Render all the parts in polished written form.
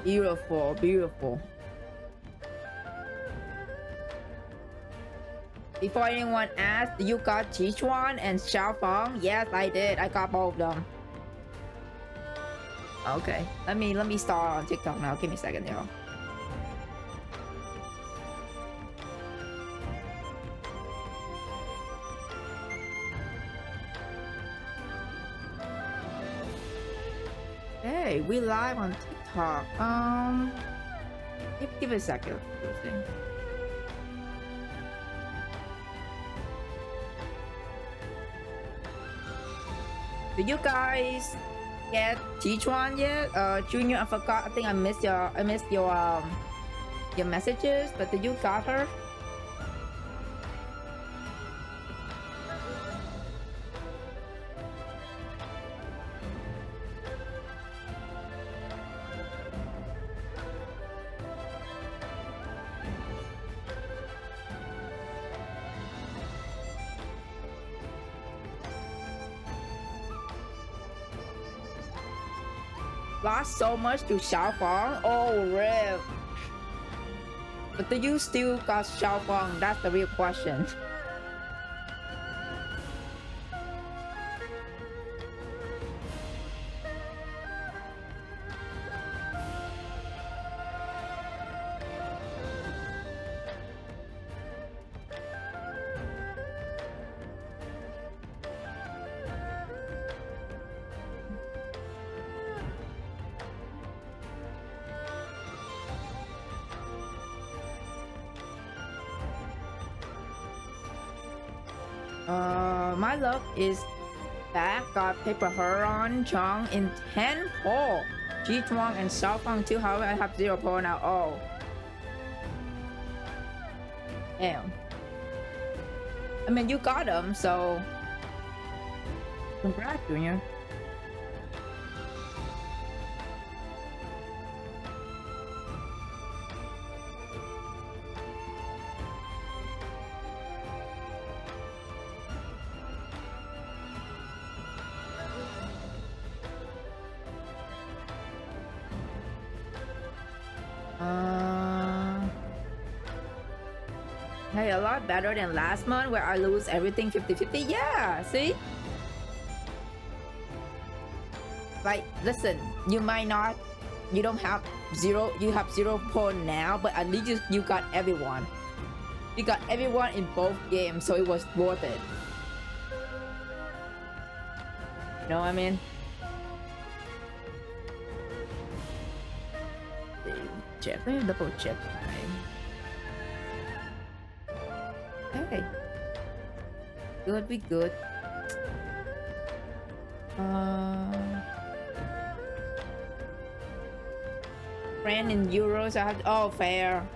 Beautiful, beautiful. Before anyone asked, you got Jichuan and Xiaofeng? Yes, I did. I got both of them. Okay, let me start on TikTok now. Give me a second, y'all. Hey, we live on TikTok. Give it a second. Do you guys get Jichuan yet? Junior, I forgot. I think I missed your messages. But did you got her? Lost so much to Xiaofeng? Oh, rip. But do you still got Xiaofeng? That's the real question. My luck is back. Got Paper Huron, Chong in 10 pull. Jichuan and Xiaofeng too. However, I have 0 pull now. Oh. Damn. I mean, you got them, so congrats, Junior. Hey, a lot better than last month where I lose everything 50-50. Yeah, see? Like, listen, you might not, you don't have zero, you have 0 pull now, but at least you got everyone. You got everyone in both games, so it was worth it. You know what I mean? Check, let me double check. Okay. Good, we good. Friend in euros, I have, oh, fair.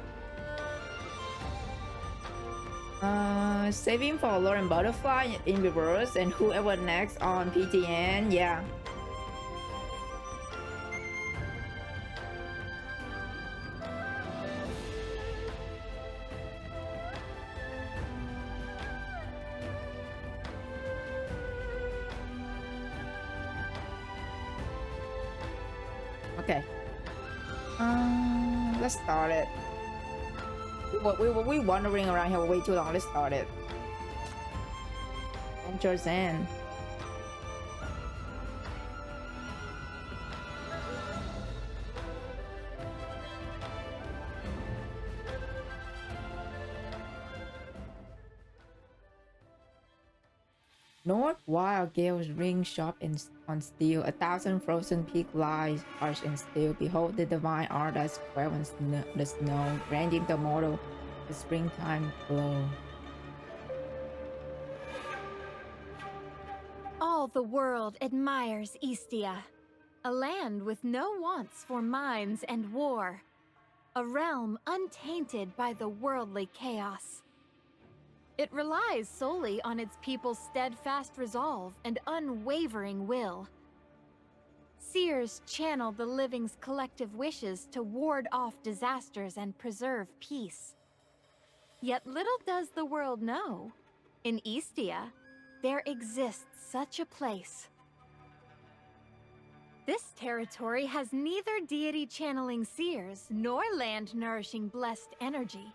Saving for Lauren Butterfly in reverse and whoever next on PTN, yeah. Okay. Let's start it. We wandering around here way too long. Let's start it. Ventures in. North Wild Gale's ring shop on steel. 1,000 frozen peak lies arch in steel. Behold the divine art that squares the snow, granting the mortal the springtime glow. All the world admires Istia, a land with no wants for mines and war, a realm untainted by the worldly chaos. It relies solely on its people's steadfast resolve and unwavering will. Seers channel the living's collective wishes to ward off disasters and preserve peace. Yet little does the world know, in Istia, there exists such a place. This territory has neither deity channeling seers nor land nourishing blessed energy.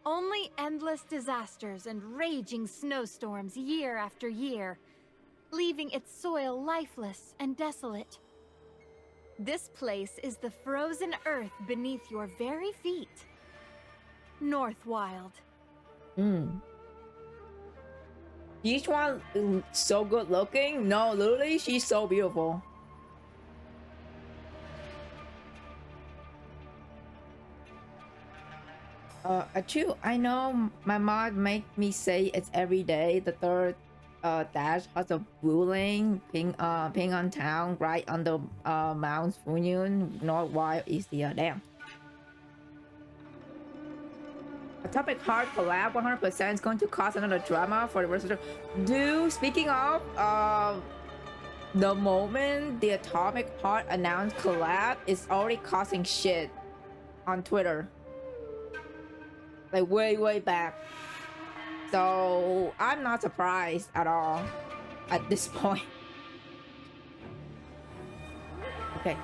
Only endless disasters and raging snowstorms year after year, leaving its soil lifeless and desolate. This place is the frozen earth beneath your very feet. Northwild. Each one is so good looking. No, literally, she's so beautiful. Achoo, I know my mom make me say it's every day. The third dash has a ruling ping on town right on the Mount Funyun, North Wild Eastia. Damn. A topic hard collab 100% is going to cause another drama for the rest of the. Dude, speaking of the moment the Atomic Heart announced collab is already causing shit on Twitter. Like way back. So I'm not surprised at all at this point. Okay.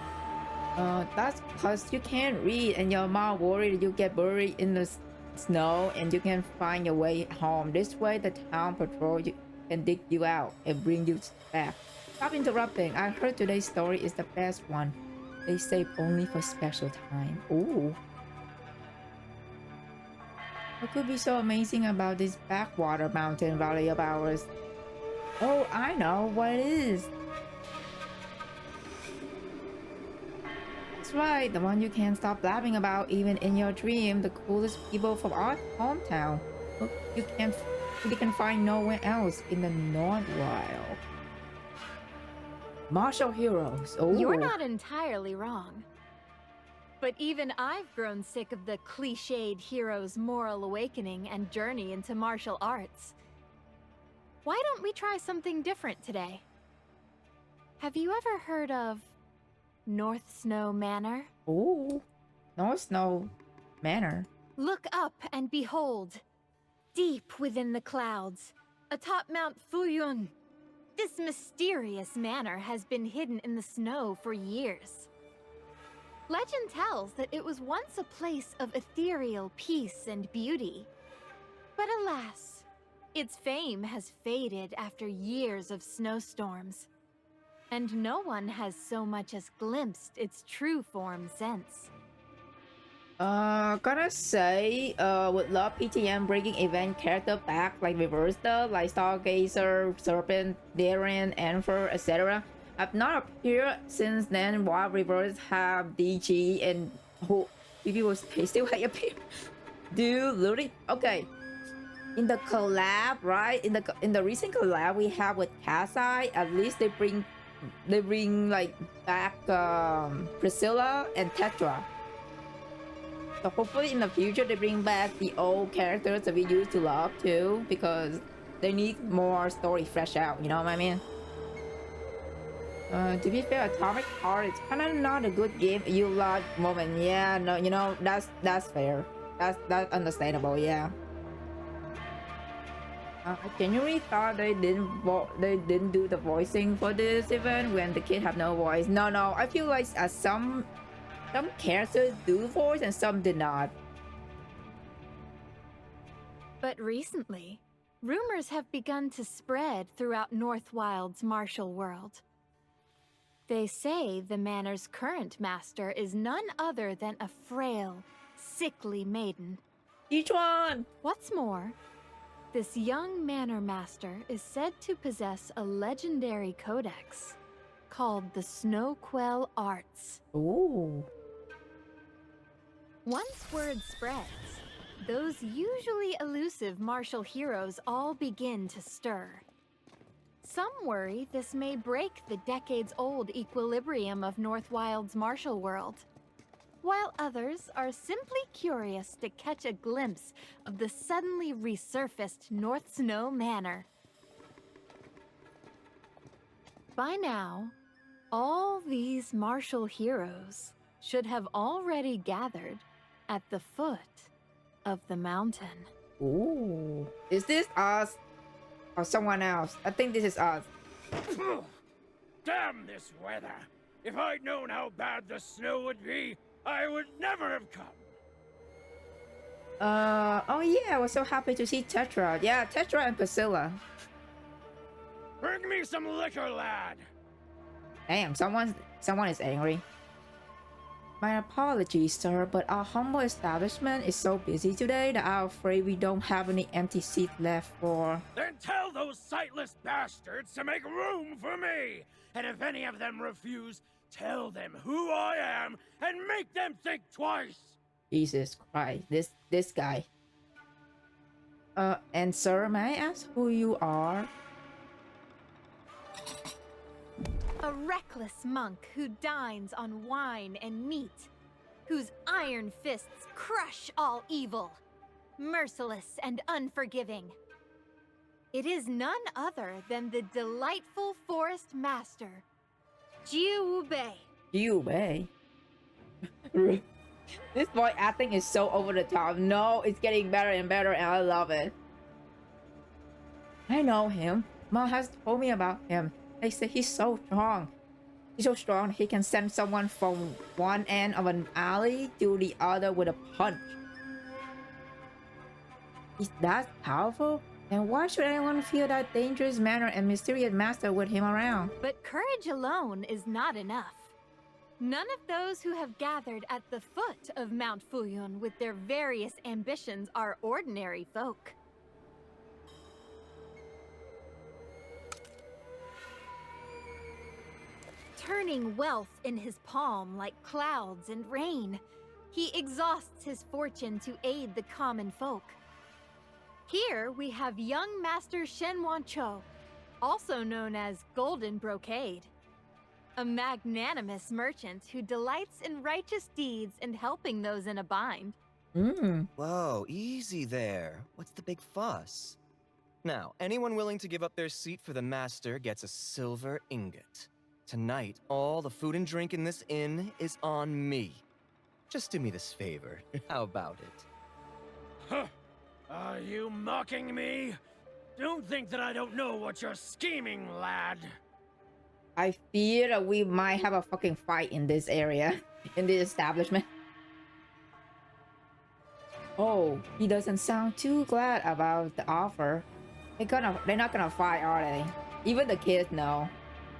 That's because you can't read and your mom worried you get buried in the snow and you can find your way home. This way the town patrol can dig you out and bring you back. Stop interrupting. I heard today's story is the best one. They save only for special time. Ooh. What could be so amazing about this backwater mountain valley of ours? Oh, I know what it is. That's right, the one you can't stop laughing about even in your dream. The coolest people from our hometown. Look, you can find nowhere else in the Northwild. Martial heroes. Oh, You're not entirely wrong. But even I've grown sick of the cliched hero's moral awakening and journey into martial arts. Why don't we try something different today? Have you ever heard of North Snow Manor? Oh, North Snow Manor. Look up and behold. Deep within the clouds, atop Mount Fuyun, this mysterious manor has been hidden in the snow for years. Legend tells that it was once a place of ethereal peace and beauty. But alas, its fame has faded after years of snowstorms. And no one has so much as glimpsed its true form since. Gonna say, would love PTM bringing event character back, like reverse stuff, like Stargazer, Serpent, Darien, Anther, etc. Have not appeared since then, while reverse have DG and who maybe was still appear. Dude, literally, okay. In the collab, right? In the recent collab we have with Kasai, at least they bring like back Priscilla and Tetra. So hopefully in the future they bring back the old characters that we used to love too, because they need more story fresh out, you know what I mean? To be fair, Atomic Heart is kind of not a good game you love moment. Yeah, no, you know, that's fair. That's understandable, yeah. I genuinely thought they didn't do the voicing for this event when the kid have no voice. No, I feel like some characters do voice and some did not. But recently, rumors have begun to spread throughout Northwild's martial world. They say the manor's current master is none other than a frail, sickly maiden. Each one! What's more, this young manor master is said to possess a legendary codex called the Snowquell Arts. Ooh. Once word spreads, those usually elusive martial heroes all begin to stir. Some worry this may break the decades-old equilibrium of Northwild's martial world, while others are simply curious to catch a glimpse of the suddenly resurfaced North Snow Manor. By now, all these martial heroes should have already gathered at the foot of the mountain. Ooh. Is this us? Or someone else? I think this is us. Damn this weather! If I'd known how bad the snow would be, I would never have come. Oh yeah, I was so happy to see Tetra. Yeah, Tetra and Priscilla. Bring me some liquor, lad. Damn, someone is angry. My apologies, sir, but our humble establishment is so busy today that I'm afraid we don't have any empty seats left for... Then tell those sightless bastards to make room for me! And if any of them refuse, tell them who I am and make them think twice! Jesus Christ, this guy. And sir, may I ask who you are? A reckless monk who dines on wine and meat, whose iron fists crush all evil, merciless and unforgiving. It is none other than the delightful forest master, Jiubei. Jiubei? This boy acting is so over the top. No, it's getting better and better and I love it. I know him. Ma has told me about him. They say he's so strong. He's so strong he can send someone from one end of an alley to the other with a punch. He's that powerful? And why should anyone fear that dangerous manner and mysterious master with him around? But courage alone is not enough. None of those who have gathered at the foot of Mount Fuyun with their various ambitions are ordinary folk. Turning wealth in his palm like clouds and rain, he exhausts his fortune to aid the common folk. Here we have young Master Shen Wancho, also known as Golden Brocade, a magnanimous merchant who delights in righteous deeds and helping those in a bind. Whoa, easy there. What's the big fuss? Now, anyone willing to give up their seat for the master gets a silver ingot. Tonight, all the food and drink in this inn is on me. Just do me this favor. How about it? Huh. Are you mocking me? Don't think that I don't know what you're scheming, lad. I fear that we might have a fucking fight in this area, in this establishment. Oh, he doesn't sound too glad about the offer. They're not gonna fight, are they? Even the kids know.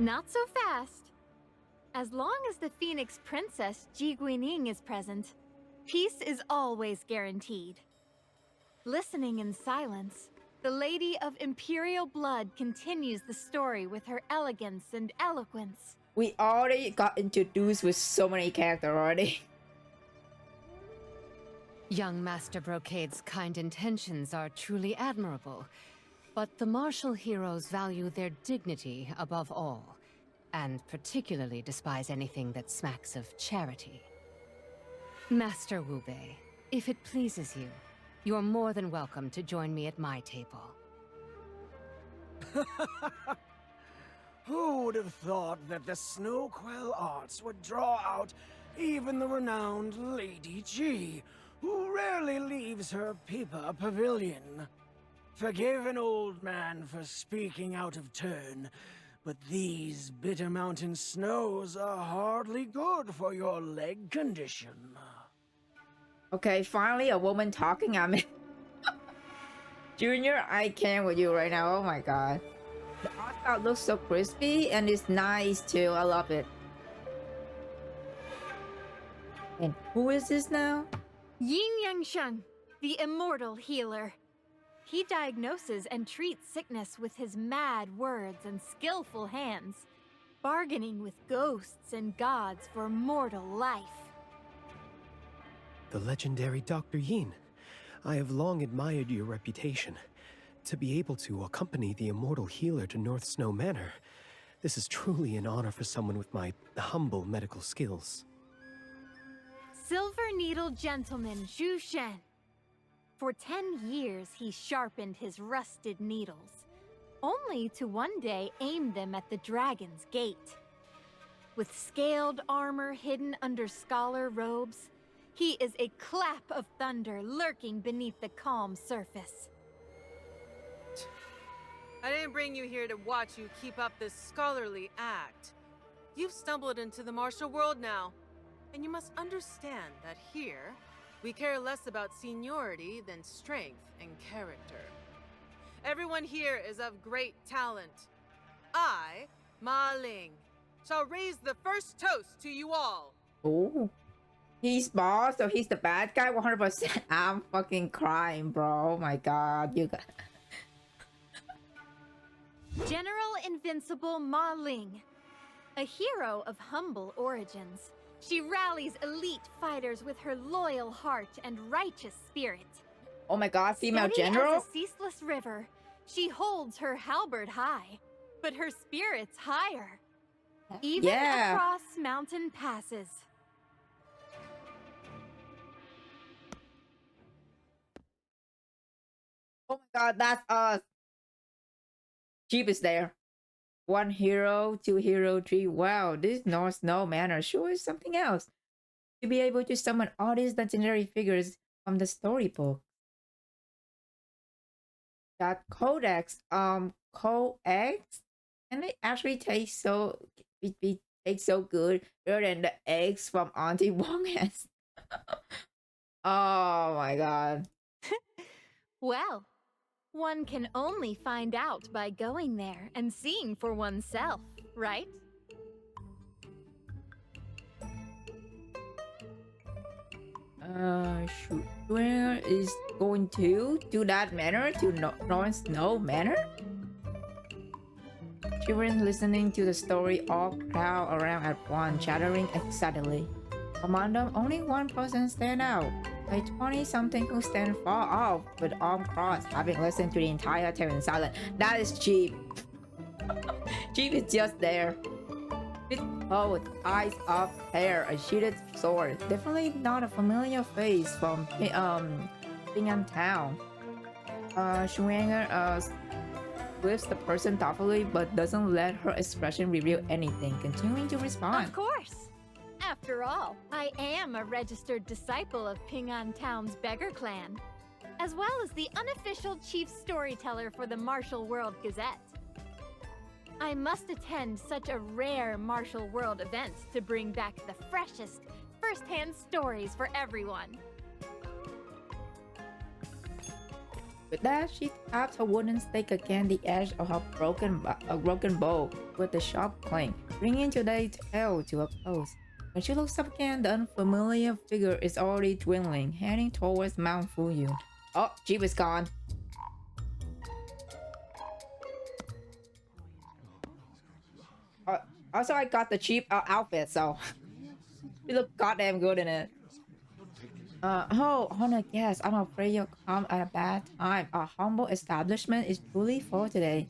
Not so fast. As long as the Phoenix Princess Ji Guining is present, peace is always guaranteed. Listening in silence, the Lady of Imperial Blood continues the story with her elegance and eloquence. We already got introduced with so many characters already. Young Master Brocade's kind intentions are truly admirable, but the martial heroes value their dignity above all, and particularly despise anything that smacks of charity. Master Wu Bei, if it pleases you, you're more than welcome to join me at my table. Who would have thought that the Snowquell arts would draw out even the renowned Lady Ji, who rarely leaves her Pipa pavilion? Forgive an old man for speaking out of turn, but these bitter mountain snows are hardly good for your leg condition. Okay, finally a woman talking at me. Junior, I can't with you right now. Oh my god. The art looks so crispy and it's nice too. I love it. And who is this now? Yin Yangshan, the immortal healer. He diagnoses and treats sickness with his mad words and skillful hands, bargaining with ghosts and gods for mortal life. The legendary Dr. Yin. I have long admired your reputation. To be able to accompany the immortal healer to North Snow Manor, this is truly an honor for someone with my humble medical skills. Silver Needle Gentleman Zhu Shen. For 10 years, he sharpened his rusted needles, only to one day aim them at the dragon's gate. With scaled armor hidden under scholar robes, he is a clap of thunder lurking beneath the calm surface. I didn't bring you here to watch you keep up this scholarly act. You've stumbled into the martial world now, and you must understand that here, we care less about seniority than strength and character. Everyone here is of great talent. I, Ma Ling, shall raise the first toast to you all. Oh, he's boss, so he's the bad guy 100%. I'm fucking crying, bro. Oh my god, you got. General Invincible Ma Ling. A hero of humble origins, she rallies elite fighters with her loyal heart and righteous spirit. Oh my god, female Steady general? as a ceaseless river, she holds her halberd high, but her spirit's higher. Even across mountain passes. Oh my god, that's us. Jeep is there. 1 hero, 2 hero, 3. Wow, this North Snow Manor sure is something else. To be able to summon all these legendary figures from the storybook. That codex, codex? And they actually taste so it tastes so good better than the eggs from Auntie Wong has. Oh my god. Well, one can only find out by going there and seeing for oneself, right? Shoot. Where is going to that manor? To North Snow Manor? Children listening to the story all crowd around at once, chattering excitedly. Among them, only one person stand out. A 20-something who stand far off with arm crossed, having listened to the entire tale in silence. That is Jeep. Jeep is just there. With clothes, eyes up, hair, a sheatheded sword. Definitely not a familiar face from Ping'an Town. Shuanger lifts the person thoughtfully but doesn't let her expression reveal anything, continuing to respond. Of course! After all, I am a registered disciple of Ping'an Town's beggar clan, as well as the unofficial chief storyteller for the Martial World Gazette. I must attend such a rare Martial World event to bring back the freshest, first-hand stories for everyone. With that, she taps her wooden stake against the edge of her broken bow with a sharp clang, bringing today's tale to a close. When she looks up again, the unfamiliar figure is already dwindling, heading towards Mount Fuyun. Oh, Jeep is gone. Also, I got the cheap outfit, so you look goddamn good in it. Honor guest, I'm afraid you'll come at a bad time. Our humble establishment is fully full today.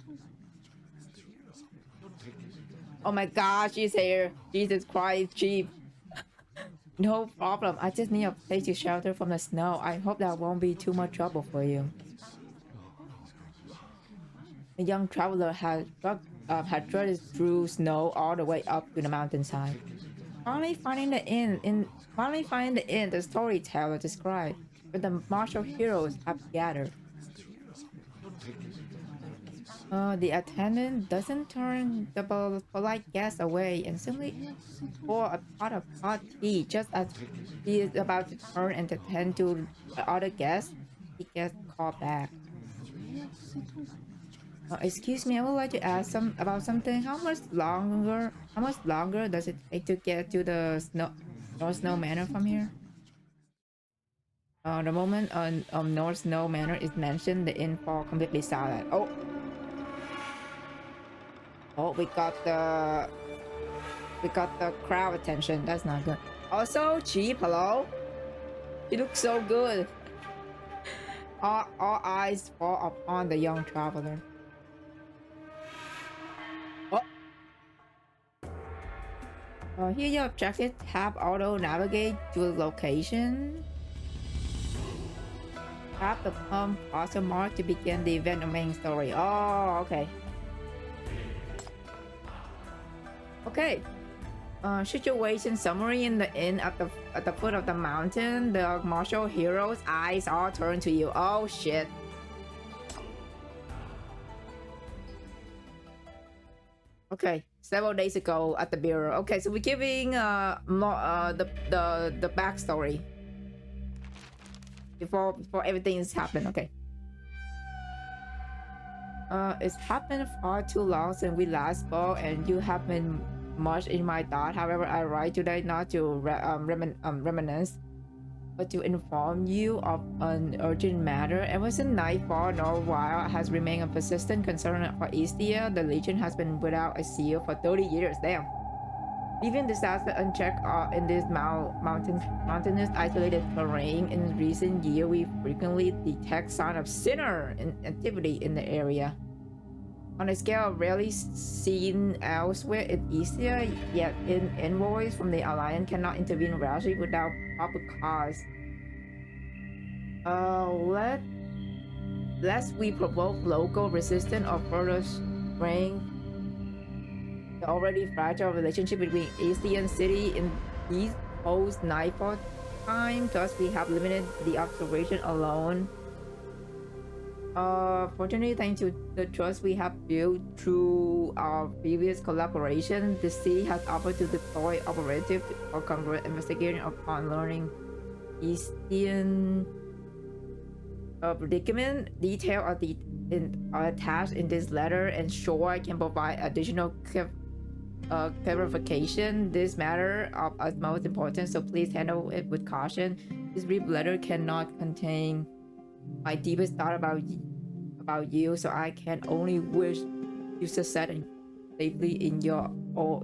Oh my gosh, she's here. Jesus Christ, cheap. No problem. I just need a place to shelter from the snow. I hope that won't be too much trouble for you. The young traveler had treaded through snow all the way up to the mountainside. Finally finding the inn, the storyteller described, where the martial heroes have gathered. The attendant doesn't turn the polite guest away and simply pour a pot of hot tea just as he is about to turn and attend to the other guests. He gets called back. Excuse me, I would like to ask about something. How much longer does it take to get to the North Snow Manor from here? The moment North Snow Manor is mentioned, the inn fall completely silent. Oh, we got the crowd attention. That's not good. Also, cheap. Hello. You look so good. All eyes fall upon the young traveler. Here your objective, tap auto navigate to a location. Tap the Plum puzzle mark to begin the event of main story. Oh, okay. Okay. Situation summary in the inn at the foot of the mountain. The martial heroes' eyes all turn to you. Oh shit. Okay, several days ago at the bureau. Okay, so we're giving more the backstory before everything's happened. Okay. It's happened far too long since we last spoke, and you have been much in my thought. However, I write today not to reminisce, but to inform you of an urgent matter. Ever since nightfall, Norway has remained a persistent concern for Eastia. The Legion has been without a seal for 30 years. Damn. Leaving disaster unchecked in this mountainous isolated terrain, in recent years we frequently detect signs of sinner activity in the area. On a scale rarely seen elsewhere in Eastia, yet envoys from the Alliance cannot intervene rashly without proper cause. Lest we provoke local resistance or further strain the already fragile relationship between Eastern City and these post nightfall time, thus we have limited the observation alone. Fortunately, thanks to the trust we have built through our previous collaboration, the city has offered to deploy operatives for covert investigation upon learning Eastern predicament. Details are attached in this letter, and sure I can provide additional clarification. This matter of utmost importance, so please handle it with caution. This brief letter cannot contain my deepest thought about you, so I can only wish you success and safely in your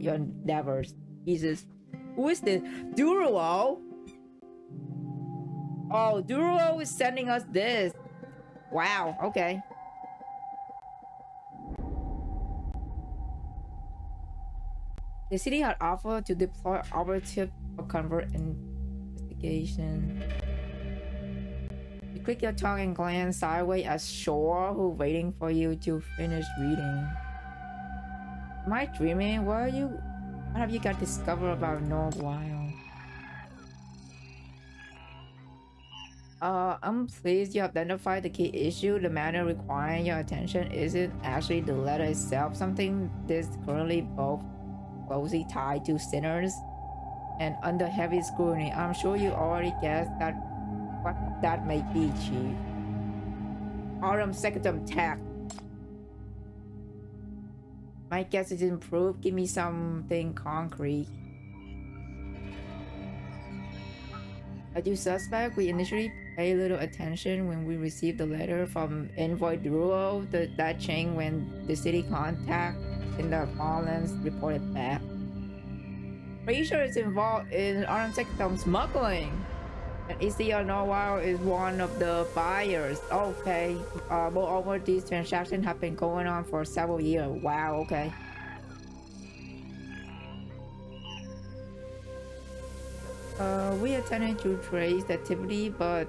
endeavors. Jesus. Who is this? Duruo? Oh, Duruo is sending us this. Wow, okay. The city had offered to deploy operatives for covert investigation. You click your tongue and glance sideways at Shore, who's waiting for you to finish reading. Am I dreaming? What have you got discovered about Norway? I'm pleased you identified the key issue. The matter requiring your attention isn't actually the letter itself. Something that's currently both closely tied to sinners and under heavy scrutiny. I'm sure you already guessed that what that may be, Chief. Autumn Secondum Tech. My guess is improved. Give me something concrete. As you suspect, we initially paid little attention when we received the letter from Envoy Duo, that chain when the city contact in the Farlands reported back. Pretty sure it's involved in Autumn Secondum smuggling. And ECR Norway is one of the buyers. Okay. Moreover, these transactions have been going on for several years. Wow, okay. We attempted to trace the activity, but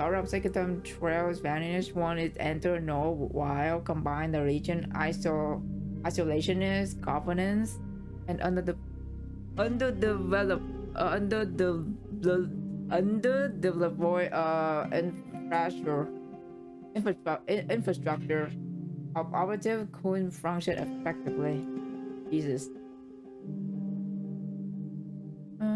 Autumn Secondum trails vanished. One is entered Norway, combined the region isolationist governance and underdeveloped infrastructure of operative couldn't function effectively. Jesus.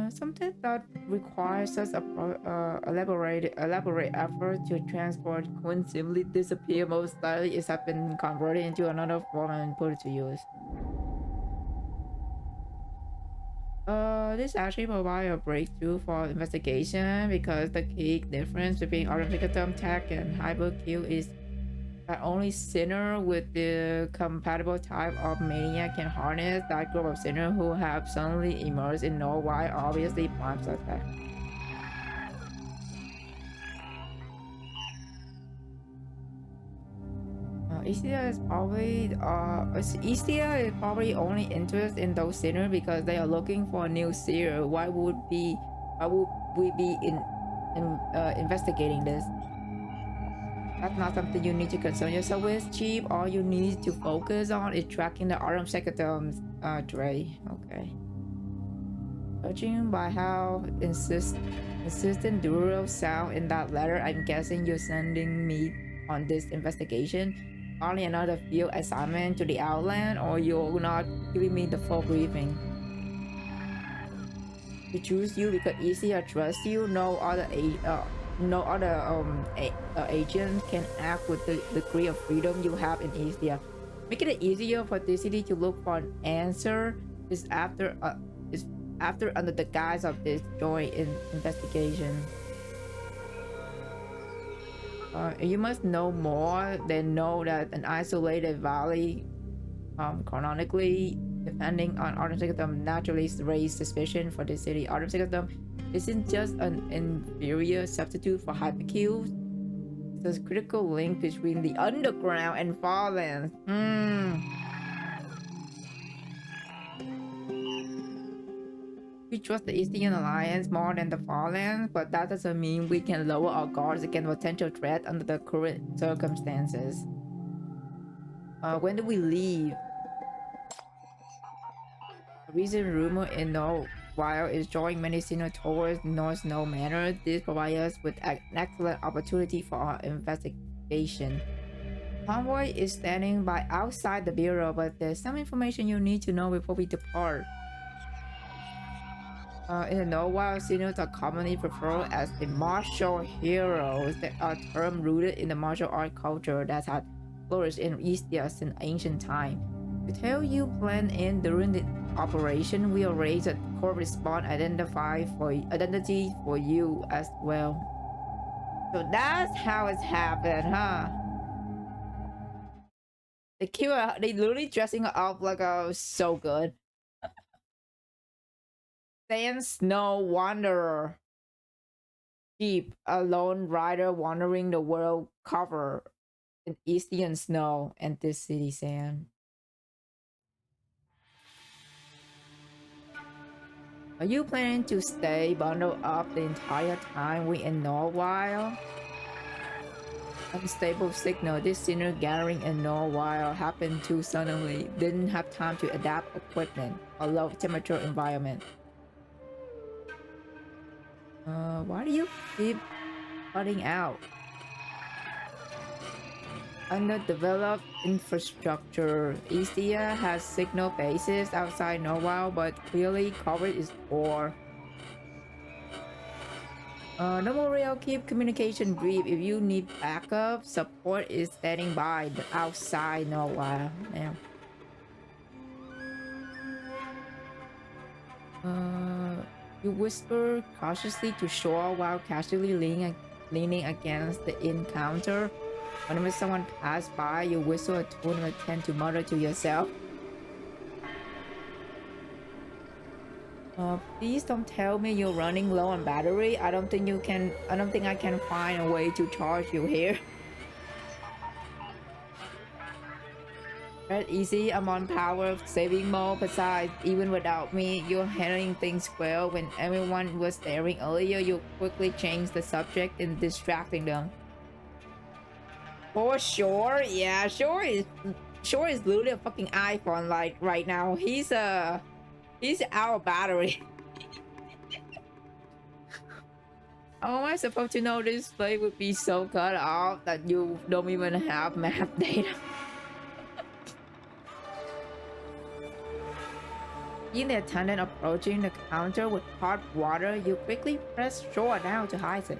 Something that requires such elaborate effort to transport couldn't simply disappear. Most likely it has been converted into another form and put to use. This actually provides a breakthrough for investigation because the key difference between artificial tech and hyper-Q is that only sinner with the compatible type of maniac can harness. That group of sinners who have suddenly emerged in Norway obviously prime suspect. Istia is probably only interested in those sinners because they are looking for a new seer. Why would we be investigating this? That's not something you need to concern yourself with, Chief. All you need to focus on is tracking the Autumn Secondum's tray. Okay. Judging by how insistent Duro sound in that letter, I'm guessing you're sending me on this investigation. only another field assignment to the Outland, or you're not giving me the full briefing? We choose you because easier trust you. No other agent can act with the degree of freedom you have in Eastia. Making it easier for the city to look for an answer is after under the guise of this joint investigation. You must know more than know that an isolated valley, chronically, depending on Autumn Kingdom, naturally raised suspicion for the city. Autumn Kingdom isn't just an inferior substitute for hypercubes. It's a critical link between the underground and farlands. We trust the Eastern Alliance more than the Farlands, but that doesn't mean we can lower our guards against potential threat under the current circumstances. When do we leave? A recent rumor in Northwire is drawing many signals towards North Snow Manor. This provides us with an excellent opportunity for our investigation. Convoy is standing by outside the bureau, but there's some information you need to know before we depart. In the Northwire, signals are commonly referred as the martial heroes, that are a term rooted in the martial art culture that had flourished in Eastia since ancient time. To tell you plan in during the operation, we arrange a correspondent identity for you as well. So that's how it's happened, huh? They literally dressing her up like so good. Sand Snow Wanderer. Sheep, a lone rider wandering the world covered in Eastern snow and this city sand. Are you planning to stay bundled up the entire time we in Norwile? Unstable signal. This sinner gathering in Norwile happened too suddenly. Didn't have time to adapt equipment. A low temperature environment. Why do you keep cutting out? Underdeveloped infrastructure. Eastia has signal bases outside Norwile, but clearly coverage is poor. No more rail. Keep communication brief. If you need backup, support is standing by outside Norwile. Damn. You whisper cautiously to shore while casually leaning against the encounter. Whenever someone passes by, you whistle a tune and tend to mutter to yourself. Please don't tell me you're running low on battery. I don't think I can find a way to charge you here. Red easy, I'm on power saving mode. Besides, even without me, you're handling things well. When everyone was staring earlier, you quickly changed the subject and distracting them. For sure, yeah, sure is literally a fucking iPhone like right now. He's our battery. How am I supposed to know this display would be so cut off that you don't even have map data? Seeing the attendant approaching the counter with hot water, you quickly press shore down to hide it.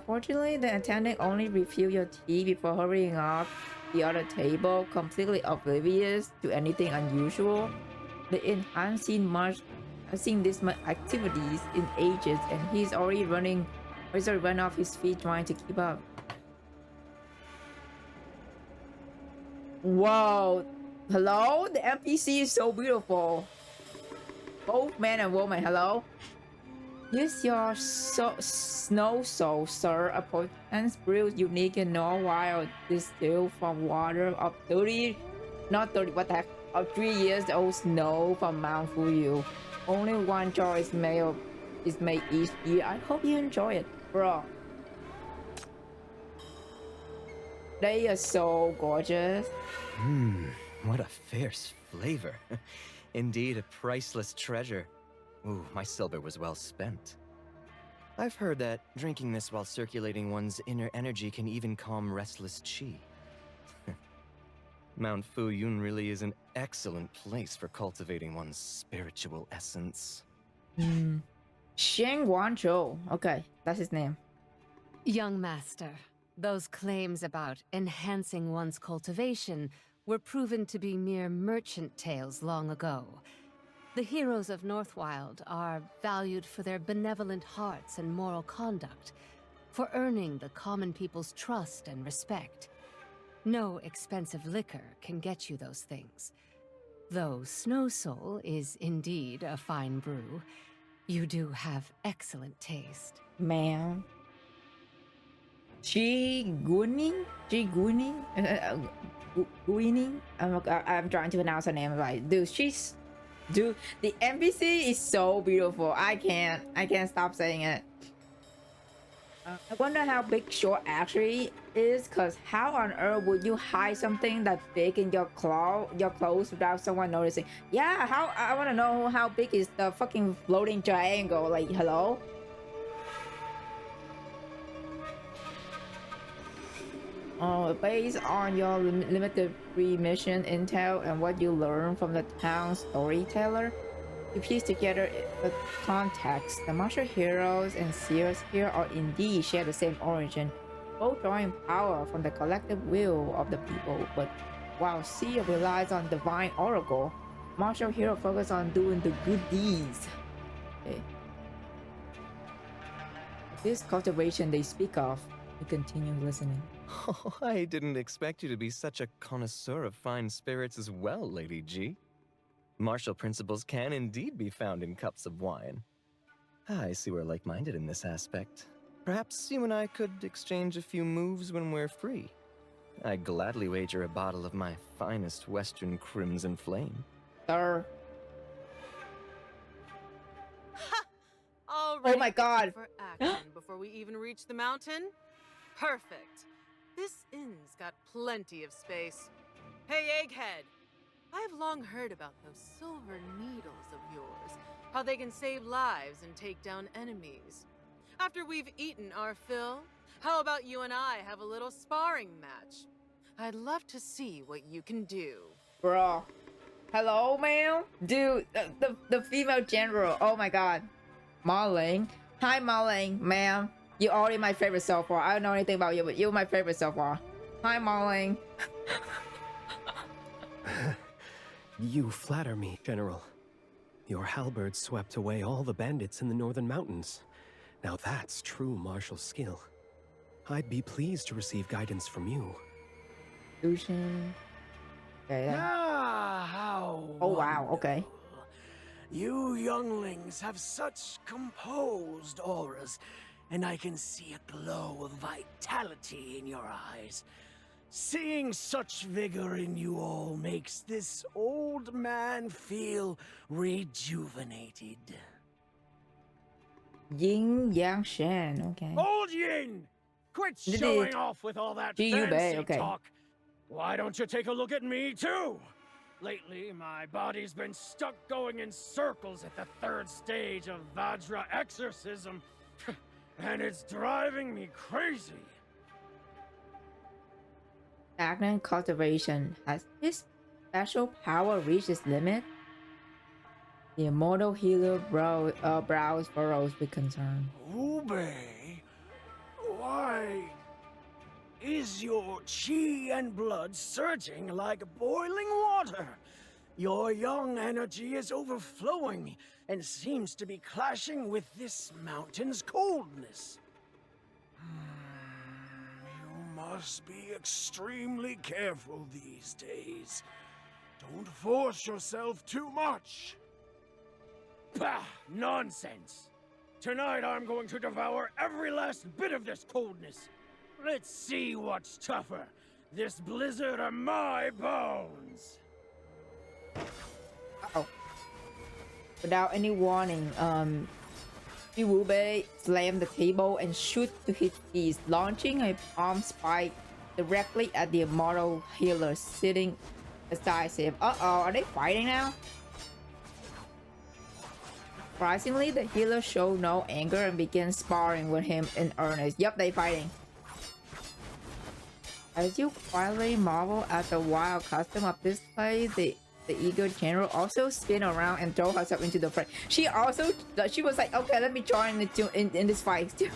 Fortunately, the attendant only refilled your tea before hurrying off the other table, completely oblivious to anything unusual. The inn hasn't seen this much activities in ages, and he's already run off his feet trying to keep up. Whoa! Hello? The NPC is so beautiful. Both man and woman, hello? Use your snow soul, sir. A potent brew unique and Norwile distilled from water of 30, not 30, what the heck, of 3 years old snow from Mount Fuyu. Only one jar is made each year. I hope you enjoy it, bro. They are so gorgeous. What a fierce flavor. Indeed, a priceless treasure. Ooh, my silver was well spent. I've heard that drinking this while circulating one's inner energy can even calm restless qi. Mount Fuyun really is an excellent place for cultivating one's spiritual essence. Sheng Guanzhou. Okay, that's his name. Young master, those claims about enhancing one's cultivation were proven to be mere merchant tales long ago. The heroes of Northwild are valued for their benevolent hearts and moral conduct, for earning the common people's trust and respect. No expensive liquor can get you those things. Though Snow Soul is indeed a fine brew, you do have excellent taste. Man. Guining? Guining? I'm trying to pronounce her name right. Dude, the NPC is so beautiful. I can't stop saying it. I wonder how big Short actually is, cause how on earth would you hide something that big in your clothes without someone noticing? Yeah, I wanna know how big is the fucking floating triangle, like, hello? Based on your limited free mission intel and what you learn from the town storyteller, you piece together the context. The martial heroes and seers here are indeed share the same origin, both drawing power from the collective will of the people. But while seer relies on divine oracle, martial hero focus on doing the good deeds. Okay. This cultivation they speak of, you continue listening. Oh, I didn't expect you to be such a connoisseur of fine spirits as well, Lady G. Martial principles can indeed be found in cups of wine. I see we're like-minded in this aspect. Perhaps you and I could exchange a few moves when we're free. I'd gladly wager a bottle of my finest Western Crimson Flame. Sir. Already Oh my God. for action before we even reach the mountain? Perfect. This inn's got plenty of space. Hey, Egghead! I have long heard about those silver needles of yours, how they can save lives and take down enemies. After we've eaten our fill, how about you and I have a little sparring match? I'd love to see what you can do. Bro. Hello, ma'am? Dude, the female general. Oh my god. Marlene. Hi, Marlene, ma'am. You're already my favorite so far. I don't know anything about you, but you're my favorite so far. Hi, Marlene. You flatter me, General. Your halberd swept away all the bandits in the northern mountains. Now that's true martial skill. I'd be pleased to receive guidance from you. Lucian. Okay, How oh wow, okay. wonderful. You younglings have such composed auras, and I can see a glow of vitality in your eyes. Seeing such vigor in you all makes this old man feel rejuvenated. Yin Yang Shen, okay. Old Yin! Quit Did showing it- off with all that Ji Yubei, fancy okay. talk. Why don't you take a look at me, too? Lately, my body's been stuck going in circles at the third stage of Vajra exorcism, and it's driving me crazy. Stagnant cultivation. Has his special power reached its limit? The immortal healer brows furrows with concern. Ube, why is your chi and blood surging like boiling water? Your young energy is overflowing and seems to be clashing with this mountain's coldness. You must be extremely careful these days. Don't force yourself too much. Bah! Nonsense! Tonight I'm going to devour every last bit of this coldness. Let's see what's tougher, this blizzard or my bones. Uh-oh. Without any warning, Iwube slammed the table and shoot to his feet, launching a palm spike directly at the immortal healer sitting beside him. Uh-oh, are they fighting now? Surprisingly, the healer showed no anger and began sparring with him in earnest. Yup, they fighting. As you quietly marvel at the wild custom of this place, the eager general also spin around and throw herself into the fray. She was like, okay, let me join in this fight. Dude,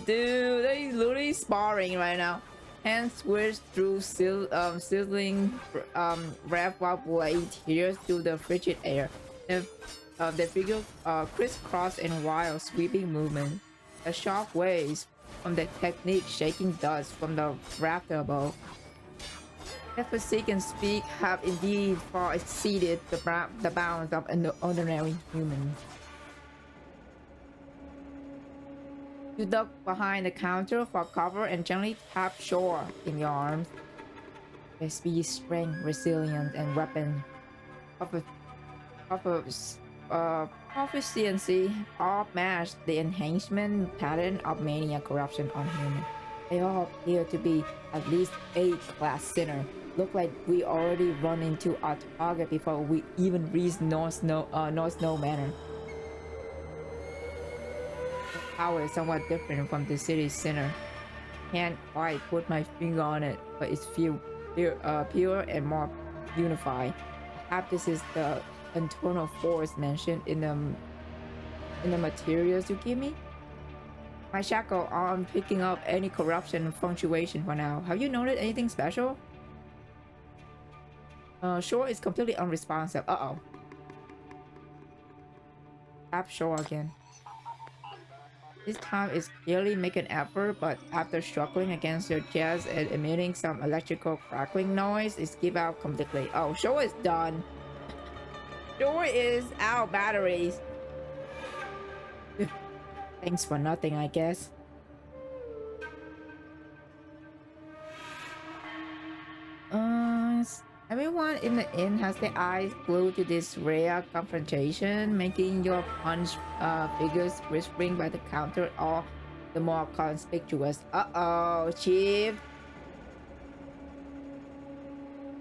they literally sparring right now. Hands switch through sizzling wrap while blade tears through the frigid air. The figure crisscross in wild sweeping movement. The sharp waves from the technique shaking dust from the rafter above. Their physique and speed have indeed far exceeded the bounds of an ordinary human. You duck behind the counter for cover and gently tap Shore in your arms. Their speed, strength, resilience, and weapon proficiency all match the enhancement pattern of mania corruption on human. They all appear to be at least A-class sinner. Look like we already run into our target before we even reach North Snow Manor. The power is somewhat different from the city's center. Can't quite put my finger on it, but it's pure and more unified. Perhaps this is the internal force mentioned in the materials you give me. My shackle on picking up any corruption and punctuation for now. Have you noted anything special? Shore is completely unresponsive. Uh-oh. Tap Shore again. This time is clearly making an effort, but after struggling against your chest and emitting some electrical crackling noise, it's give out completely. Oh, Shore is done. Shore is out batteries. Thanks for nothing, I guess. Everyone in the inn has their eyes glued to this rare confrontation, making your punch figures whispering by the counter all the more conspicuous. Uh-oh, Chief.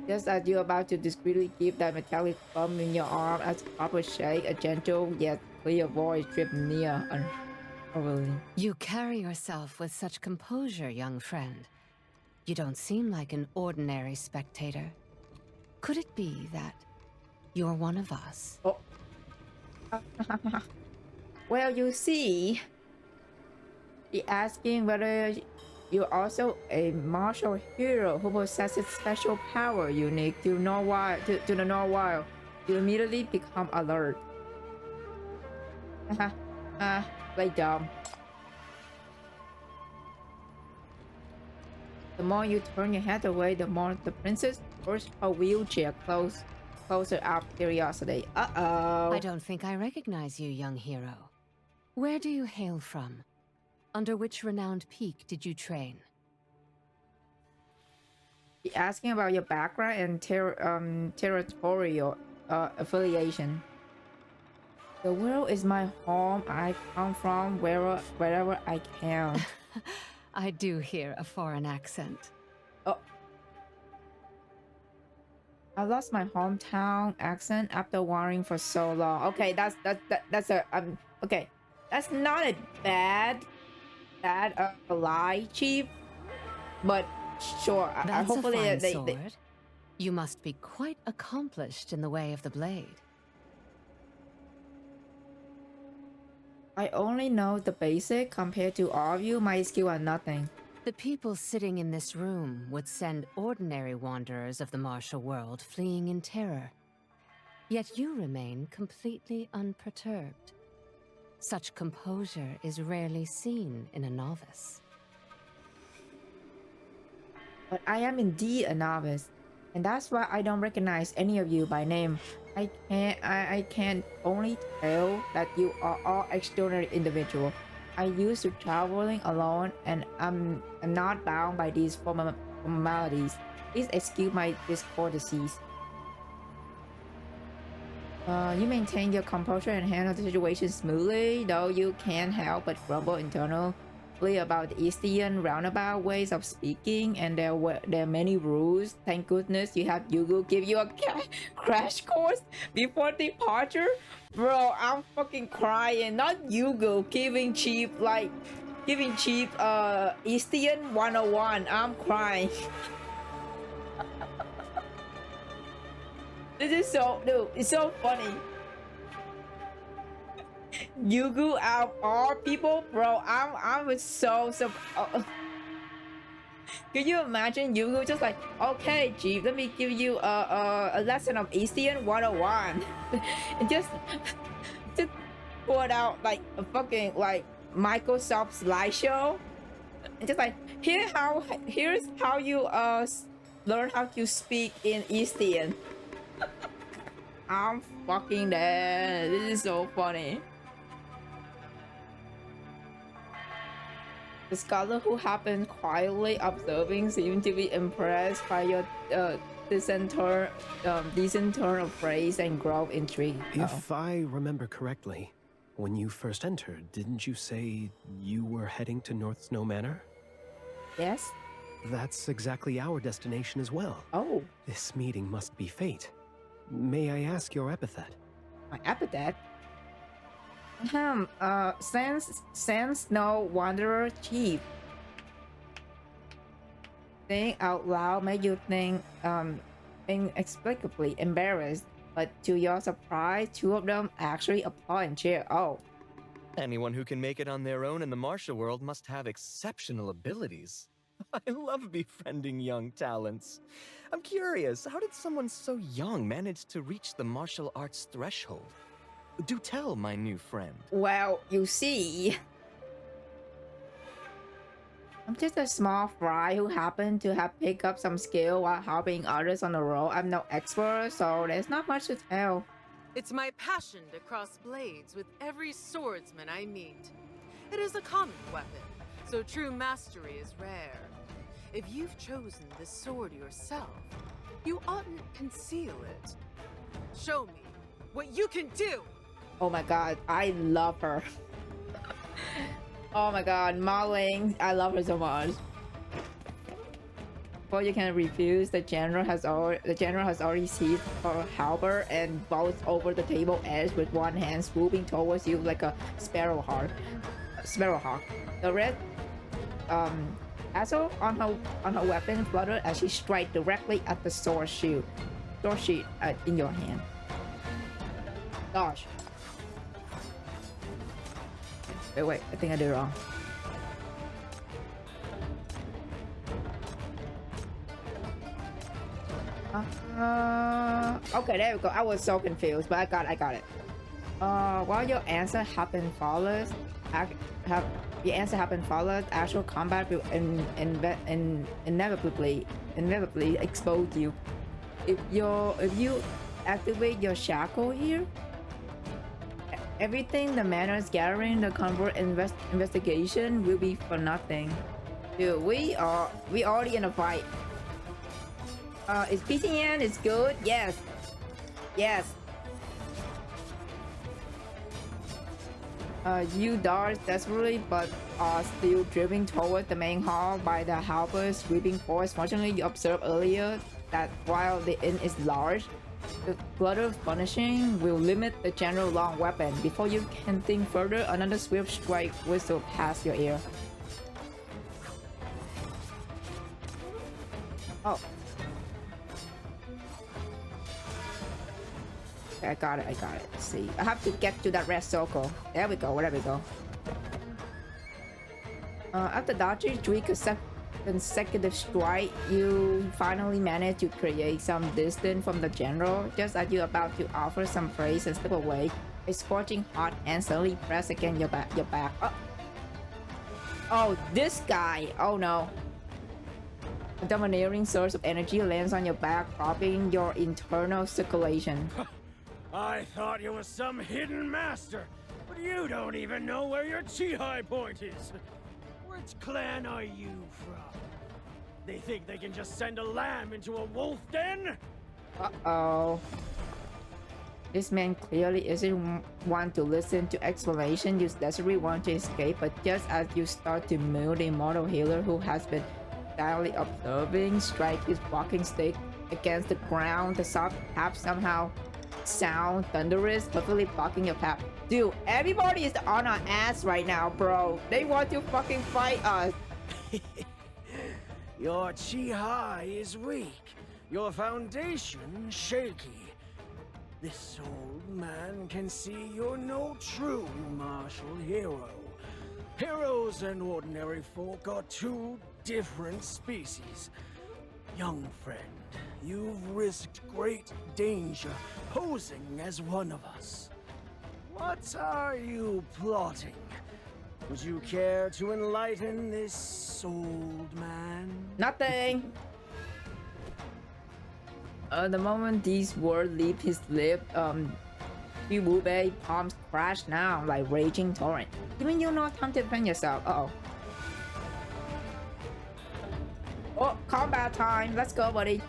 Just as you're about to discreetly keep that metallic thumb in your arm as a proper shake, a gentle yet clear voice tripped near unruly. You carry yourself with such composure, young friend. You don't seem like an ordinary spectator. Could it be that you're one of us? Oh. Well, you see, he asking whether you're also a martial hero who possesses special power unique to the North Wild. You immediately become alert. Play dumb. The more you turn your head away, the more the princess pushed her wheelchair closer out of curiosity. Uh-oh. I don't think I recognize you, young hero. Where do you hail from? Under which renowned peak did you train? Be asking about your background and territorial affiliation. The world is my home. I come from wherever I can. I do hear a foreign accent. Oh. I lost my hometown accent after wandering for so long. Okay, that's a okay. That's not a bad lie, Chief. But sure, That's hopefully a fine sword. You must be quite accomplished in the way of the blade. I only know the basic. Compared to all of you, my skill are nothing. The people sitting in this room would send ordinary wanderers of the martial world fleeing in terror. Yet you remain completely unperturbed. Such composure is rarely seen in a novice. But I am indeed a novice, and that's why I don't recognize any of you by name. I can only tell that you are all extraordinary individuals. I used to traveling alone, and I'm not bound by these formalities. Please excuse my discourtesies. You maintain your composure and handle the situation smoothly, though you can't help but grumble briefly about Eastern roundabout ways of speaking, and there are many rules. Thank goodness you have Yugo give you a crash course before departure. Bro, I'm fucking crying. Not Yugo giving cheap Eastern 101. I'm crying. This is so, dude, it's so funny. Yugu out of all people, bro. I was so can you imagine Yugu just like, okay, Jeep, let me give you a lesson of Eastern 101. And just put out like a fucking like Microsoft slideshow. And just like, here's how you learn how to speak in Eastern. I'm fucking dead. This is so funny. The scholar who happened quietly observing seemed to be impressed by your decent turn of phrase and growth intrigue. If I remember correctly, when you first entered, didn't you say you were heading to North Snow Manor? Yes? That's exactly our destination as well. Oh. This meeting must be fate. May I ask your epithet? My epithet? Sense no wanderer chief. Saying out loud made you think inexplicably embarrassed, but to your surprise, two of them actually applaud and cheer. Oh. Anyone who can make it on their own in the martial world must have exceptional abilities. I love befriending young talents. I'm curious, how did someone so young manage to reach the martial arts threshold? Do tell, my new friend. Well, you see, I'm just a small fry who happened to have picked up some skill while helping others on the road. I'm no expert, so there's not much to tell. It's my passion to cross blades with every swordsman I meet. It is a common weapon, so true mastery is rare. If you've chosen this sword yourself, you oughtn't conceal it. Show me what you can do! Oh my god, I love her. Oh my god, Ma Ling, I love her so much. Before you can refuse, the general has already seized her halberd and bolts over the table edge with one hand, swooping towards you like a sparrowhawk. The red tassel on her weapon fluttered as she struck directly at the sword sheath in your hand. Gosh. Wait, I think I did it wrong. Okay, there we go. I was so confused, but I got it. While your answer happened flawless, actual combat will inevitably expose you. If you activate your shackle here, everything the manor's gathering, the convert investigation will be for nothing. Dude, we already in a fight. Is PTN is good? Yes. You dodge desperately, but are still driven towards the main hall by the halberd sweeping force. Fortunately, you observed earlier that while the inn is large, the flutter of punishing will limit the general long weapon. Before you can think further, another swift strike whistle past your ear. Oh. Okay, I got it. Let's see. I have to get to that red circle. There we go. After dodging 3 consecutive strikes, you finally manage to create some distance from the general. Just as you're about to offer some praise and step away, a scorching hot hand suddenly pressed against your back. Oh, this guy! Oh no! A domineering source of energy lands on your back, propping your internal circulation. I thought you was some hidden master, but you don't even know where your chi point is. Which clan are you from? They think they can just send a lamb into a wolf den? Uh-oh. This man clearly isn't one to listen to explanation. You desperately want to escape, but just as you start to move, the immortal healer who has been silently observing strike his walking stick against the ground. The soft tap somehow sound thunderous, perfectly blocking your path. Dude, everybody is on our ass right now, bro. They want to fucking fight us. Your chi high is weak, your foundation shaky. This old man can see you're no true martial hero. Heroes and ordinary folk are two different species. Young friend, you've risked great danger posing as one of us. What are you plotting? Would you care to enlighten this old man? Nothing. The moment these words leave his lip, Wubei palms crash down like raging torrent. Giving you no time to defend yourself. Uh-oh. Oh, combat time. Let's go, buddy.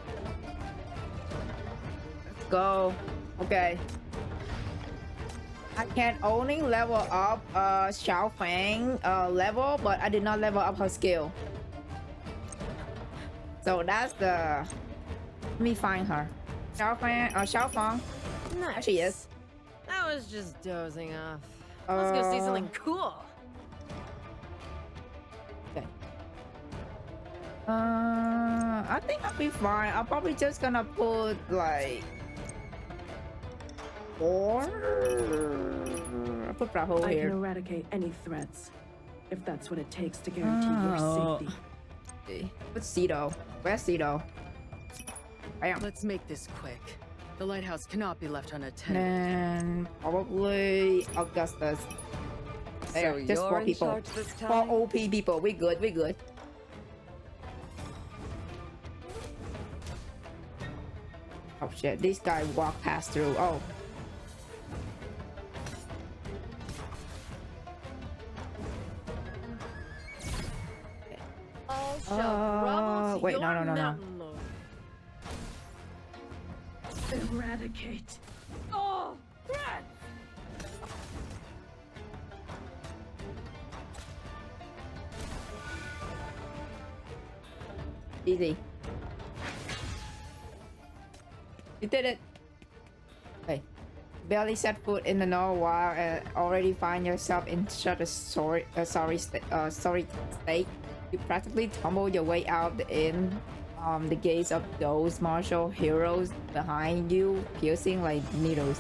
Let's go. Okay. I can only level up Xiao Fang level, but I did not level up her skill. So that's the... Let me find her. Xiao Fang. Nice. There she is. I was just dozing off. Let's go see something cool. Okay. I think I'll be fine. I'm probably just gonna put like 4. I'll put Bravo I here. can eradicate any threats, if that's what it takes to guarantee your safety. Okay. Put Cedo. Where's Cedo? Bam. Let's make this quick. The lighthouse cannot be left unattended. And probably Augustus. There, So just you're 4 in people. charge this 4 time? OP people. We good. We good. Oh shit! This guy walked past through. Oh. Wait, no. Eradicate. Oh, crap! Easy. You did it. Okay. Barely set foot in the know while and already find yourself in such a sorry state. You practically tumble your way out in the gaze of those martial heroes behind you, piercing like needles.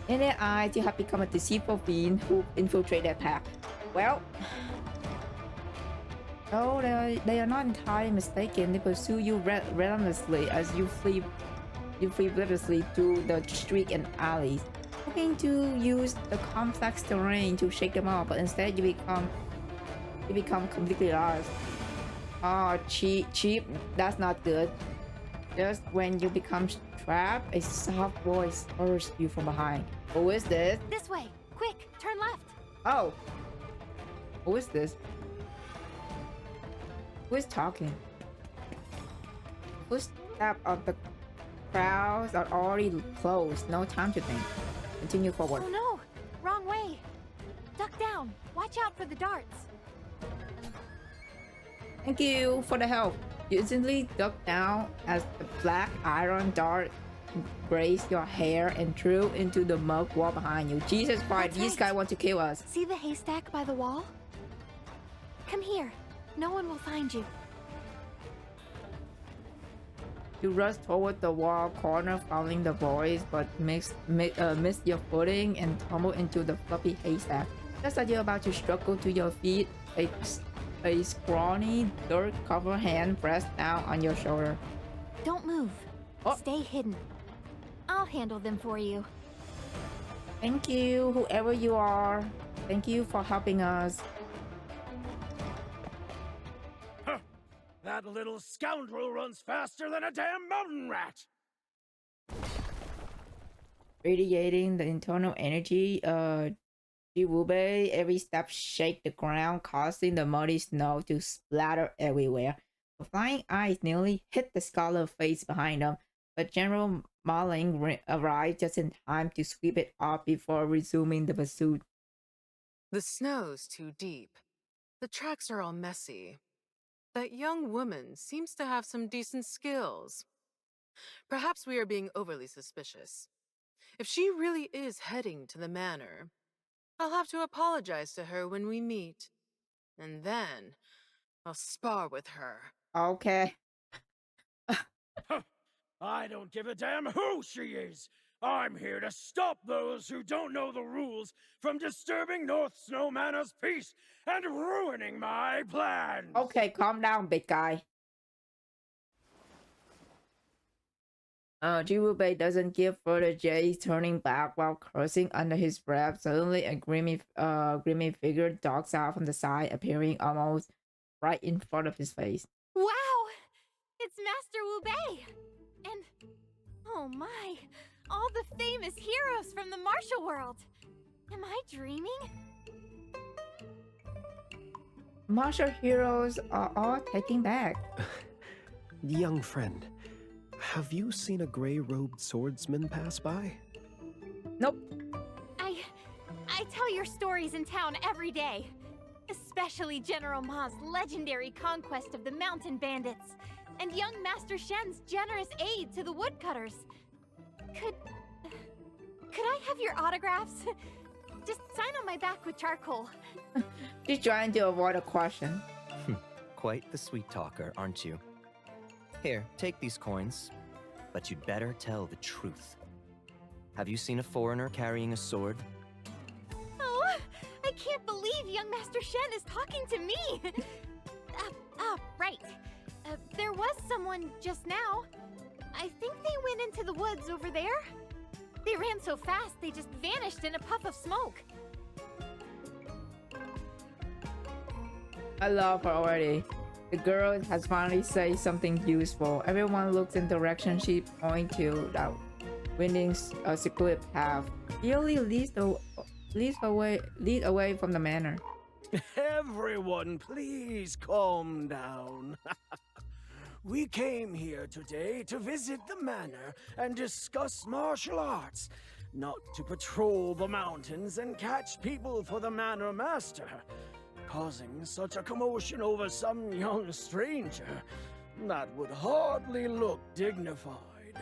In their eyes, you have become a deceitful fiend who infiltrate their pack. Well, no, they are not entirely mistaken. They pursue you relentlessly as you flee blithely through the street and alleys, looking to use the complex terrain to shake them off, but instead you become completely lost. Oh, cheap. That's not good. Just when you become trapped, a soft voice urges you from behind. Who is this? This way! Quick! Turn left! Oh. Who is this? Who is talking? Footsteps of the crowds are already closed. No time to think. Continue forward. Oh no! Wrong way! Duck down! Watch out for the darts! Thank you for the help. You instantly duck down as the black iron dart grazed your hair and threw into the mud wall behind you. Jesus Christ, That's these right. guys want to kill us. See the haystack by the wall? Come here. No one will find you. You rush toward the wall corner following the voice, but missed your footing and tumble into the fluffy haystack. Just as you're about to struggle to your feet, a scrawny, dirt-covered hand pressed down on your shoulder. Don't move. Oh. Stay hidden. I'll handle them for you. Thank you, whoever you are. Thank you for helping us. That little scoundrel runs faster than a damn mountain rat! Radiating the internal energy, Jiwube, every step shake the ground, causing the muddy snow to splatter everywhere. The flying eyes nearly hit the scarlet face behind them, but General Marling arrived just in time to sweep it off before resuming the pursuit. The snow's too deep. The tracks are all messy. That young woman seems to have some decent skills. Perhaps we are being overly suspicious. If she really is heading to the manor, I'll have to apologize to her when we meet. And then I'll spar with her. Okay. I don't give a damn who she is. I'm here to stop those who don't know the rules from disturbing North Snow Manor's peace and ruining my plans. Okay, calm down, big guy. Jibube doesn't give further Jay turning back while cursing under his breath. Suddenly, a grimy figure dogs out from the side, appearing almost right in front of his face. Wow! It's Master Wu Bei! And, oh my, all the famous heroes from the martial world! Am I dreaming? Martial heroes are all taking back. Young friend, have you seen a gray-robed swordsman pass by? Nope. I tell your stories in town every day. Especially General Ma's legendary conquest of the mountain bandits, and young Master Shen's generous aid to the woodcutters. Could I have your autographs? Just sign on my back with charcoal. She's trying to avoid a question. Quite the sweet talker, aren't you? Here, take these coins. But you'd better tell the truth. Have you seen a foreigner carrying a sword? Oh, I can't believe young Master Shen is talking to me! Right. There was someone just now. I think they went into the woods over there. They ran so fast, they just vanished in a puff of smoke. I love her already. The girl has finally said something useful. Everyone looks in the direction she points to, that winding secluded path. Really leads away from the manor. Everyone, please calm down. We came here today to visit the manor and discuss martial arts, not to patrol the mountains and catch people for the manor master. Causing such a commotion over some young stranger, that would hardly look dignified.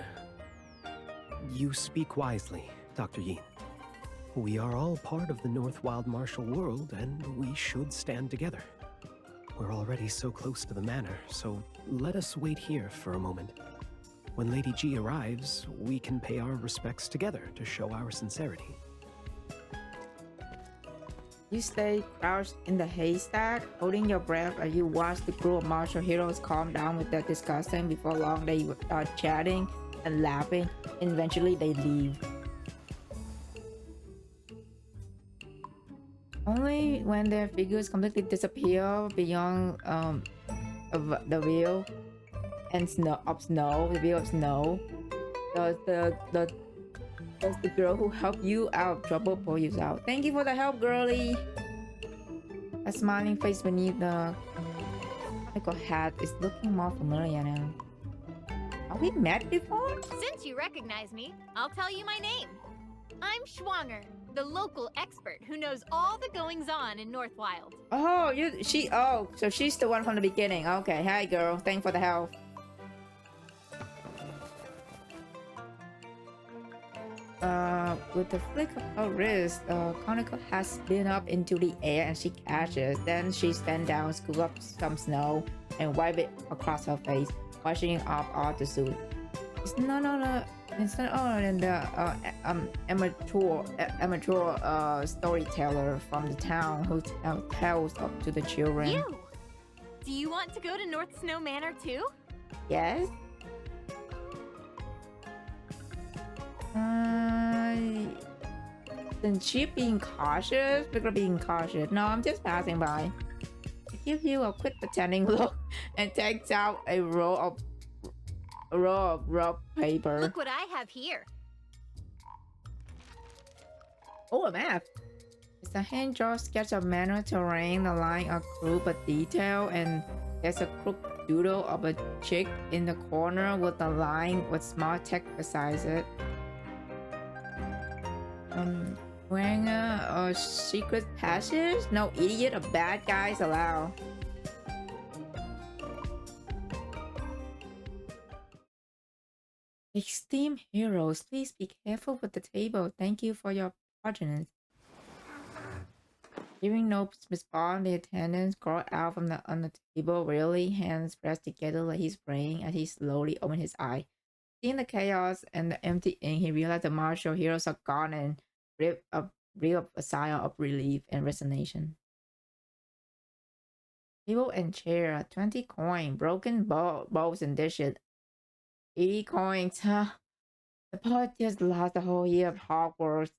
You speak wisely, Dr. Yin. We are all part of the North Wild martial world, and we should stand together. We're already so close to the manor, so let us wait here for a moment. When Lady G arrives, we can pay our respects together to show our sincerity. You stay crouched in the haystack, holding your breath as you watch the group of martial heroes calm down with their discussion. Before long, they are chatting and laughing, and eventually they leave. Only when their figures completely disappear beyond the veil and the veil of snow, does the girl who helped you out of trouble pull you out. Thank you for the help, girlie. A smiling face beneath the conical hat is looking more familiar now. Have we met before? Since you recognize me, I'll tell you my name. I'm Schwanger, the local expert who knows all the goings-on in Northwild. Oh, so she's the one from the beginning. Okay, hi girl, thanks for the help. With the flick of her wrist, Conical has spin up into the air and she catches. Then she stands down, scoop up some snow, and wipe it across her face, washing off all the soot. It's none other than the amateur storyteller from the town who tells up to the children. You! Do you want to go to North Snow Manor too? Yes? Since she being cautious, we're being cautious. No, I'm just passing by. I give you a quick pretending look and takes out a roll of rough paper. Look what I have here. Oh, a map. It's a hand-drawn sketch of manor terrain, the line are crude but detailed and There's a crook doodle of a chick in the corner with a line with small text beside it. Wearing a secret passage? No idiot or bad guys allowed. Extreme heroes, please be careful with the table. Thank you for your patronage. Hearing no response, the attendant crawled out from on the table, really, hands pressed together like he's praying as he slowly opened his eye. Seeing the chaos and the empty ink, he realized the martial heroes are gone and breathed a sigh of relief and resignation. Table and chair, 20 coin, broken bowls and dishes, 80 coins, huh? The poet just lost a whole year of Hogwarts.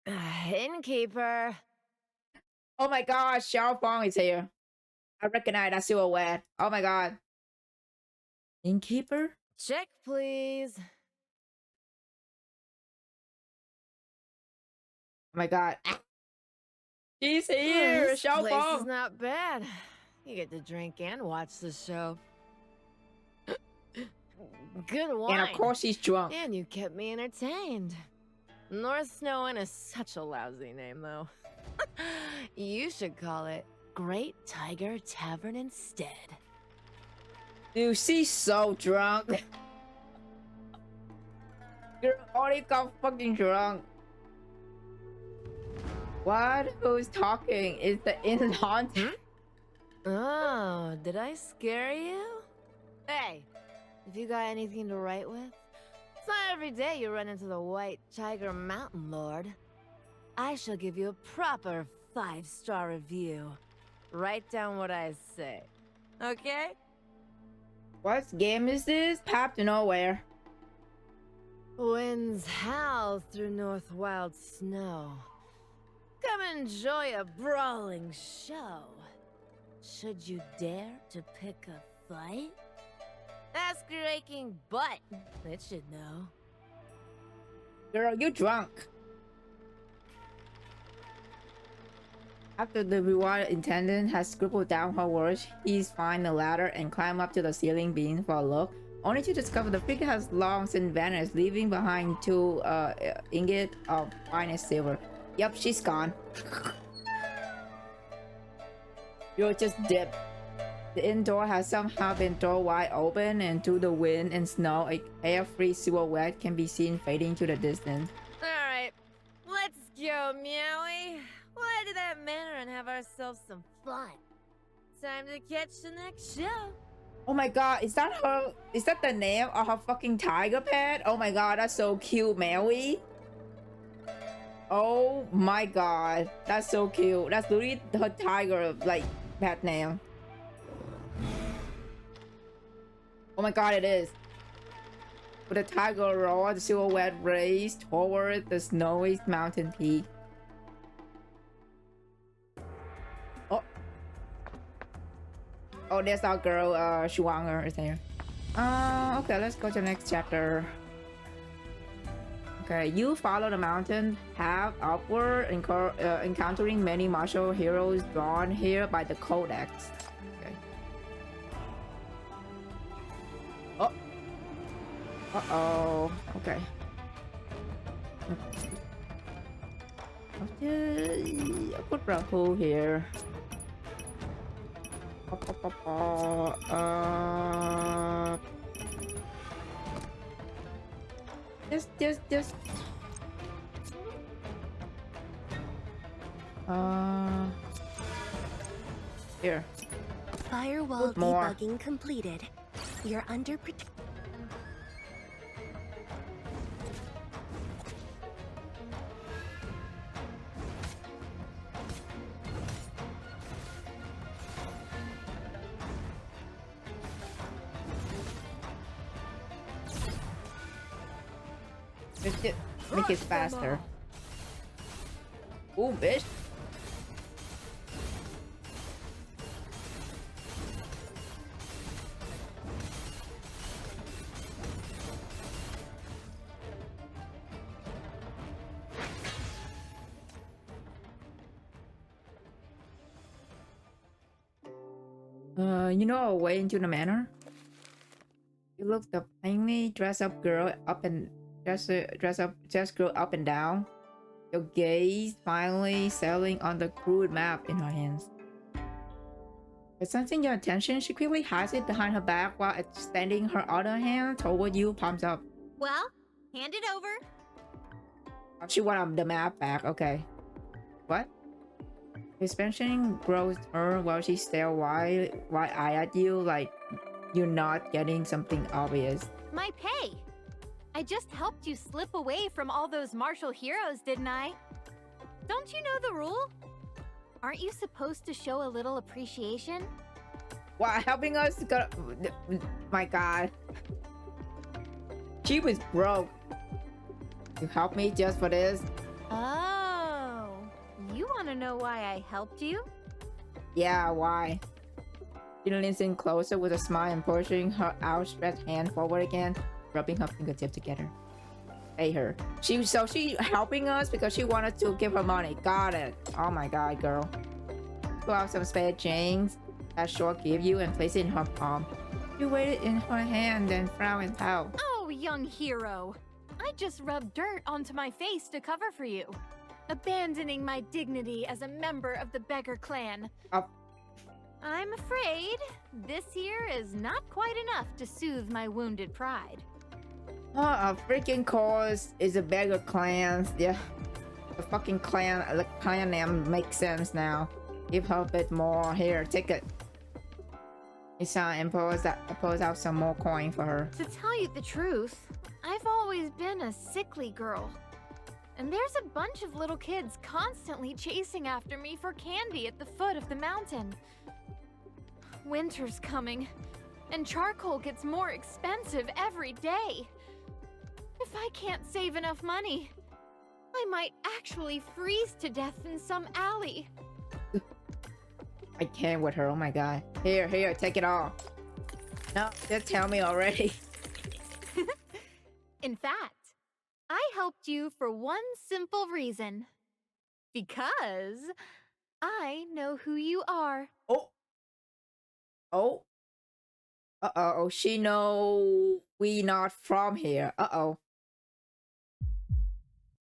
Innkeeper. Oh my god, Xiao Fong is here. I recognize that silhouette. Oh my god. Innkeeper? Check, please. Oh my god. She's here! This Xiao place Fong! is not bad. You get to drink and watch the show. Good wine. And of course she's drunk. And you kept me entertained. North Snow Inn is such a lousy name, though. You should call it Great Tiger Tavern instead. Dude, she's so drunk. Girl already got fucking drunk. What? Who's talking? Is the inn haunted? Oh, did I scare you? Hey, if you got anything to write with, it's not every day you run into the White Tiger Mountain Lord. I shall give you a proper 5-star review. Write down what I say, okay? What game is this? Path to Nowhere. Winds howl through North Wild Snow. Come enjoy a brawling show. Should you dare to pick a fight? Ask your aching butt. It should know. Girl, you drunk. After the reward attendant has scribbled down her words, he's find the ladder and climb up to the ceiling beam for a look, only to discover the figure has long since vanished, leaving behind 2 ingots of finest silver. Yep, she's gone. You're just dipped. The inn door has somehow been thrown wide open, and through the wind and snow, a carefree silhouette can be seen fading to the distance. Alright, let's go, Meowie. We'll head to that manor and have ourselves some fun. Time to catch the next show. Oh my god, is that her? Is that the name of her fucking tiger pet? Oh my god, that's so cute, Maui. Oh my god, that's so cute. That's literally her tiger, like, pet name. Oh my god, it is. With the tiger roar, the silhouette raised toward the snowy mountain peak. Oh. Oh, there's our girl, Shuanger is there. Okay, let's go to the next chapter. Okay, you follow the mountain path upward, encountering many martial heroes drawn here by the codex. Okay. Oh. Uh-oh. Okay. Okay. I'll put Rahu here. Just. Here. Firewall debugging completed. You're under protection. Just make it faster. Ooh, bitch. You know a way into the manor? You look the plainly dressed up girl up and dress girl up and down. Your gaze finally settling on the crude map in her hands. But sensing your attention, she quickly hides it behind her back while extending her other hand toward you, palms up. Well, hand it over. Oh, she wanted the map back. Okay. What? Expansion grows her while she stares wide-eyed at you, like you're not getting something obvious. My pay. I just helped you slip away from all those martial heroes, didn't I? Don't you know the rule? Aren't you supposed to show a little appreciation? Why, helping us go... My god. She was broke. You helped me just for this? Oh, you want to know why I helped you? Yeah, why? She leans in closer with a smile and pushing her outstretched hand forward again, rubbing her fingertips together. Pay her. She helping us because she wanted to give her money. Got it. Oh my god, girl. Pull out some spare change that Short gave you and place it in her palm. You weighed it in her hand, then frowned and pout. Oh, young hero. I just rubbed dirt onto my face to cover for you, abandoning my dignity as a member of the beggar clan. I'm afraid this year is not quite enough to soothe my wounded pride. A freaking cause is a beggar clan. Yeah, the fucking clan, the clan name makes sense now. Give her a bit more. Here, take it. Isan and pulls out some more coin for her. To tell you the truth, I've always been a sickly girl. And there's a bunch of little kids constantly chasing after me for candy at the foot of the mountain. Winter's coming, and charcoal gets more expensive every day. If I can't save enough money, I might actually freeze to death in some alley. I can't with her, oh my god. Here, take it all. No, just tell me already. In fact, I helped you for one simple reason. Because I know who you are. Oh. Uh-oh, she know we not from here. Uh-oh.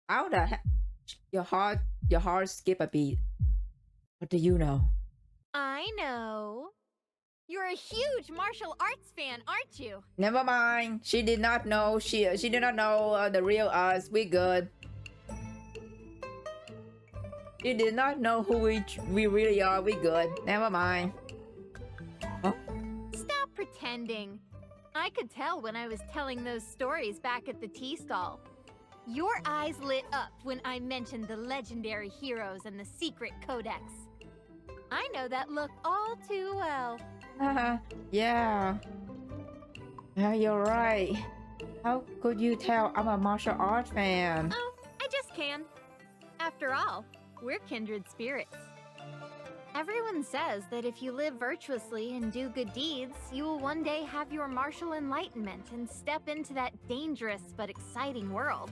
How the heck? Your heart skip a beat. What do you know? I know. You're a huge martial arts fan, aren't you? Never mind. She did not know. She did not know the real us. We good. She did not know who we really are. We good. Never mind. Huh? Stop pretending. I could tell when I was telling those stories back at the tea stall. Your eyes lit up when I mentioned the legendary heroes and the secret codex. I know that look all too well. Yeah. Yeah, you're right. How could you tell I'm a martial arts fan? Oh, I just can. After all, we're kindred spirits. Everyone says that if you live virtuously and do good deeds, you will one day have your martial enlightenment and step into that dangerous but exciting world.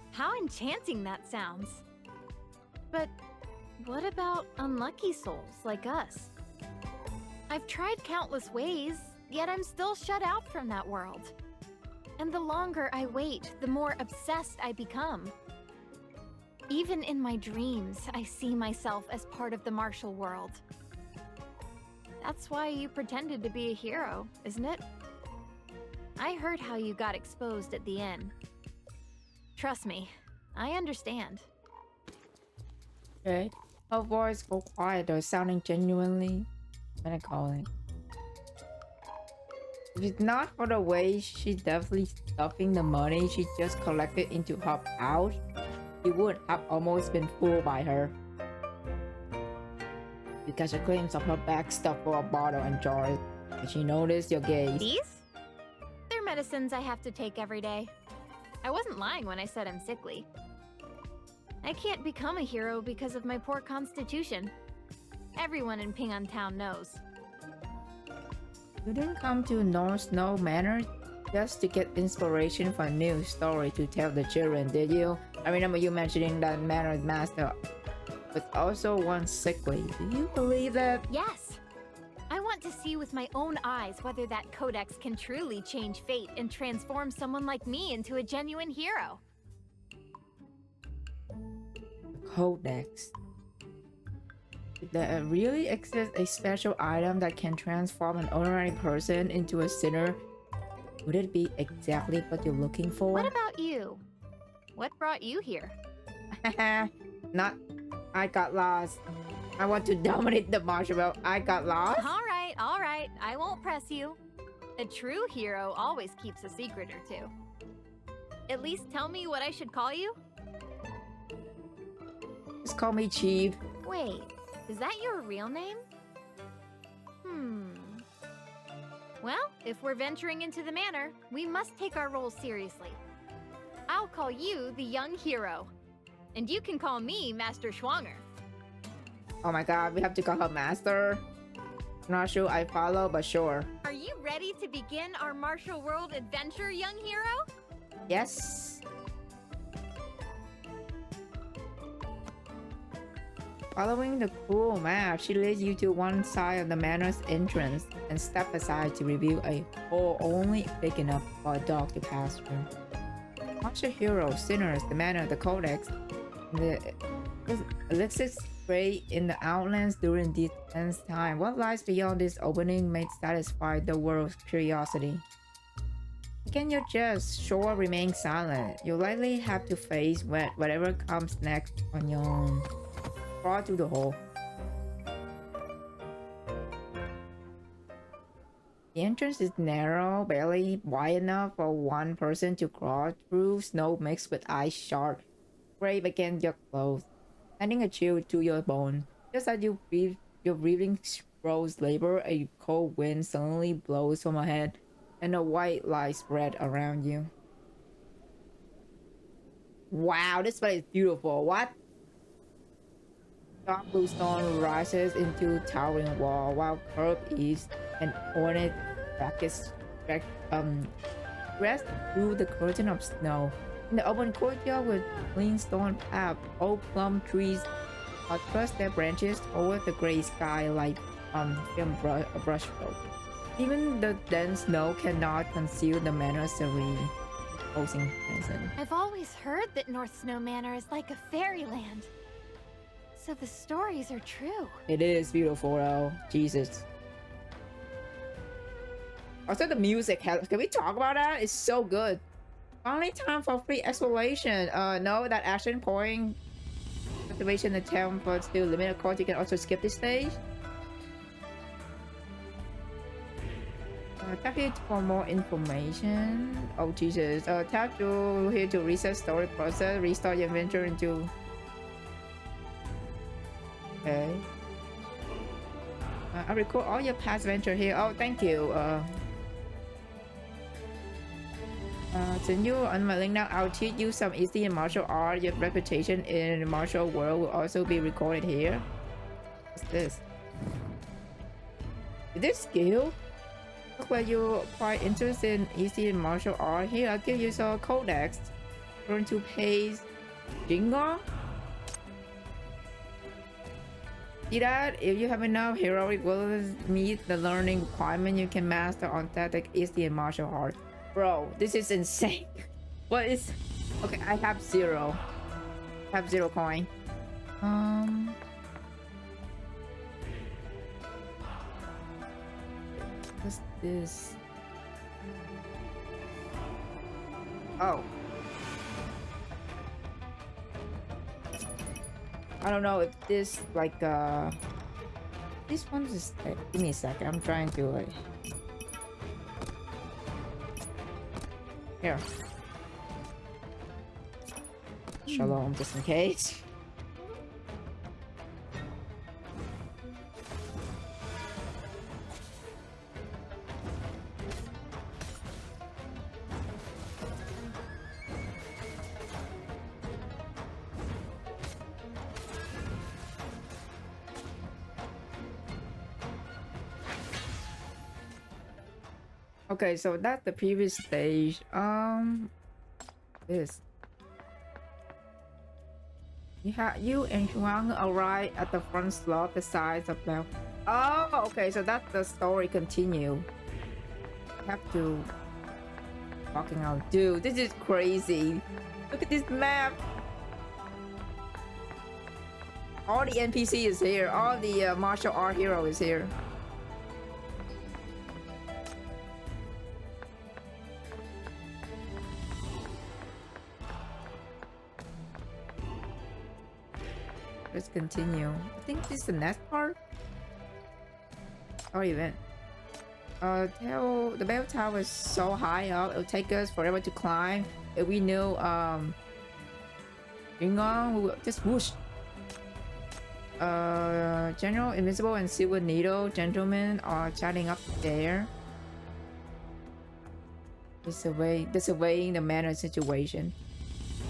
How enchanting that sounds. But what about unlucky souls like us? I've tried countless ways, yet I'm still shut out from that world. And the longer I wait, the more obsessed I become. Even in my dreams, I see myself as part of the martial world. That's why you pretended to be a hero, isn't it? I heard how you got exposed at the inn. Trust me, I understand. Okay. Her voice go quieter, sounding genuinely melancholy. If it's not for the way she's definitely stuffing the money she just collected into her pouch, you would have almost been fooled by her. You catch a glimpse of her back stuffed full of bottle and jars, and she noticed your gaze. These? They're medicines I have to take every day. I wasn't lying when I said I'm sickly. I can't become a hero because of my poor constitution. Everyone in Pingan Town knows. You didn't come to North Snow Manor just to get inspiration for a new story to tell the children, did you? I remember you mentioning that Manor Master was also once sickly. Do you believe that? Yes. I want to see with my own eyes whether that codex can truly change fate and transform someone like me into a genuine hero. Codex. If there really exists a special item that can transform an ordinary person into a sinner, would it be exactly what you're looking for? What about you? What brought you here? Not. I got lost. I want to dominate the marshmallow. I got lost. All right. I won't press you. A true hero always keeps a secret or two. At least tell me what I should call you? Just call me Chief. Wait, is that your real name? Well, if we're venturing into the manor, we must take our roles seriously. I'll call you the young hero. And you can call me Master Schwanger. Oh my god, we have to call her Master. Not sure I follow, but sure. Are you ready to begin our martial world adventure, young hero? Yes. Following the cool map, she leads you to one side of the manor's entrance and step aside to reveal a hole only big enough for a dog to pass through. Martial heroes, sinners, the manor, the codex, the elixirs spray in the outlands during this tense time. What lies beyond this opening may satisfy the world's curiosity. Can you just remain silent? You'll likely have to face whatever comes next on your own. Crawl through the hole. The entrance is narrow, barely wide enough for one person to crawl through. Snow mixed with ice shard scrape against your clothes, adding a chill to your bone. Just as your breathing grows labor, a cold wind suddenly blows from ahead, and a white light spread around you. Wow, this place is beautiful. What? Dark blue stone rises into towering wall, while curved eaves and ornate brackets rest through the curtain of snow. In the open courtyard with clean stone path, old plum trees thrust their branches over the gray sky like film brushstroke. Even the dense snow cannot conceal the manor's serene, imposing presence. I've always heard that North Snow Manor is like a fairyland. So the stories are true. It is beautiful though. Jesus. Also the music, can we talk about that? It's so good. Only time for free exploration. No, that action point activation attempt but still limited. Of course, you can also skip this stage. Tap here for more information. Oh Jesus. Tap to here to reset story process. Restart your adventure into. Okay. I record all your past adventure here. Oh, thank you. Since you on my link now, I'll teach you some easy and martial art. Your reputation in the martial world will also be recorded here. What's this? Is this skill? Look like you're quite interested in easy and martial art. Here, I'll give you some codex. Learn to pace Jingo. See that? If you have enough heroic will meet the learning requirement, you can master on tactic easy and martial arts. Bro, this is insane. What is... Okay, I have zero. I have 0 coin. What's this? Oh. I don't know if this like this one is give me a second. I'm trying to like here. Shalom, just in case. Okay, so that's the previous stage. This. You and Huang arrive at the front slope, the sides of the Oh, okay, so that's the story continue. Have to walking out. Dude, this is crazy. Look at this map. All the NPC is here. All the martial art hero is here. Let's continue. I think this is the next part. Or event. The bell tower is so high up, it'll take us forever to climb. If we knew we will just whoosh. General Invisible and Silver Needle gentlemen are chatting up there. Surveying the manor situation.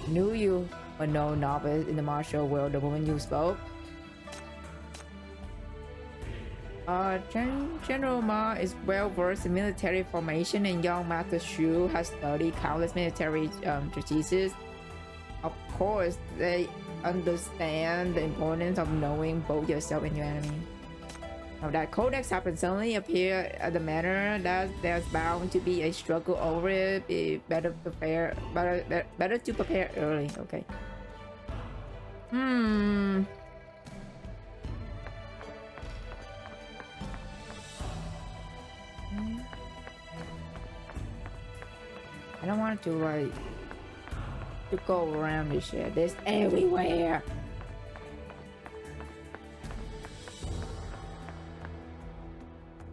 Knew you were no novice in the martial world the moment you spoke. General Ma is well versed in military formation, and young Master Shu has studied countless military treatises. Of course, they understand the importance of knowing both yourself and your enemy. Now that codex happens suddenly appear at the manor, that there's bound to be a struggle over it. Be better to prepare early. Okay. I don't want to like to go around this shit. There's everywhere.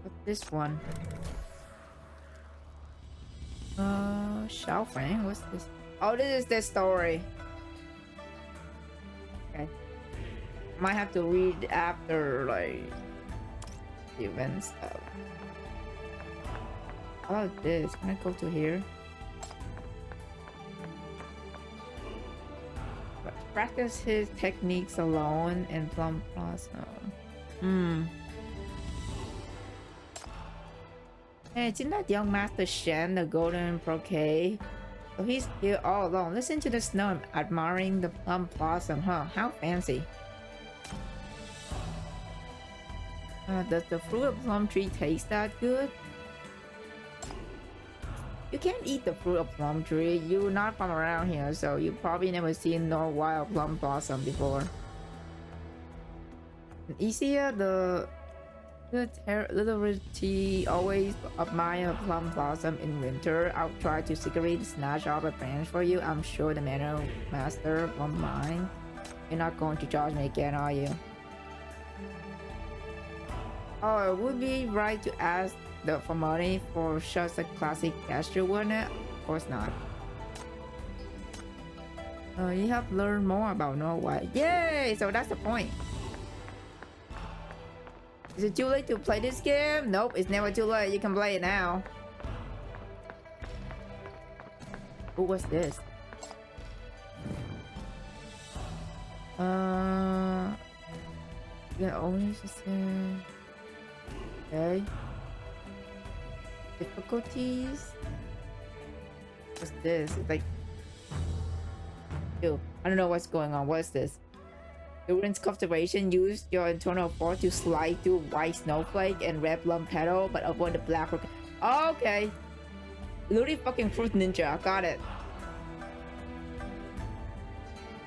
What's this one? Xiaofang, what's this? Oh, this is the story. Okay. Might have to read after like the event stuff. How about this? Can I go to here? Practice his techniques alone in Plum Blossom. Hey, isn't that young Master Shen, the golden brocade? So he's here all alone. Listen to the snow, admiring the Plum Blossom, huh? How fancy. Does the fruit of plum tree taste that good? You can't eat the fruit of plum tree. You're not from around here, so you probably never seen no wild plum blossom before. Easier, the literally always admire plum blossom in winter. I'll try to secretly snatch off a branch for you. I'm sure the manor master won't mind. You're not going to charge me again, are you? Oh, it would be right to ask for money for such a classic gesture, wouldn't it? Of course not. You have learned more about Norway. Yay! So that's the point. Is it too late to play this game? Nope, it's never too late. You can play it now. Who was this? Yeah, only just okay. Difficulties? What's this? It's like, ew, I don't know what's going on. What is this? During cultivation, use your internal force to slide through white snowflake and red plum petal, but avoid the black rock. Oh, okay. Literally fucking fruit ninja. Got it.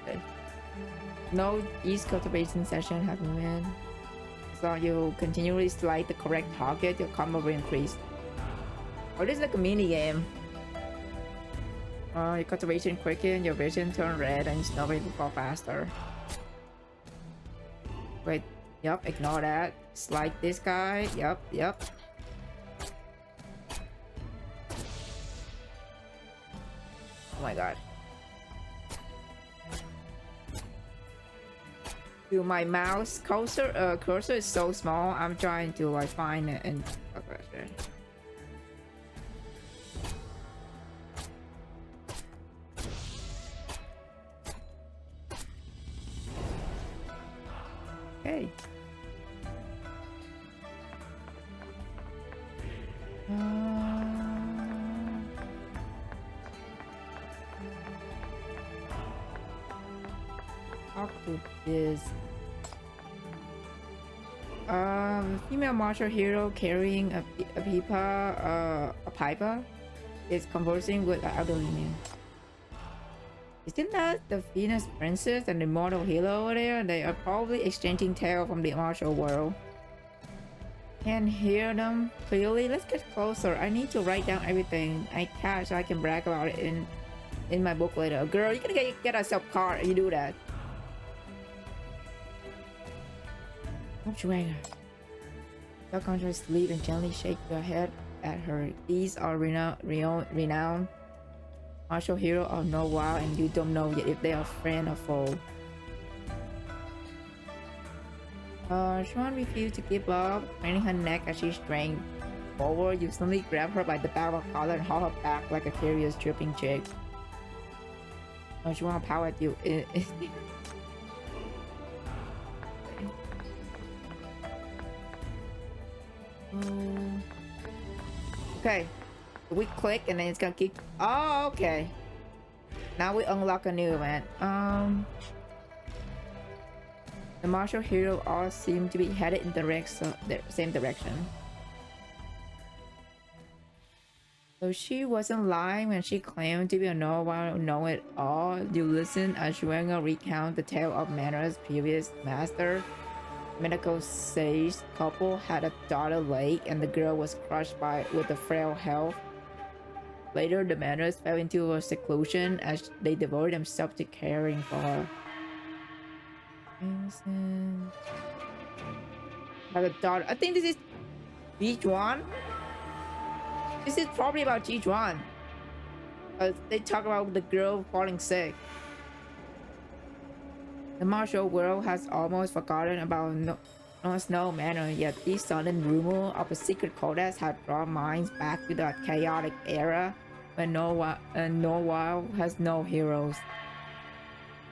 Okay. No each cultivation session have been. As long as you continually slide the correct target, your combo will increase. Oh, this is like a mini game. Your cultivation quicken, your vision turn red, and snowflake will fall faster. Wait, yep, ignore that. Slide this guy, yep. Oh my god. Dude, my mouse cursor is so small, I'm trying to like find it and... Okay. How could this? Female martial hero carrying a pipa, a piper, is conversing with an elderly man. Isn't that the Venus princess and the immortal hero over there? They are probably exchanging tales from the martial world. Can't hear them clearly. Let's get closer. I need to write down everything I catch so I can brag about it in my book later. Girl, you're gonna get yourself caught if you do that. Don't you anger. Duck on her sleeve and gently shake your head at her. These are renowned martial hero of no while, and you don't know yet if they are friend or foe. Sean refused to give up, craning her neck as she strained forward. You suddenly grab her by the back of her collar and haul her back like a curious dripping chick. She want to power at you. Okay. We click and then it's gonna keep. Oh, okay. Now we unlock a new event. The martial hero all seem to be headed in the same direction. So she wasn't lying when she claimed to be a know-it-all. You listen as Shuenga recount the tale of Manner's previous master. Medical sage couple had a daughter late, and the girl was crushed with a frail health. Later, the Manners fell into a seclusion as they devoted themselves to caring for her. Have a daughter. I think this is Jijuan. This is probably about Jijuan. They talk about the girl falling sick. The martial world has almost forgotten about North Snow Manor, yet this sudden rumor of a secret codex had brought minds back to that chaotic era when Norwell has no heroes.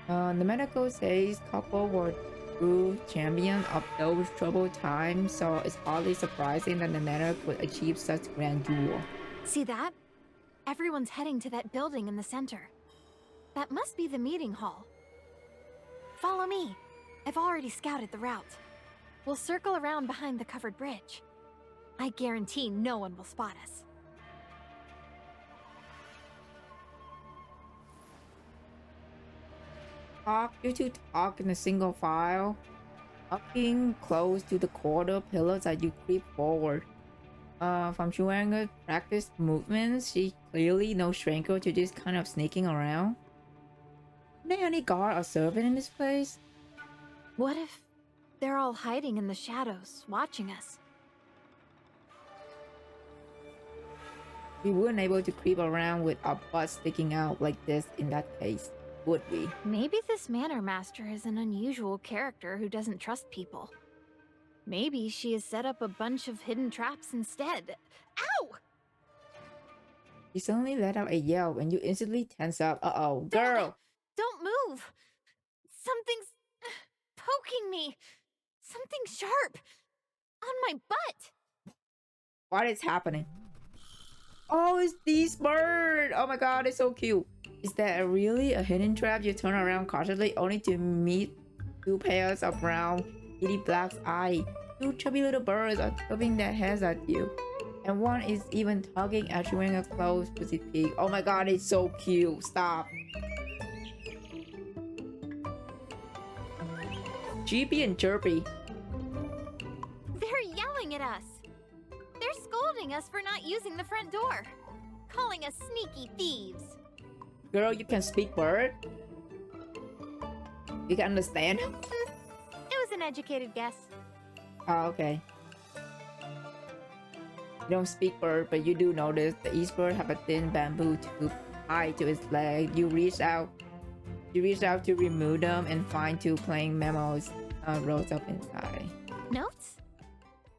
The medical sage couple were true champion of those troubled times, so it's hardly surprising that the manor could achieve such grandeur. See that? Everyone's heading to that building in the center. That must be the meeting hall. Follow me. I've already scouted the route. We'll circle around behind the covered bridge. I guarantee no one will spot us. You two talk in a single file, walking close to the corridor pillars as you creep forward. From Shuanga's practiced movements, she clearly no stranger to just kind of sneaking around. Are there any guard or servant in this place? What if they're all hiding in the shadows, watching us? We weren't able to creep around with our butts sticking out like this in that case, would we? Maybe this manor master is an unusual character who doesn't trust people. Maybe she has set up a bunch of hidden traps instead. Ow! You suddenly let out a yell and you instantly tense up. Uh-oh, girl! Don't move! Something's poking me! Something sharp! On my butt! What is happening? Oh, it's this bird! Oh my god, it's so cute. Is that really a hidden trap? You turn around cautiously only to meet two pairs of brown, itty black eyes. Two chubby little birds are turning their heads at you. And one is even tugging at you in a close to its beak. Oh my god, it's so cute. Stop. Jeepy and chirpy. They're yelling at us. They're scolding us for not using the front door. Calling us sneaky thieves. Girl, you can speak bird? You can understand? It was an educated guess. Oh, okay. You don't speak bird, but you do notice the east bird have a thin bamboo tube tied to its leg. You reach out to remove them and find two plain memos rolled up inside. Notes?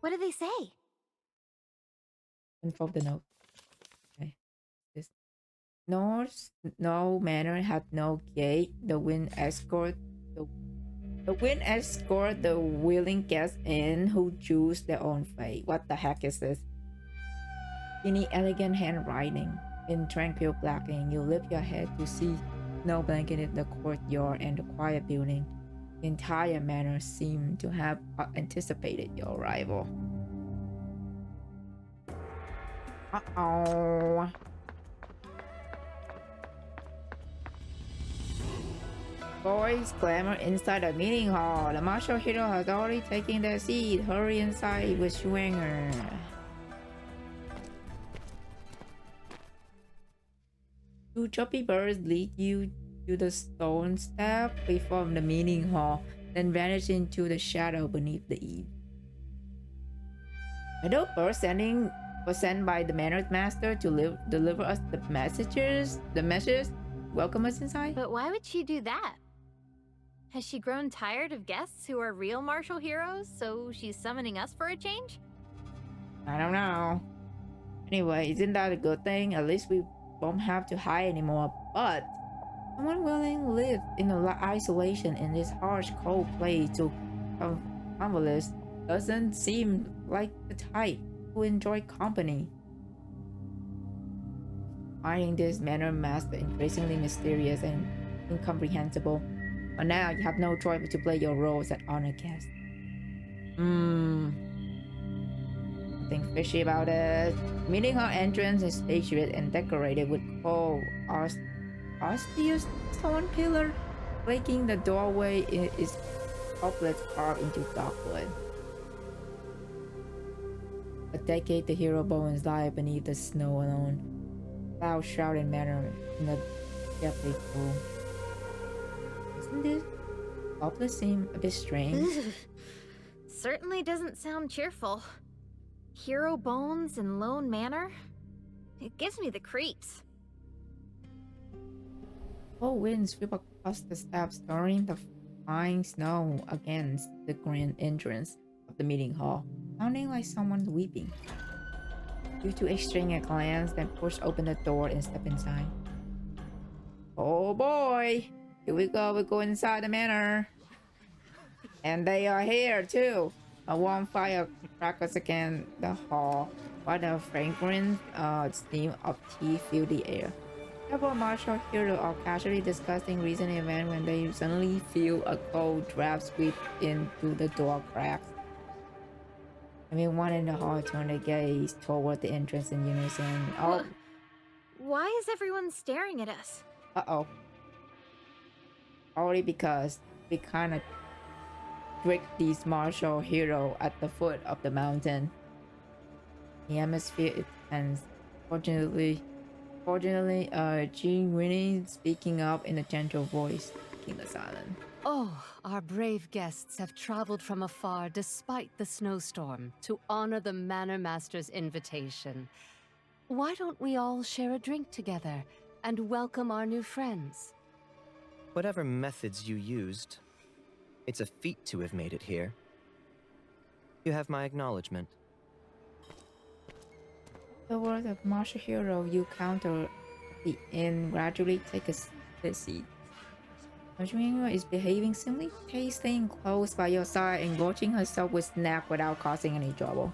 What do they say? Unfold the note. Okay. This no manor had no gate. The wind escort the willing guests in who choose their own fate. What the heck is this? You need elegant handwriting in tranquil blacking. You lift your head to see snow blanket in the courtyard and the quiet building. The entire manor seemed to have anticipated your arrival. Uh-oh. Boys clamor inside the meeting hall. The martial hero has already taken their seat. Hurry inside with Schwanger. Two choppy birds lead you to the stone step before the meeting hall, then vanish into the shadow beneath the eave. Meadow birds was sent by the manor master to deliver us the messages. Welcome us inside. But why would she do that? Has she grown tired of guests who are real martial heroes, so she's summoning us for a change? I don't know. Anyway, isn't that a good thing? At least we won't have to hide anymore. But someone willing to live in isolation in this harsh, cold place to convalesce doesn't seem like the type who enjoy company. Finding this manor master increasingly mysterious and incomprehensible. But now you have no choice but to play your roles as honor guest. Nothing fishy about it. Meeting her entrance is spacious and decorated with cold austere stone pillar. Breaking the doorway is couplets carved into dark wood. A decade the hero bones lie beneath the snow alone. Loud shouting manner in the deathly cool. Doesn't this couplet seem a bit strange? Certainly doesn't sound cheerful. Hero bones in Lone Manor? It gives me the creeps. Cold winds sweep across the steps, stirring the fine snow against the grand entrance of the meeting hall, sounding like someone weeping. You two exchange a glance, then push open the door and step inside. Oh boy! Here we go, we go inside the manor. And they are here too. A warm fire crackles against the hall, while the fragrant steam of tea fill the air. Several martial heroes are casually discussing recent events when they suddenly feel a cold draft sweep into the door cracks. Everyone in the hall turn their gaze toward the entrance in unison. Oh. Why is everyone staring at us? Uh-oh. Only because we kind of tricked these martial heroes at the foot of the mountain. The atmosphere is tense. Fortunately, Jean Winnie speaking up in a gentle voice, breaking the silence. Oh, our brave guests have traveled from afar despite the snowstorm to honor the Manor Master's invitation. Why don't we all share a drink together and welcome our new friends? Whatever methods you used, it's a feat to have made it here. You have my acknowledgement. The words of martial hero you counter at the end gradually take a seat. Majima is behaving simply, staying close by your side and gorging herself with snack without causing any trouble.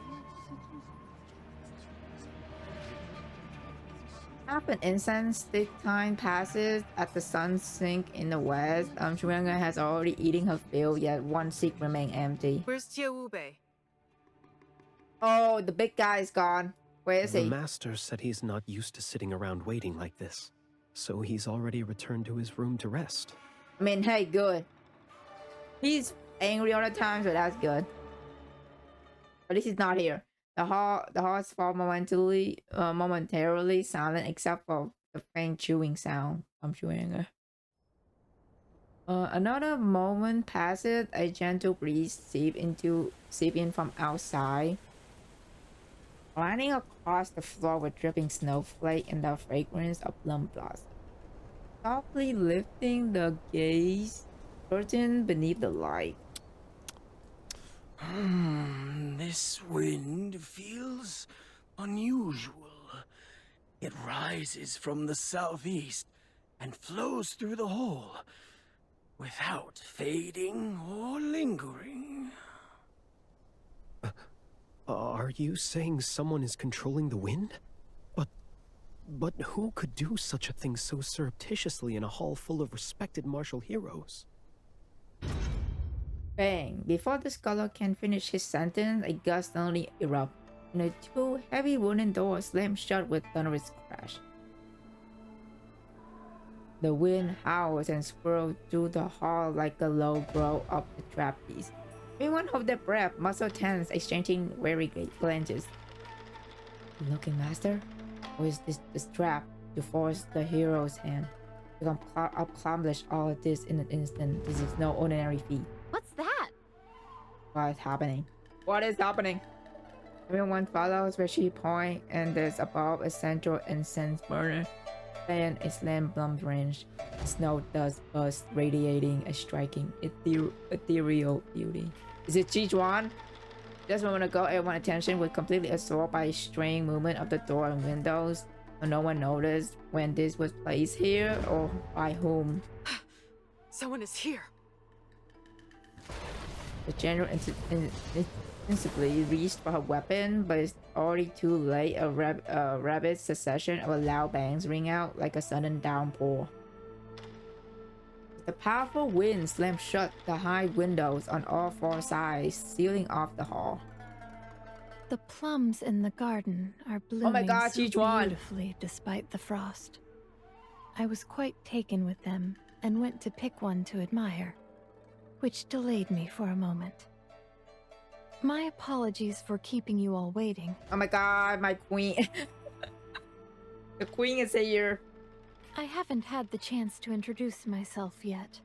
Half an incense stick time passes as the sun sinks in the west. Shuanga has already eaten her fill, yet one seat remains empty. Where's Tiawube? Oh, the big guy is gone. Where is he? The master said he's not used to sitting around waiting like this, so he's already returned to his room to rest. I mean, hey, good. He's angry all the time, so that's good. At least he's not here. The halls fall momentarily silent, except for the faint chewing sound from Shuanga. Another moment passes. A gentle breeze seep in from outside, gliding across the floor with dripping snowflake and the fragrance of plum blossom. Softly lifting the gaze curtain beneath the light. This wind feels unusual. It rises from the southeast and flows through the hall without fading or lingering. Are you saying someone is controlling the wind? But who could do such a thing so surreptitiously in a hall full of respected martial heroes? Bang! Before the scholar can finish his sentence, a gust suddenly erupts, and the two heavy wooden doors slam shut with thunderous crash. The wind howls and swirls through the hall like a low growl of the trapeze. Everyone hold their breath, muscle tense, exchanging wary glances. You looking, master? Or is this the trap to force the hero's hand? To accomplish all of this in an instant. This is no ordinary feat. What's that? What is happening? What is happening? Everyone follows where she points, and there's above a central incense burner. Then a slam Plum's range. Snow dust bursts, radiating a striking ethereal beauty. Is it Jijuan? Just a moment ago, everyone's attention was completely absorbed by a strange movement of the door and windows. But no one noticed when this was placed here or by whom. Someone is here. The general instantly reached for her weapon, but it's already too late. A rapid succession of loud bangs ring out like a sudden downpour. The powerful wind slammed shut the high windows on all four sides, sealing off the hall. The plums in the garden are blooming Oh my god, so Jijuan! beautifully despite the frost. I was quite taken with them and went to pick one to admire, which delayed me for a moment. My apologies for keeping you all waiting. Oh my god, my queen. The queen is here. I haven't had the chance to introduce myself yet.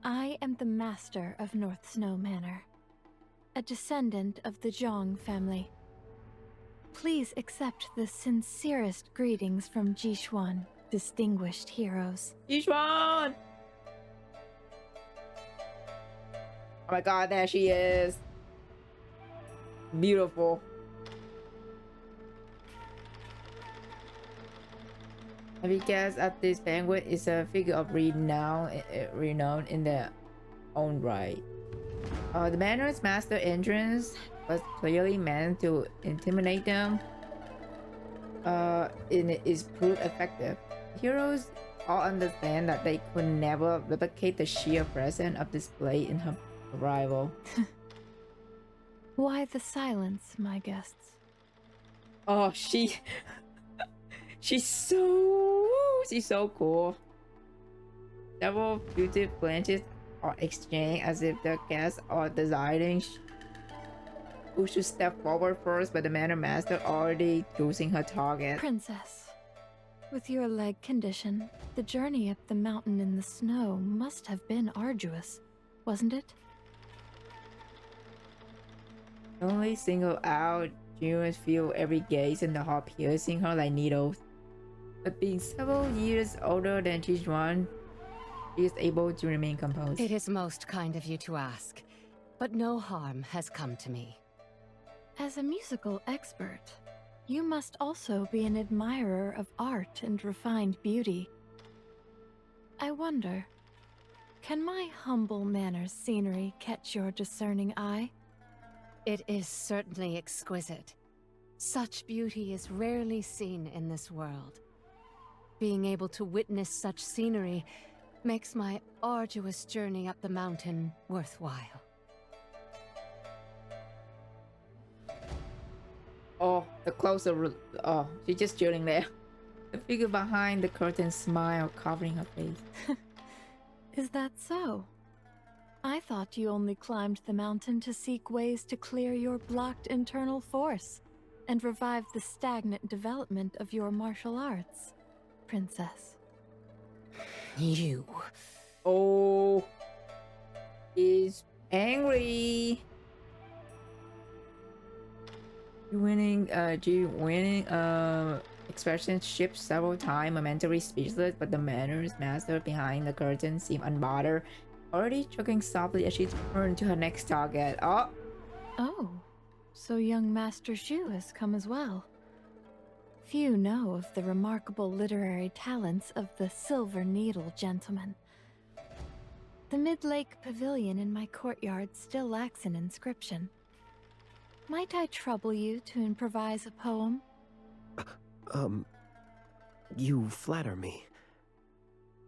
I am the master of North Snow Manor, a descendant of the Zhang family. Please accept the sincerest greetings from Jishuan, distinguished heroes. Jijuan! Oh my god, there she is. Beautiful. Every guest at this banquet is a figure of renown in their own right. The manor's master entrance was clearly meant to intimidate them. And it is proved effective. Heroes all understand that they could never replicate the sheer presence of display in her arrival. Why the silence, my guests? Oh, she's so cool. Several furtive glances are exchanged as if the guests are deciding who should step forward first, but the manor master already choosing her target. Princess, with your leg condition, the journey up the mountain in the snow must have been arduous, wasn't it? Only single out, Junes feel every gaze in the hall piercing her like needles. But being several years older than Jijuan, she is able to remain composed. It is most kind of you to ask, but no harm has come to me. As a musical expert, you must also be an admirer of art and refined beauty. I wonder, can my humble manor's scenery catch your discerning eye? It is certainly exquisite. Such beauty is rarely seen in this world. Being able to witness such scenery makes my arduous journey up the mountain worthwhile. Oh, the closer. Oh, she's just chilling there. The figure behind the curtain smile, covering her face. Is that so? I thought you only climbed the mountain to seek ways to clear your blocked internal force and revive the stagnant development of your martial arts, Princess. You. Oh, is angry. Winning expression shifts several times, momentary speechless, but the manor's master behind the curtain seemed unbothered, already chuckling softly as she turned to her next target. Oh, so young Master Xu has come as well. Few know of the remarkable literary talents of the Silver Needle gentleman. The Mid-Lake Pavilion in my courtyard still lacks an inscription. Might I trouble you to improvise a poem? You flatter me.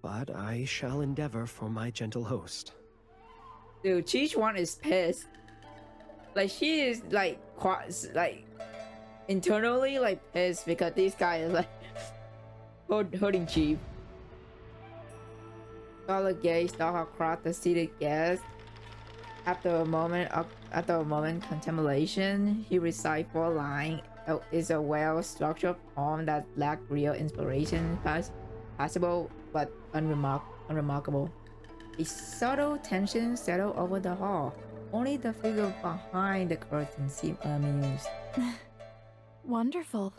But I shall endeavor for my gentle host. Dude, Cheech one is pissed. Like she is like quite like internally like pissed because this guy is like hurting Chief. Dollar gaze stalk across the seated guest. After a moment contemplation, he recites four lines. Is a well-structured poem that lacked real inspiration, possible but unremarkable. A subtle tension settled over the hall. Only the figure behind the curtain seemed amused. Wonderful.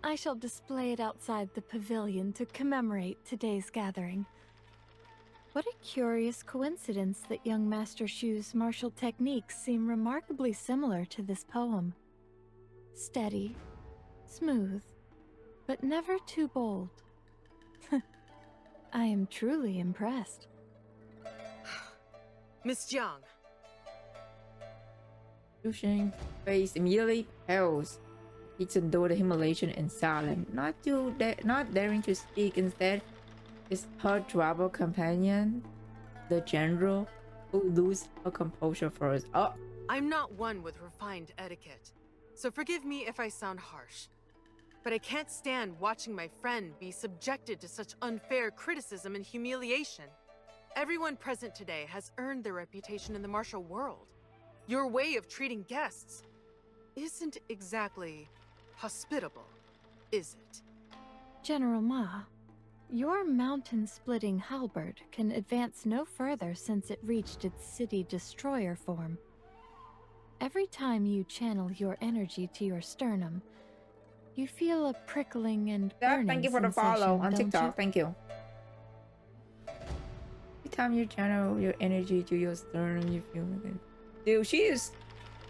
I shall display it outside the pavilion to commemorate today's gathering. What a curious coincidence that young Master Shu's martial techniques seem remarkably similar to this poem. Steady, smooth, but never too bold. I am truly impressed. Miss Jiang. Yushing's face immediately pales. He endured the humiliation in silence, not daring to speak. Instead, his her tribal companion, the general, who lose her composure first. Oh, I'm not one with refined etiquette, so forgive me if I sound harsh. But I can't stand watching my friend be subjected to such unfair criticism and humiliation. Everyone present today has earned their reputation in the martial world. Your way of treating guests isn't exactly hospitable, is it? General Ma, your mountain-splitting halberd can advance no further since it reached its city destroyer form. Every time you channel your energy to your sternum, you feel a prickling and burning thank you for the follow sensation, on don't TikTok. you? Thank you. Every time you channel your energy to your sternum, you feel good. Dude, she is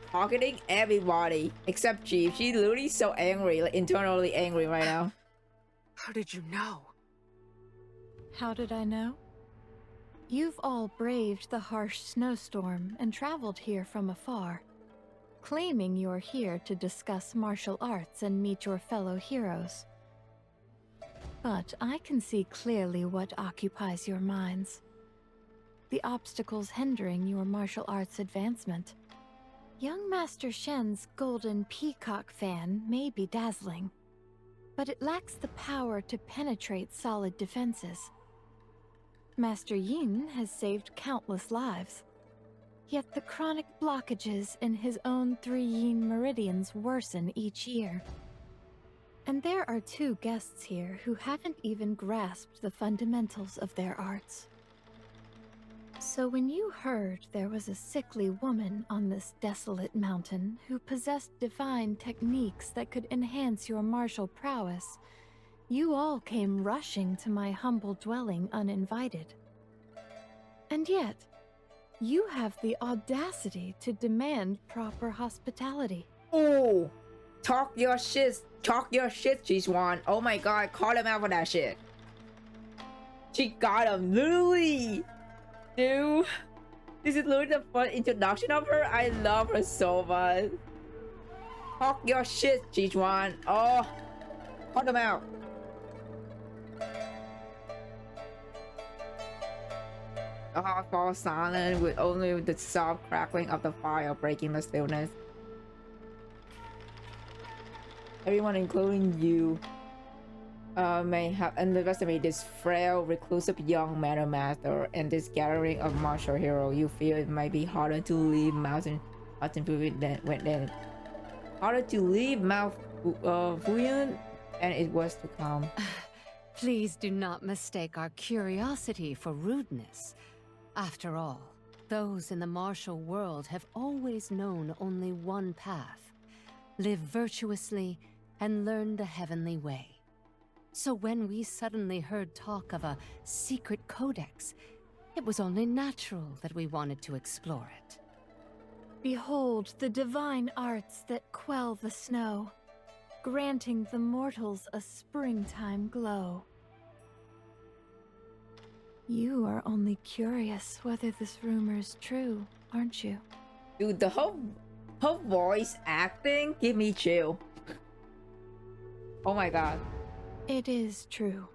targeting everybody except Chief. She's literally so angry, like internally angry right now. How did you know? How did I know? You've all braved the harsh snowstorm and traveled here from afar, claiming you're here to discuss martial arts and meet your fellow heroes. But I can see clearly what occupies your minds. The obstacles hindering your martial arts advancement. Young Master Shen's golden peacock fan may be dazzling, but it lacks the power to penetrate solid defenses. Master Yin has saved countless lives, yet the chronic blockages in his own 3 Yin meridians worsen each year. And there are 2 guests here who haven't even grasped the fundamentals of their arts. So when you heard there was a sickly woman on this desolate mountain who possessed divine techniques that could enhance your martial prowess, you all came rushing to my humble dwelling uninvited. And yet, you have the audacity to demand proper hospitality. Oh, talk your shit, G1. Oh my god, call him out for that shit. She got him, literally. Dude, this is literally the first introduction of her. I love her so much. Talk your shit, G1. Oh, call him out. The house falls silent with only the soft crackling of the fire breaking the stillness. Everyone, including you, may have underestimated this frail, reclusive young manor master and this gathering of martial heroes. You feel it might be harder to leave Mountain than harder to leave Mount Fuyan than it was to come. Please do not mistake our curiosity for rudeness. After all, those in the martial world have always known only one path: live virtuously and learn the heavenly way. So when we suddenly heard talk of a secret codex, it was only natural that we wanted to explore it. Behold the divine arts that quell the snow, granting the mortals a springtime glow. You are only curious whether this rumor's true, aren't you? Dude, the whole voice acting give me chill. Oh my god. It is true.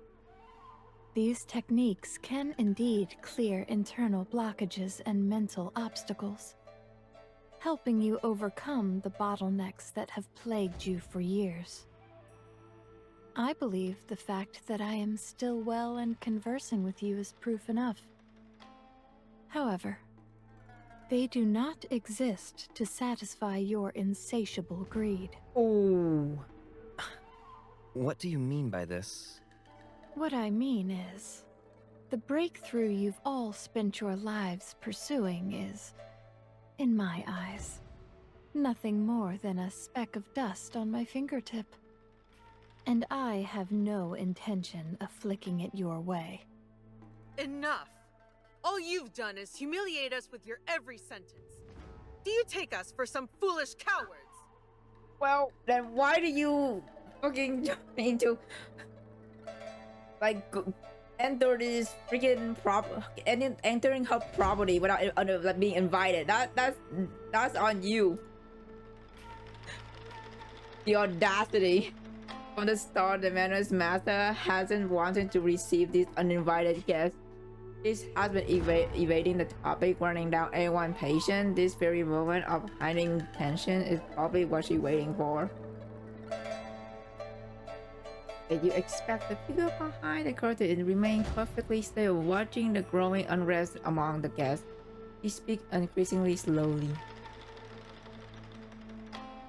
These techniques can indeed clear internal blockages and mental obstacles, helping you overcome the bottlenecks that have plagued you for years. I believe the fact that I am still well and conversing with you is proof enough. However, they do not exist to satisfy your insatiable greed. Oh. What do you mean by this? What I mean is, the breakthrough you've all spent your lives pursuing is, in my eyes, nothing more than a speck of dust on my fingertip. And I have no intention of flicking it your way. Enough! All you've done is humiliate us with your every sentence. Do you take us for some foolish cowards? Well, then why do you fucking into like enter this freaking entering her property without like being invited? That's on you. The audacity. From the start, the manor's master hasn't wanted to receive these uninvited guests. This has been evading the topic, running down everyone's patience. This very moment of hiding tension is probably what she's waiting for. You expect the figure behind the curtain to remain perfectly still, watching the growing unrest among the guests. He speaks increasingly slowly.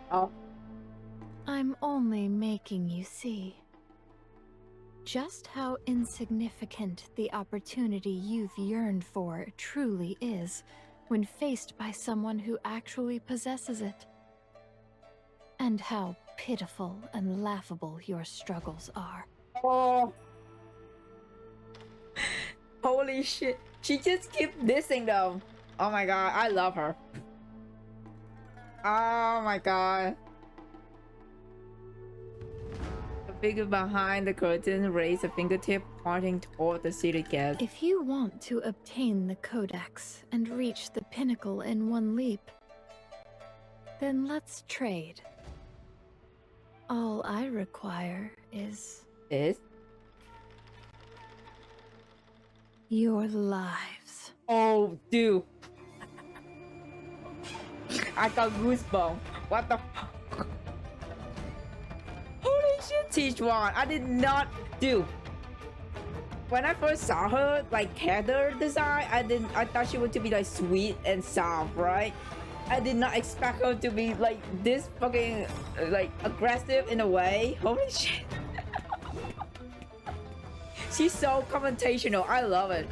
Oh. I'm only making you see just how insignificant the opportunity you've yearned for truly is when faced by someone who actually possesses it. And how pitiful and laughable your struggles are. Oh. Holy shit. She just keeps dissing though. Oh my god, I love her. Oh my god. The figure behind the curtain raised a fingertip, pointing toward the seated guest. If you want to obtain the Codex and reach the pinnacle in one leap, then let's trade. All I require is your lives. Oh, dude. I got goosebumps. What the fuck? Holy shit, Tijuan. I did not do. When I first saw her, like, character design, I thought she would to be like sweet and soft, right? I did not expect her to be like this fucking like aggressive in a way. Holy shit. She's so confrontational. I love it.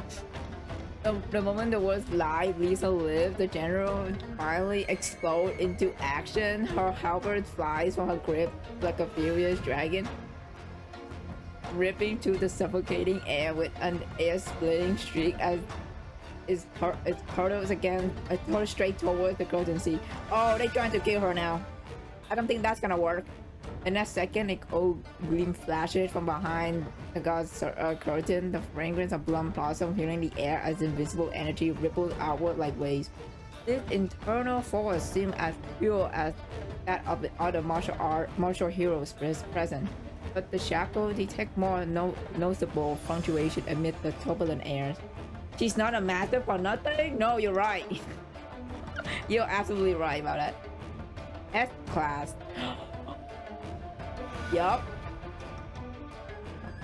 The moment the words live, Lisa live, the general finally explodes into action. Her halberd flies from her grip like a furious dragon, ripping to the suffocating air with an air-splitting streak as it hurtles again, hurtles straight towards the curtain seat. Oh, they're trying to kill her now. I don't think that's gonna work. The next second, a cold gleam flashes from behind the god's curtain. The fragrance of Plum blossom filling the air as invisible energy ripples outward like waves. This internal force seems as pure as that of the other martial heroes present, but the shackle detects more noticeable fluctuation amid the turbulent air. She's not a master for nothing? No, you're right. You're absolutely right about that. S-class. Yup.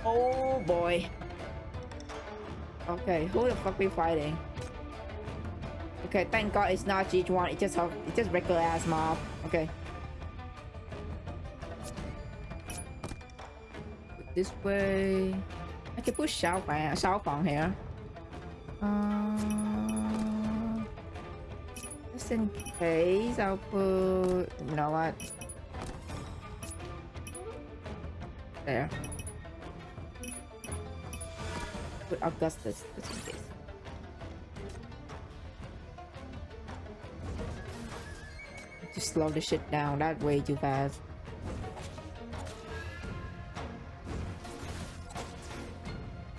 Oh boy. Okay, who the fuck we fighting? Okay, thank God it's not G1. It's just regular ass mob. Okay. This way. I can push Xiaofang here. Just in case, I'll put. You know what? There. Put Augustus just in case. Just slow the shit down. That way too fast.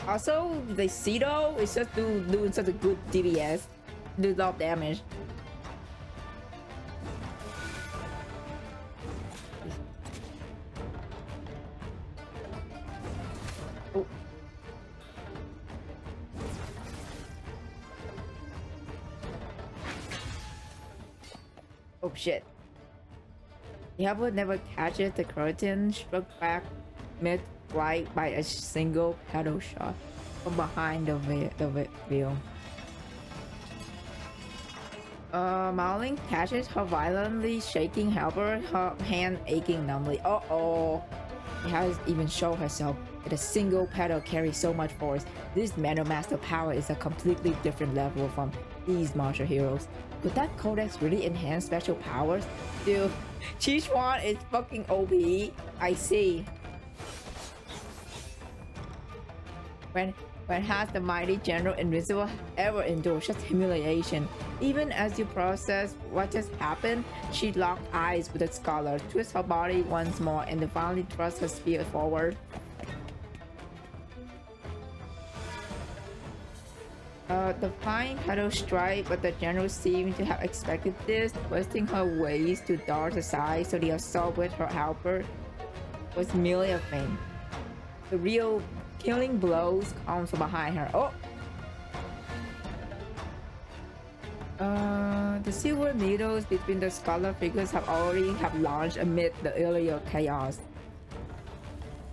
Also, the Cedo is just doing such a good DPS. Do a lot of damage. Oh. Oh shit. Diablo never catches the curtain, struck back mid-flight by a single pedal shot from behind the wheel. Marlin catches her violently shaking helper, her hand aching numbly. Uh-oh. She hasn't even shown herself that a single pedal carries so much force. This Mana Master power is a completely different level from these martial heroes. Could that codex really enhance special powers? Dude, Chi-Chuan is fucking OP. I see. When has the mighty General Invincible ever endured such humiliation? Even as you process what just happened, she locked eyes with the scholar, twists her body once more, and finally thrusts her spear forward. The flying pedal strike, but the general seemed to have expected this, twisting her waist to dart aside, so the assault with her helper was merely a feint. The real killing blows come from behind her. Oh! The silver needles between the scholar figures have already launched amid the earlier chaos.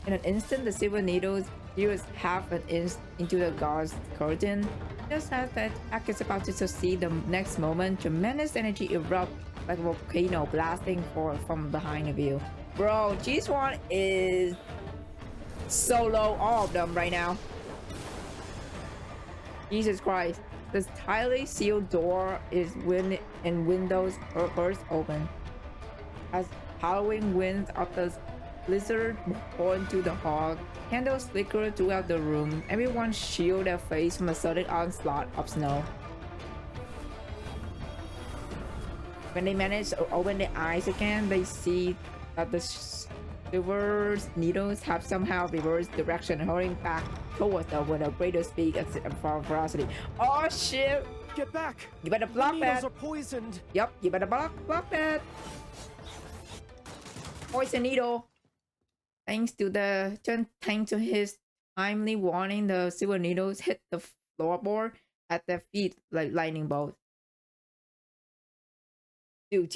In an instant, the silver needles pierce half an inch into the guard's curtain. Just as the attack is about to succeed, the next moment, tremendous energy erupts like a volcano blasting forth from behind the view. Bro, G-Swan is solo all of them right now. Jesus Christ. This tightly sealed door is windows burst open. As howling winds of the blizzard pour into the hall, candles flicker throughout the room. Everyone shield their face from a sudden onslaught of snow. When they manage to open their eyes again, they see that the silver needles have somehow reversed direction, hurrying back towards them with a greater speed and velocity. Oh shit! Get back! You better block the that! needles are poisoned! Yep, you better block that! Poison needle! Thanks to his timely warning, the silver needles hit the floorboard at their feet like lightning bolts. Dude,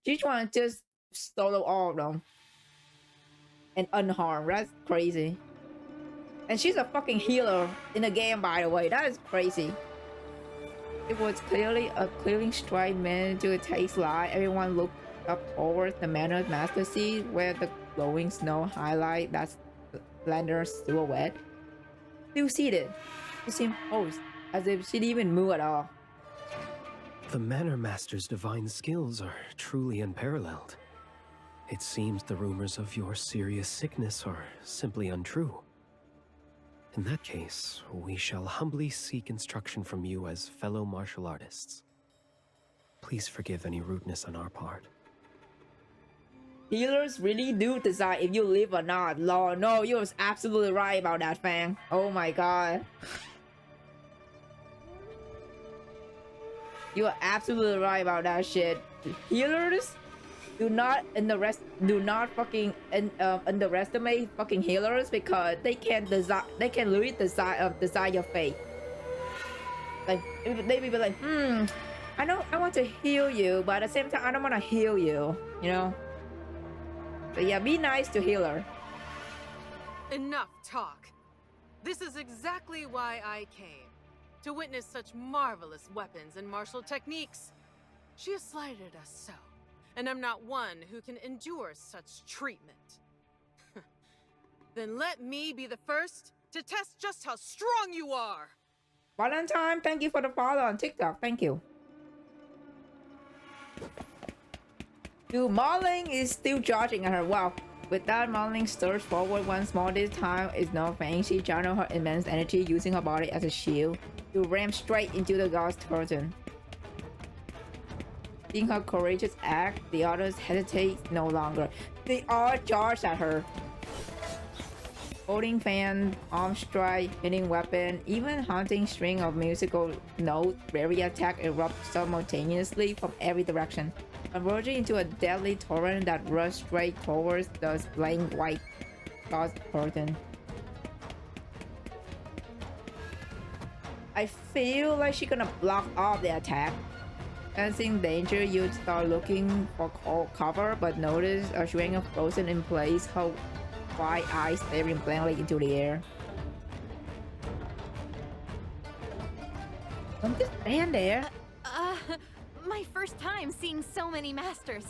Chi-Chuan just solo all of them. And unharmed. That's crazy. And she's a fucking healer in the game, by the way. That is crazy. It was clearly a clearing strike meant to take light. Everyone looked up towards the Mana Master Seat, where the glowing snow highlight that slender's silhouette. Still seated. She seemed posed, as if she didn't even move at all. The Manor Master's divine skills are truly unparalleled. It seems the rumors of your serious sickness are simply untrue. In that case, we shall humbly seek instruction from you as fellow martial artists. Please forgive any rudeness on our part. Healers really do decide if you live or not. Lord, no, you was absolutely right about that, Fang. Oh my god. You are absolutely right about that shit. Healers do not fucking underestimate fucking healers, because they can literally decide your fate. Like they will be like, I want to heal you, but at the same time I don't want to heal you, you know? So yeah, be nice to healer. Enough talk. This is exactly why I came. To witness such marvelous weapons and martial techniques. She has slighted us so. And I'm not one who can endure such treatment. Then let me be the first to test just how strong you are! Valentine, thank you for the follow on TikTok. Thank you. Dude, Marling is still charging at her. Wow. With that, Marling stirs forward once more. This time is no Fang. She channeled her immense energy, using her body as a shield to ram straight into the god's curtain. Seeing her courageous act, the others hesitate no longer. They all charge at her. Holding fan, arm strike, hitting weapon, even haunting string of musical notes, every attack erupts simultaneously from every direction, converging into a deadly torrent that rushed straight towards the blank white god's curtain. I feel like she's gonna block off the attack. Sensing danger, you'd start looking for cover, but notice a Xuan frozen in place, her wide eyes staring blankly into the air. Don't just stand there. My first time seeing so many masters.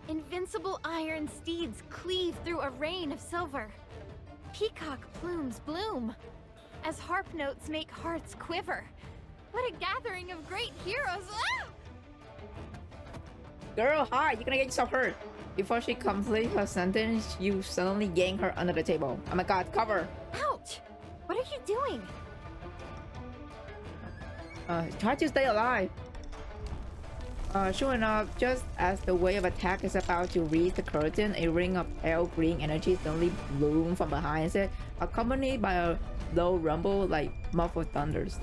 Invincible iron steeds cleave through a rain of silver. Peacock plumes bloom as harp notes make hearts quiver. What a gathering of great heroes! Ah! Girl, hi, you're gonna get yourself hurt. Before she completes her sentence, you suddenly yank her under the table. Oh my god, cover! Ouch! What are you doing? Try to stay alive. Sure enough, just as the wave of attack is about to reach the curtain, a ring of pale green energy suddenly bloomed from behind it, accompanied by a low rumble like muffled thunders.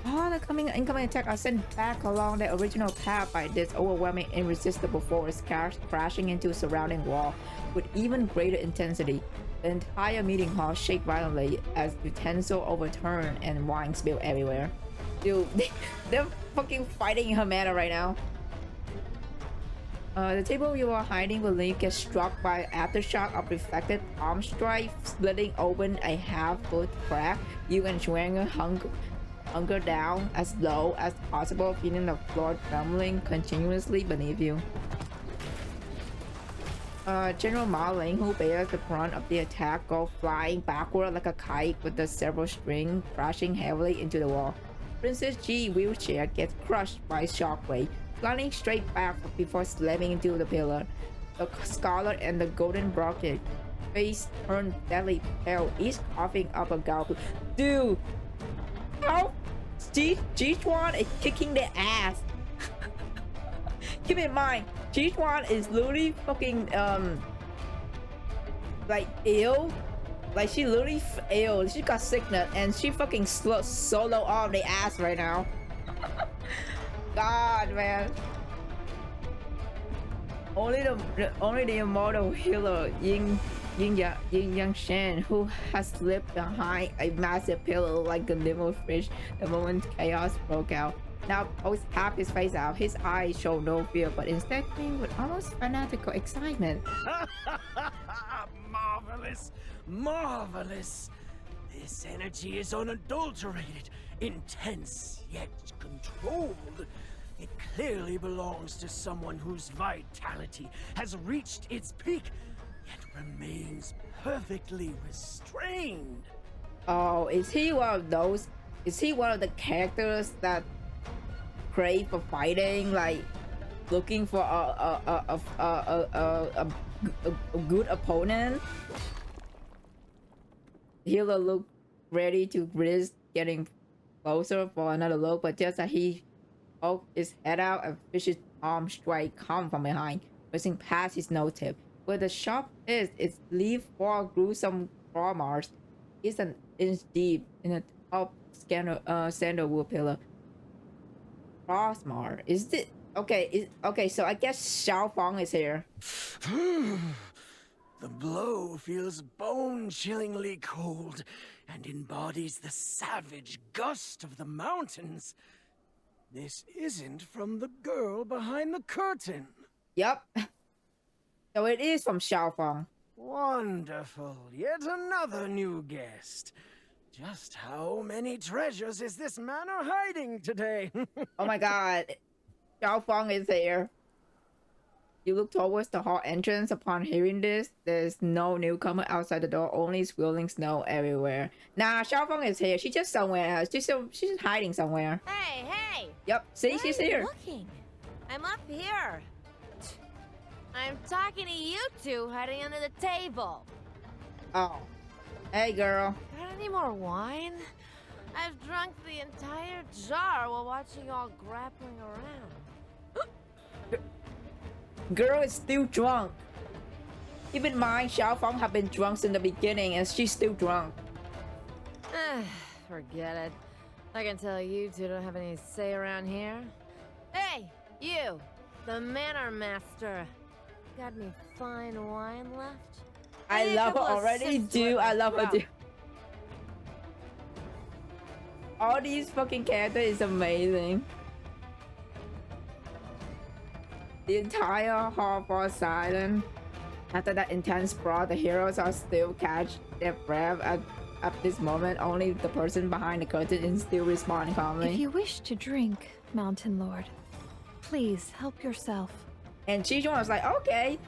Oh, the incoming attack are sent back along the original path by this overwhelming, irresistible force, crashing into surrounding wall with even greater intensity. The entire meeting hall shake violently as utensils overturn and wine spill everywhere. Dude, they're fucking fighting in her manner right now. The table you are hiding beneath gets struck by aftershock of reflected palm strike, splitting open a half-foot crack. You and Schwanger hunker down as low as possible, feeling the floor trembling continuously beneath you. General Ma Ling, who bears the brunt of the attack, goes flying backward like a kite with the several string crashing heavily into the wall. Princess G wheelchair gets crushed by shockwave, sliding straight back before slamming into the pillar. The Scarlet and the Golden Rocket face turned deadly pale, each coughing up a gulp. Dude, how Ji-Chuan is kicking their ass. Keep in mind, Ji-Chuan is literally fucking like ill. Like she literally ill. She got sickness and she fucking solo off the ass right now. God, man. Only the immortal healer Yin Yang Shen, who has slipped behind a massive pillow like a little fish the moment chaos broke out. Now pulls half his face out. His eyes show no fear, but instead gleam with almost fanatical excitement. Marvelous! Marvelous! This energy is unadulterated, intense, yet controlled. It clearly belongs to someone whose vitality has reached its peak, yet remains perfectly restrained. Oh, is he one of those? Is he one of the characters that crave for fighting, like looking for a good opponent? He'll look ready to risk getting closer for another look, but just as he poked his head out, a vicious arm strike come from behind, pressing past his nose tip. Where the sharp is, its leaf four gruesome claw marks is an inch deep in the top sandalwood pillar. Crossmar. Is it okay? Okay, so I guess Xiao Fang is here. The blow feels bone-chillingly cold and embodies the savage gust of the mountains. This isn't from the girl behind the curtain. Yep. So it is from Xiao Fang. Wonderful. Yet another new guest. Just how many treasures is this manor hiding today? Oh my god. Xiao Fang is here. You look towards the hall entrance. Upon hearing this, there's no newcomer outside the door, only swirling snow everywhere. Nah, Xiao Fang is here. She's just somewhere else. She's just hiding somewhere. Hey, hey! Yep, see, she's here. Looking. I'm up here. I'm talking to you two hiding under the table. Oh. Hey, girl. Got any more wine? I've drunk the entire jar while watching y'all grappling around. Girl is still drunk. Keep in mind, Xiao Fang have been drunk since the beginning, and she's still drunk. Forget it. I can tell you two don't have any say around here. Hey, you, the manor master. Got any fine wine left? I love her already, dude. I love her, dude. All these fucking characters is amazing. The entire hall falls silent. After that intense brawl, the heroes are still catch their breath at this moment. Only the person behind the curtain is still responding calmly. If you wish to drink, Mountain Lord, please help yourself. And Chijuan was like, okay.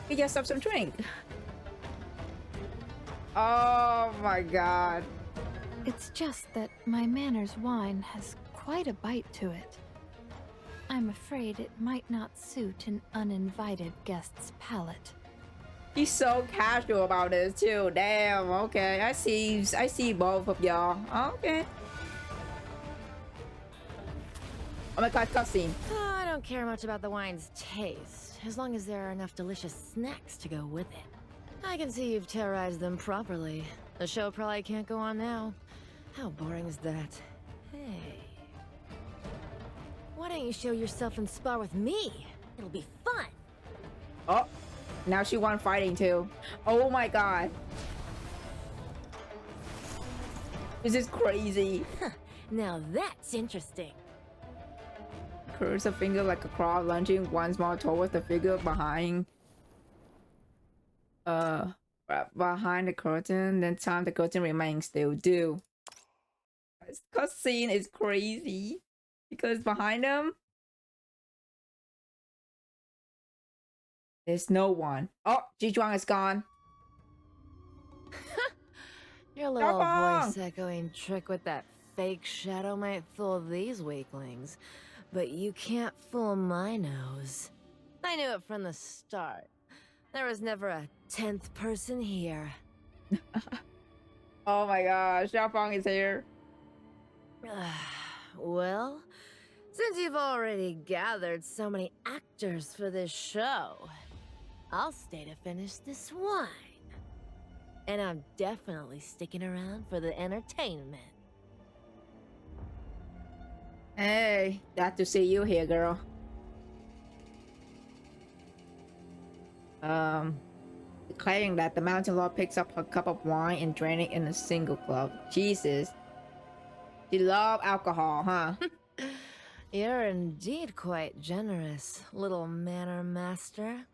We get some drink. Oh my god. It's just that my Manor's wine has quite a bite to it. I'm afraid it might not suit an uninvited guest's palate. He's so casual about this too. Damn, okay. I see both of y'all. Okay. Oh my god, cutscene. I don't care much about the wine's taste, as long as there are enough delicious snacks to go with it. I can see you've terrorized them properly. The show probably can't go on now. How boring is that? Hey. Why don't you show yourself and spar with me? It'll be fun. Oh, now she won fighting too. Oh my god. This is crazy. Now that's interesting. Curves a finger like a claw, lunging once more towards the figure behind behind the curtain. Then time the curtain remains still. This cutscene is crazy because behind them there's no one. Oh, Jijuan is gone. Your little voice echoing trick with that fake shadow might fool these weaklings, but you can't fool my nose. I knew it from the start. There was never a 10th person here. Oh my gosh, Xiaofang is here. Well, since you've already gathered so many actors for this show, I'll stay to finish this wine. And I'm definitely sticking around for the entertainment. Hey, glad to see you here, girl. Declaring that the Mountain Lord picks up her cup of wine and draining it in a single club. Jesus. You love alcohol, huh? You're indeed quite generous, little manor master.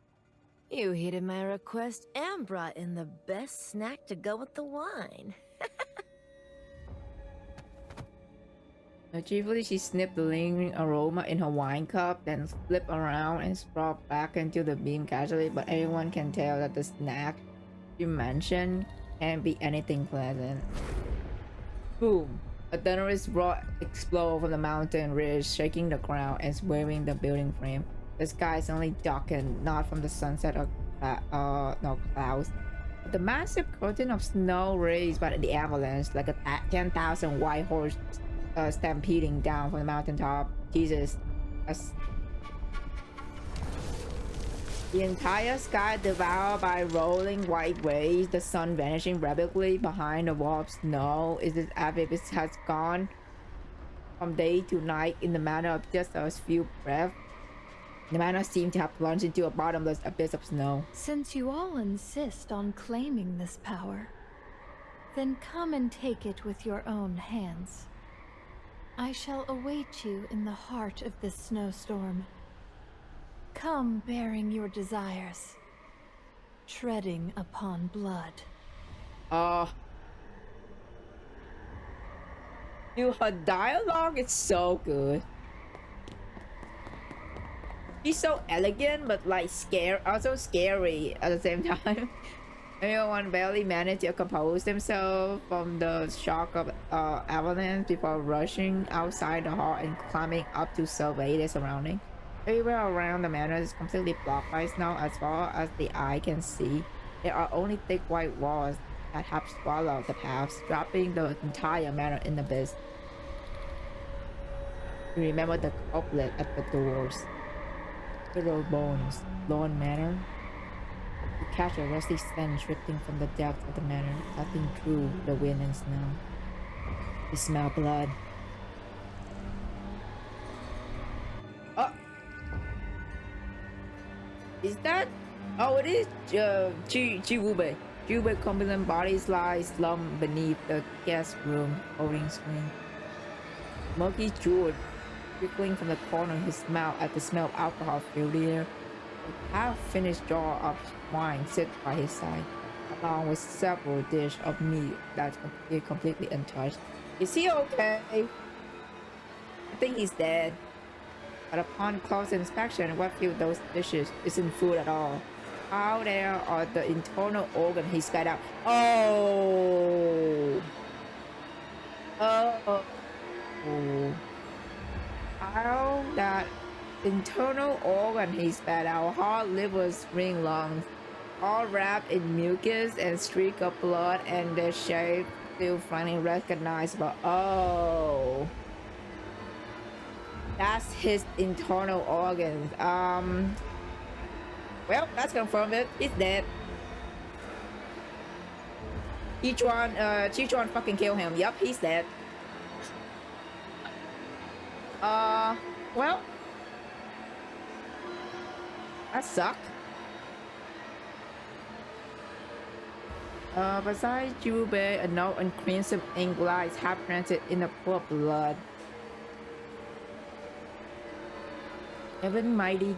You heeded my request and brought in the best snack to go with the wine. Chiefly, she sniffed the lingering aroma in her wine cup, then flipped around and sprawled back into the beam casually, but everyone can tell that the snack you mentioned can't be anything pleasant. Boom! A thunderous roar exploded from the mountain ridge, shaking the ground and swaying the building frame. The sky suddenly darkened, not from the sunset or clouds, but the massive curtain of snow raised by the avalanche, like a 10,000 white horse stampeding down from the mountaintop. Jesus. The entire sky devoured by rolling white waves, the sun vanishing rapidly behind the wall of snow. It is as if it has gone from day to night in the matter of just a few breaths. The manor seemed to have plunged into a bottomless abyss of snow. Since you all insist on claiming this power, then come and take it with your own hands. I shall await you in the heart of this snowstorm. Come bearing your desires, treading upon blood. Dude, her dialogue is so good. She's so elegant, but like also scary at the same time. Everyone barely managed to compose themselves from the shock of avalanche before rushing outside the hall and climbing up to survey their surroundings. Everywhere around the manor is completely blocked by snow as far as the eye can see. There are only thick white walls that have swallowed the paths, dropping the entire manor in the abyss. You remember the couplet at the doors. Little bones, Lone Manor. You catch a rusty stench drifting from the depths of the manor, cutting through the wind and snow. You smell blood. Oh! Is that? Oh, it is Chiwube. Jubei competent bodies lie slumped beneath the guest room holding screen. Murky jeweled, trickling from the corner of his mouth at the smell of alcohol filled the air. A half-finished jar of wine sits by his side, along with several dishes of meat that's completely untouched. Is he okay? I think he's dead. But upon close inspection, what filled those dishes isn't food at all. Out there are the internal organ he spat out. Oh! Oh! How that internal organ he spat out, heart, liver, spring, lungs, all wrapped in mucus and streak of blood, and their shape still finally recognizable. Oh, that's his internal organs. Well, that's confirmed it. He's dead. Chichuan fucking kill him. Yup, he's dead. Well, that sucked. Besides Jubei, a note and crimson ink lies half printed in a pool of blood. Heaven mighty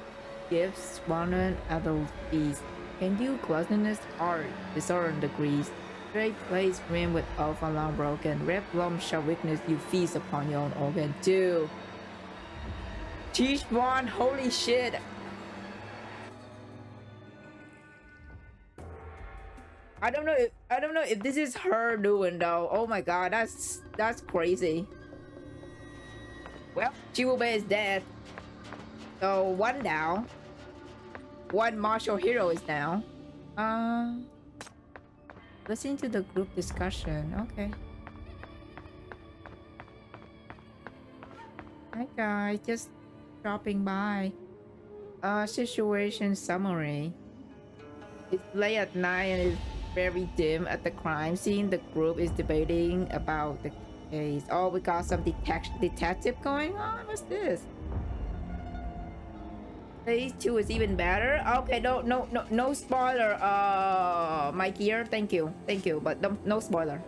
gifts wanted at the feast. Can you gluttonous art disorder degrees? Great place rim with oath along broken. Red Plum shall witness you feast upon your own organ too. Teach one, holy shit. I don't know if this is her doing though. Oh my god, that's crazy. Well, Chiwube is dead. So one down. One martial hero is down. Listen to the group discussion. Okay. Hi guys, just dropping by. Situation summary. It's late at night and it's very dim at the crime scene. The group is debating about the case. Oh, we got some detective going on. What's this? Phase 2 is even better. Okay, no spoiler. My gear. Thank you, but no spoiler.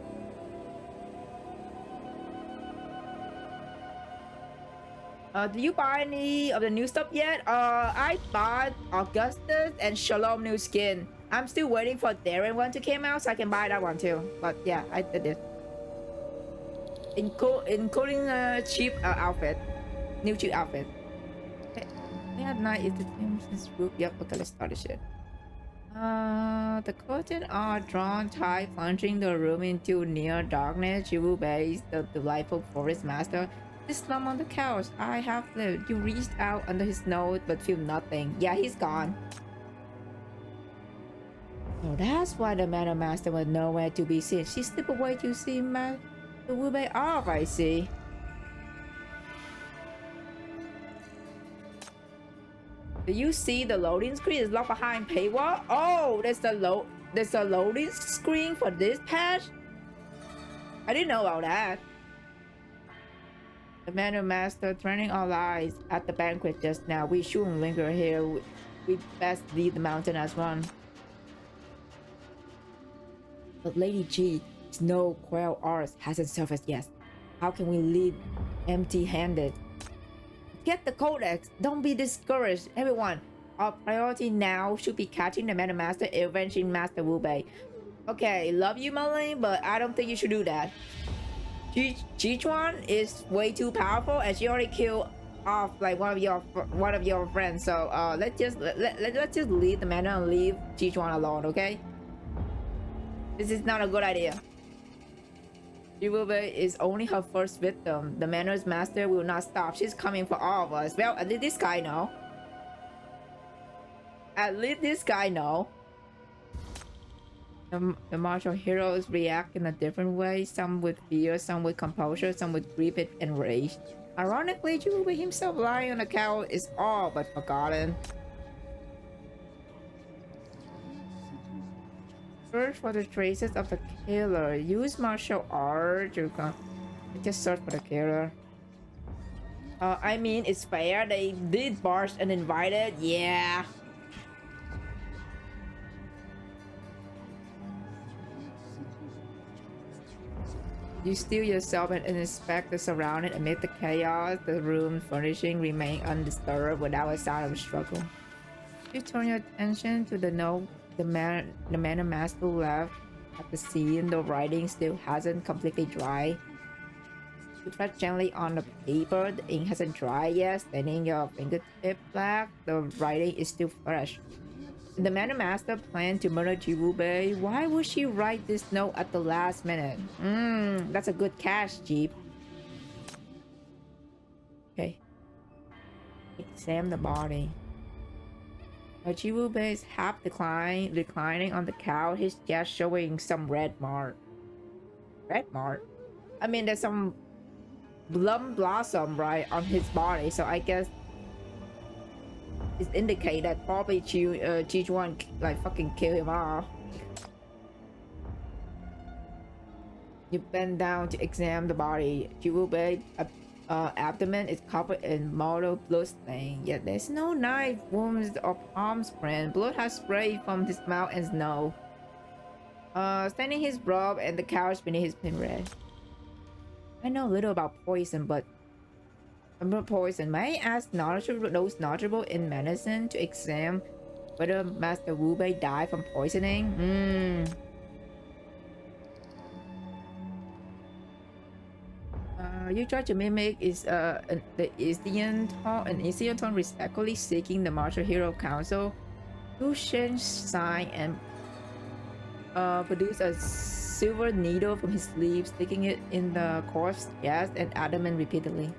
Do you buy any of the new stuff yet? I bought Augustus and Shalom new skin. I'm still waiting for Darren one to come out so I can buy that one too. But yeah, I did it. Including a cheap outfit. New cheap outfit. Okay. At night is the Timson's group. Yep, okay, let's start this shit. The curtains are drawn tight, plunging the room into near darkness. Jiwu Base, the delightful forest master, is slumped on the couch. I have lived. You reached out under his nose but feel nothing. Yeah, he's gone. So that's why the Manor Master was nowhere to be seen. She slipped away to see the Wube off, I see. Do you see the loading screen is locked behind paywall? Oh, there's a loading screen for this patch? I didn't know about that. The Manor Master turning our eyes at the banquet just now. We shouldn't linger here. We best leave the mountain as one. But Lady G, Snow Quell Arts hasn't surfaced yet. How can we leave empty-handed? Get the codex. Don't be discouraged, everyone. Our priority now should be catching the Manor Master and avenging Master Wu Bei. Okay, love you, Marlene, but I don't think you should do that. Jichuan is way too powerful, and she already killed off like one of your friends. So let's just leave the Manor and leave Jichuan alone, okay? This is not a good idea. Jiwube is only her first victim. The Manor's master will not stop. She's coming for all of us. Well, at least this guy know. At least this guy know. The martial heroes react in a different way. Some with fear, some with composure, some with grief and rage. Ironically, Jiwube himself lying on the couch is all but forgotten. Search for the traces of the killer. Use martial art to just search for the killer. I mean, it's fair. They did barge uninvited. Yeah. You still yourself and inspect the surrounding amid the chaos. The room furnishing remain undisturbed without a sign of struggle. You turn your attention to the note the manor master left at the scene. The writing still hasn't completely dried. You press gently on the paper. The ink hasn't dried yet, staining your fingertip black. The writing is still fresh. The Manor Master planned to murder Jibube. Why would she write this note at the last minute? That's a good catch, Jeep. Okay. Examine the body. Jibube is half reclining on the couch, his chest showing some red mark. Red mark? I mean, there's some Plum blossom, right, on his body, so I guess it indicates that probably Chi-Chuan like fucking kill him off. You bend down to examine the body. Jiwube's abdomen is covered in mortal blood stain, yet there's no knife wounds or palm print. Blood has sprayed from his mouth and nose. Staining his robe and the couch beneath his pin red. I know little about poison, but may I ask those knowledgeable in medicine to examine whether Master Wu Bei died from poisoning? You try to mimic the Isian tone, respectfully seeking the martial hero council. You change sign and produce a silver needle from his sleeve, sticking it in the corpse's chest and abdomen repeatedly.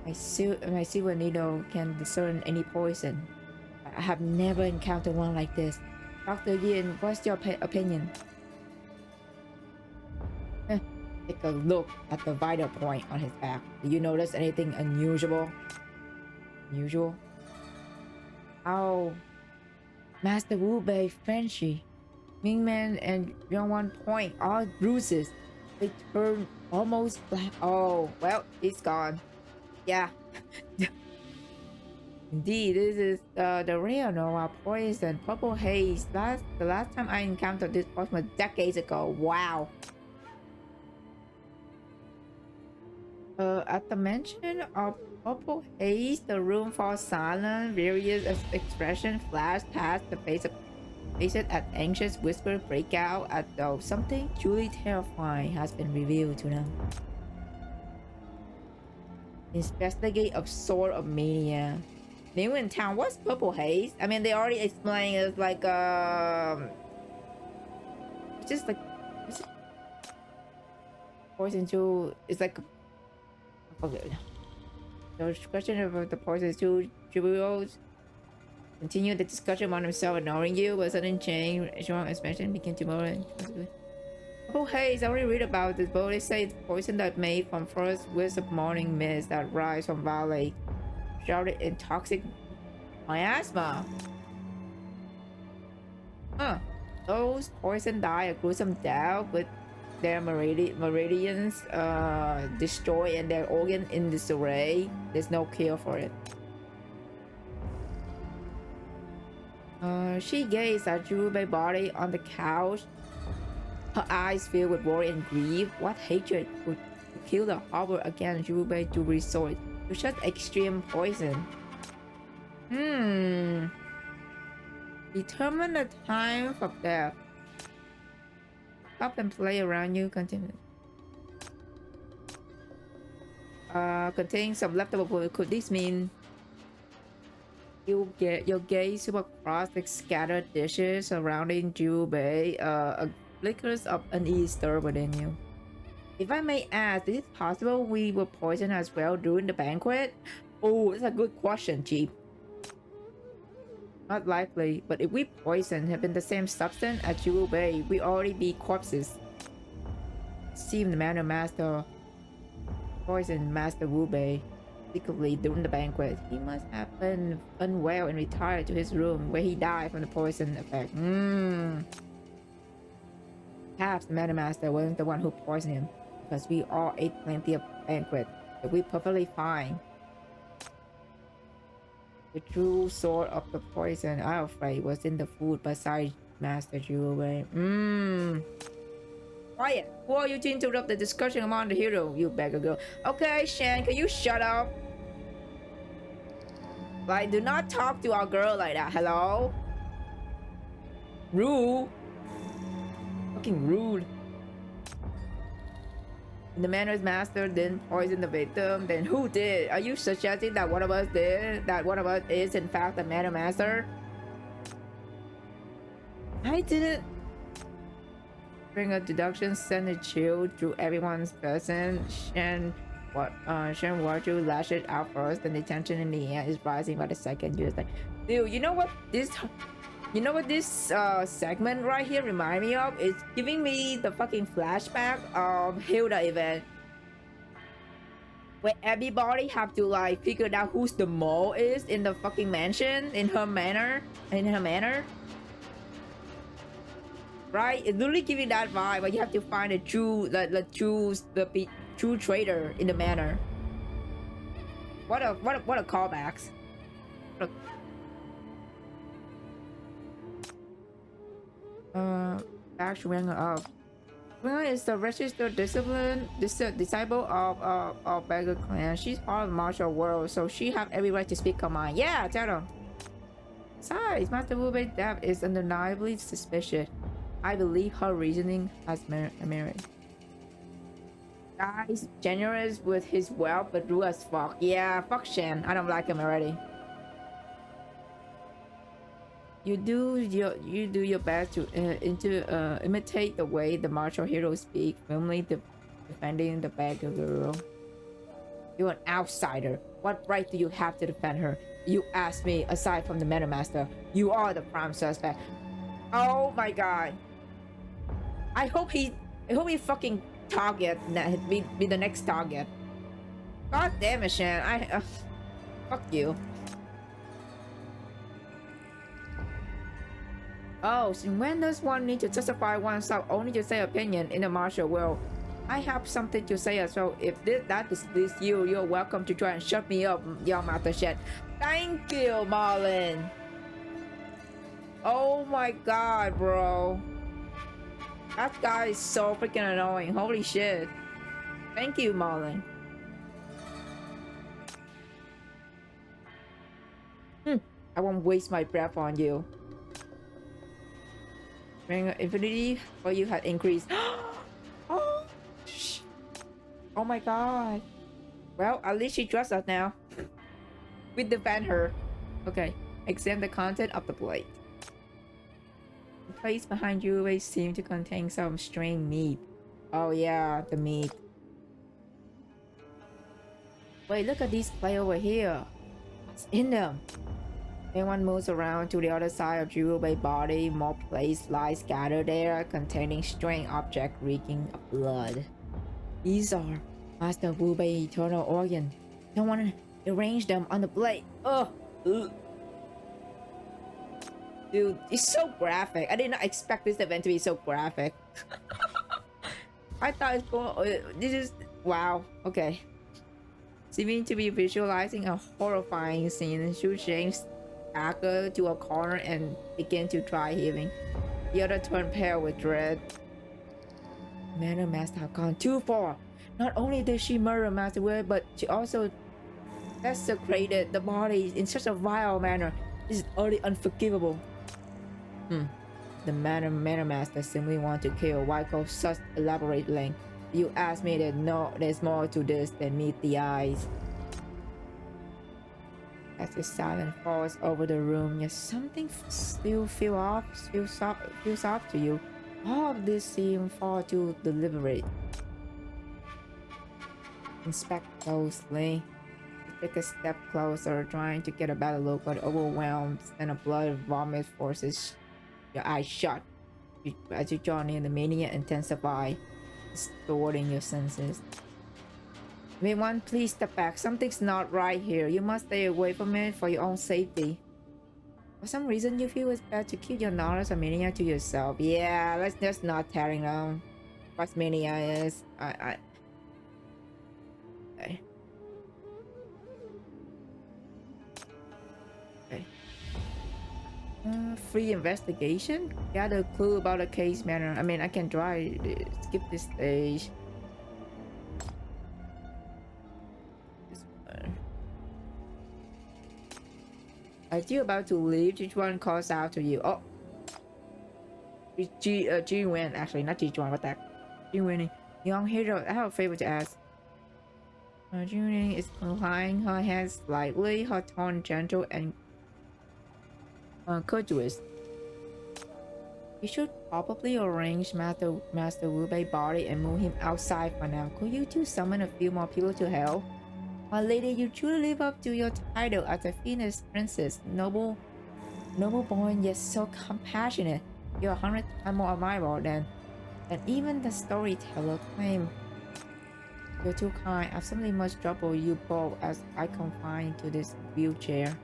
My silver needle can discern any poison. I have never encountered one like this. Dr. Yin, what's your opinion? Take a look at the vital point on his back. Do you notice anything unusual? How? Master Wu Bei, Frenchie, Mingman, and Yongwan point all bruises. They turn almost black. Oh, well, he's gone. Yeah. Indeed, this is the real Nova poison, purple haze. The last time I encountered this poison was decades ago. Wow. At the mention of purple haze, the room falls silent. Various expressions flash past the face at anxious whisper break out as though something truly terrifying has been revealed to them. Investigate of Sword of Mania. New in town, what's purple haze? I mean, they already explained it's like it's just like poison to it's like okay. The discussion of the poison to jewels. Continue the discussion among themselves, ignoring you. But a sudden change, strong expansion begin to move. Purple haze, I already read about this, but they say it's poison that made from first wisps of morning mist that rise from valley. Shouted in toxic miasma. Those poison die a gruesome death with their meridians destroyed and their organ in disarray. There's no cure for it. She gazed at Jube's body on the couch. Her eyes filled with worry and grief. What hatred would kill the harbor against Jube to resort to such extreme poison? Determine the time for death. Stop and play around you. Continue. Containing some leftover food. Could this mean you get your gaze across the scattered dishes surrounding Jube? Flickers of unease stir within you. If I may ask, is it possible we were poisoned as well during the banquet? Oh, that's a good question, Jeep. Not likely, but if we poisoned had been the same substance as Jube, we already be corpses. Seemed the Manor Master poisoned Master Wu Bei secretly during the banquet. He must have been unwell and retired to his room where he died from the poison effect. Perhaps the Manor Master wasn't the one who poisoned him, because we all ate plenty of banquet, but we perfectly fine. The true source of the poison, I'm afraid, was in the food beside Master Jewelry. Quiet. Who are you to interrupt the discussion among the hero? You beggar girl. Okay, Shan, can you shut up? Like, do not talk to our girl like that. Hello? Rude. Fucking rude. The manners master didn't poison the victim. Then who did? Are you suggesting that one of us did? That one of us is in fact the manner master? I didn't. Bring a deduction, send a chill through everyone's person. Shen Warju lashes out first, then the tension in the air is rising by the second. You're like, dude, you know what this segment right here remind me of? It's giving me the fucking flashback of Hilda event, where everybody have to like figure out who's the mole is in the fucking mansion in her manor. Right? It's literally giving that vibe, but you have to find a true true trader in the manor. What a callbacks. Actually, Winger is the registered disciple of Beggar Clan. She's part of the martial world, so she have every right to speak her mind. Yeah, tell them. Besides, Master Wu Bei's death is undeniably suspicious. I believe her reasoning has merit. Guy's generous with his wealth, but rude as fuck. Yeah, fuck Shen. I don't like him already. You do your best to imitate the way the martial heroes speak, firmly defending the beggar girl. You're an outsider. What right do you have to defend her? You ask me. Aside from the Meta Master, you are the prime suspect. Oh my god. I hope he fucking target be the next target. God damn it, Shan. Fuck you. Oh, so when does one need to justify oneself only to say opinion in the martial world? I have something to say as well. If that displeases you, you're welcome to try and shut me up, young Master Shed. Thank you, Marlin. Oh my god, bro. That guy is so freaking annoying. Holy shit. Thank you, Marlin. I won't waste my breath on you. Ring of Infinity for you had increased. Oh, oh my god. Well, at least she trusts us now. We defend her. Okay, examine the content of the plate. The place behind you always seem to contain some strange meat. Oh yeah, the meat. Wait, look at this plate over here. What's in them? When one moves around to the other side of Jirube's body, more plates lie scattered there, containing strange objects reeking of blood. These are Master Wu Bei eternal organ. Someone arranged them on the plate. Ugh. Dude, it's so graphic. I did not expect this event to be so graphic. I thought it's going. This is wow. Okay. Seeming to be visualizing a horrifying scene, Shu Sheng's staggered to a corner and began to try heaving. The other turned pale with dread. Manor Master have gone too far. Not only did she murder Master Wu, but she also desecrated the body in such a vile manner. This is utterly unforgivable. The Manor Master simply want to kill. Why go such elaborate length? You ask me that no, there's more to this than meet the eyes. As the silence falls over the room, yet something still feels off to you. All of this seems far too deliberate. Inspect closely. Take a step closer, trying to get a better look, but overwhelmed and a blood vomit forces your eyes shut. As you draw near, the mania intensifies, distorting your senses. May one please step back? Something's not right here. You must stay away from it for your own safety. For some reason, you feel it's better to keep your knowledge of mania to yourself. Yeah, let's just not tearing down what mania is. Okay. Okay. free investigation? Gather a clue about the case matter. I mean, I can try skip this stage. This one. As you're about to leave, Jichuan calls out to you. Oh, Jiwen, actually, not Jichuan. What the heck? Jiwen, young hero. I have a favor to ask. Jiwen is inclining her head slightly, her tone gentle and courteous. You should probably arrange Master Wube's body and move him outside for now. Could you two summon a few more people to help? My lady, you truly live up to your title as a Phoenix princess. Noble born yet so compassionate. You're 100 times more admirable than even the storyteller claimed. You're too kind. I've simply much trouble you both as I confine to this wheelchair.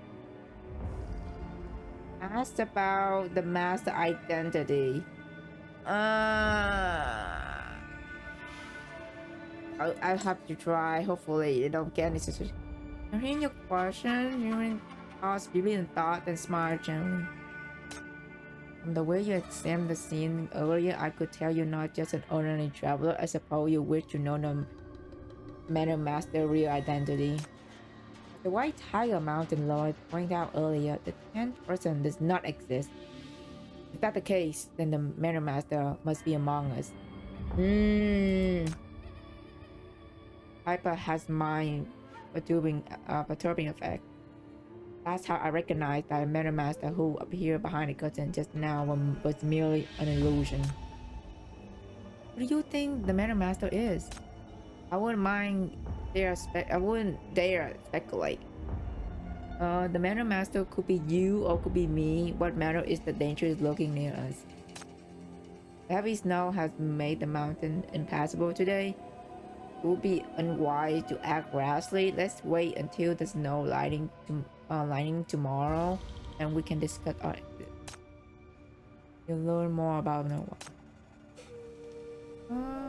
Asked about the master identity. I'll have to try. Hopefully, they don't get any situation. Hearing your question, you pause briefly in thought and smile gently. From the way you examined the scene earlier, I could tell you're not just an ordinary traveler. I suppose you wish to know the Manor Master's real identity. The White Tiger Mountain Lord pointed out earlier, the 10th person does not exist. If that's the case, then the Manor Master must be among us. Piper has mind perturbing effect. That's how I recognized that Manor Master who appeared behind the curtain just now was merely an illusion. What do you think the Manor Master is? I wouldn't dare speculate. The Manor Master could be you or could be me. What matter is the danger is lurking near us. The heavy snow has made the mountain impassable today. It would be unwise to act rashly. Let's wait until the snow lighting tomorrow, and we can discuss our exit. You'll learn more about no one.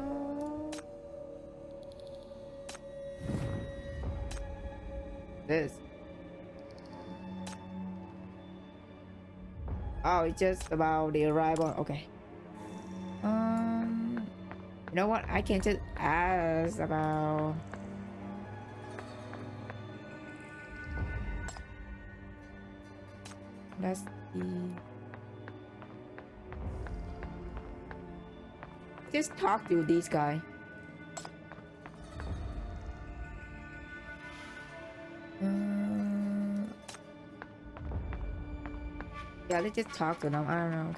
This. Oh, it's just about the arrival. Okay. You know what? I can just ask about. Let's see. Just talk to this guy. Yeah, let's just talk to them. I don't know.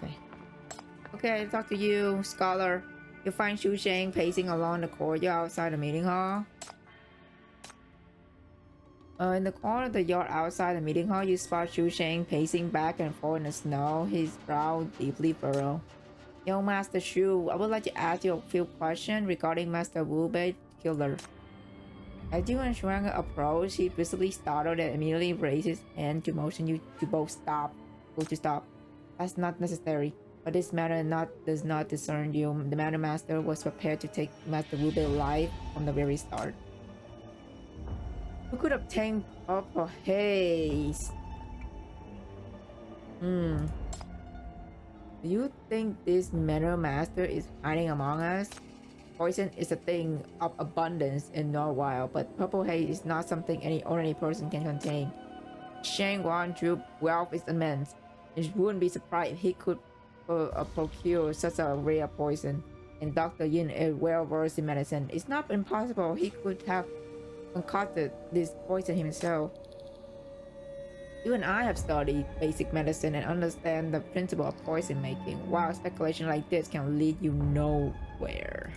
Okay, talk to you, scholar. You find Xu Sheng pacing along the corridor outside the meeting hall. In the corner of the yard outside the meeting hall, you spot Xu Sheng pacing back and forth in the snow, his brow deeply furrowed. Young Master Xu, I would like to ask you a few questions regarding Master Wu Bei killer. As you and Shuang approach, he visibly startled and immediately raised his hand to motion you to both stop. That's not necessary, but this matter does not discern you. The Manor Master was prepared to take Master Wu Bei's life from the very start. Who could obtain purple haze? Do you think this Manor Master is hiding among us? Poison is a thing of abundance in Norwild, but purple haze is not something any ordinary person can contain. Shang Guanju's wealth is immense. It wouldn't be surprised if he could procure such a rare poison. And Dr. Yin is well versed in medicine. It's not impossible he could have concocted this poison himself. You and I have studied basic medicine and understand the principle of poison making. While speculation like this can lead you nowhere.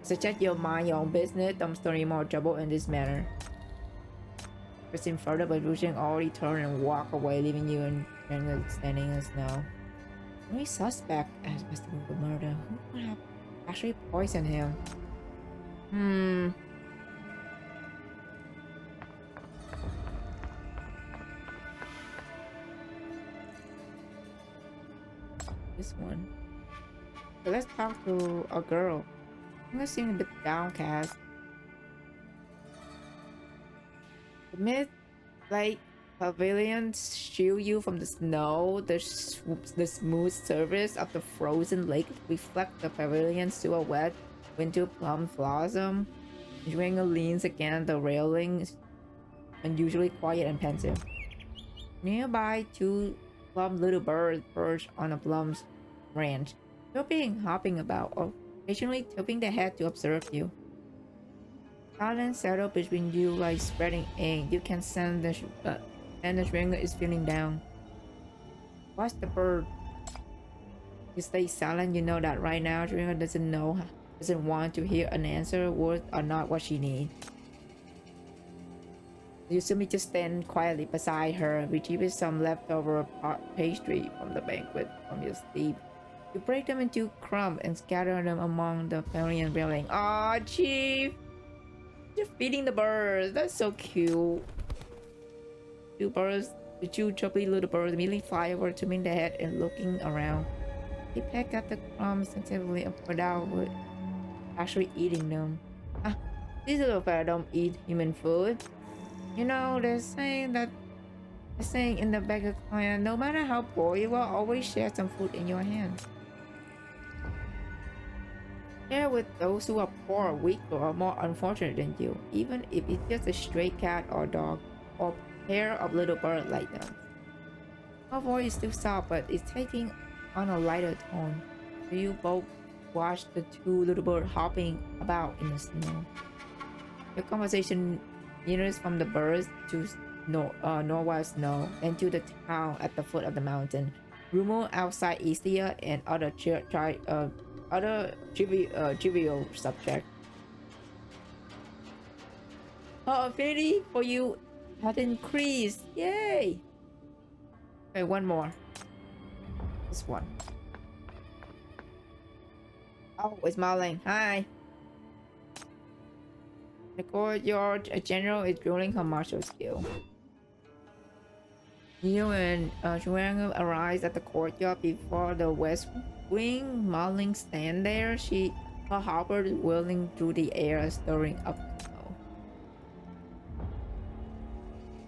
Suggest you mind your own business. Don't stir any more trouble in this manner. Proceeding further, but Rushing already turned and walked away, leaving you and standing in the snow. Only suspect as Mr. Wu murder. Who would have actually poisoned him? This one. So let's talk to a girl. I'm gonna seem a bit downcast. The mid, like, Pavilions shield you from the snow. The smooth surface of the frozen lake reflects the pavilion silhouette into plum blossom. Juanga leans against the railing, unusually quiet and pensive. Nearby, two plum little birds perch on a plum's branch, chirping, hopping about, or occasionally tilting their head to observe you. Silence settled between you like spreading ink. You can sense the Juanga is feeling down. Watch the bird. You stay silent. You know that right now Juanga doesn't want to hear an answer. Words are not what she needs. You simply just stand quietly beside her, retrieve some leftover pastry from the banquet from your sleep. You break them into crumbs and scatter them among the pavilion railing. Aw, Chief! You're feeding the birds. That's so cute. The two chubby little birds immediately fly over, turning their head and looking around. They peck at the crumbs sensitively without actually eating them. These little fellas don't eat human food. You know, they're saying in the beggar clan, no matter how poor you are, always share some food in your hands. Share with those who are poor, weaker, or more unfortunate than you, even if it's just a stray cat or dog, or pair of little birds like them. Her voice is still soft, but it's taking on a lighter tone. You both watch the two little birds hopping about in the snow. Your conversation nears from the birds to Norway snow, then to the town at the foot of the mountain. Rumor outside Istia and other trivial subject. Her affinity for you has increased. Yay! Okay, one more. This one. Oh, it's Marlene. Hi. The courtyard, a general is drilling her martial skill. You and Juanga arrives at the courtyard before the west wing. Marlene stands there. Her halberd whirling through the air, stirring up snow.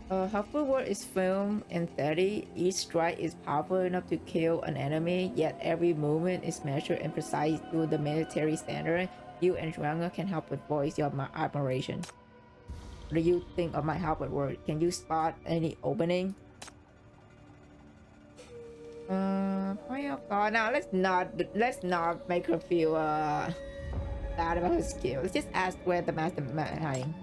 Her footwork is firm and steady. Each strike is powerful enough to kill an enemy, yet every movement is measured and precise to the military standard. You and Juanga can help but voice your admiration. What do you think of my halberd work? Can you spot any opening? Point of thought. Now let's not make her feel bad about her skill. Let's just ask where the master hiding.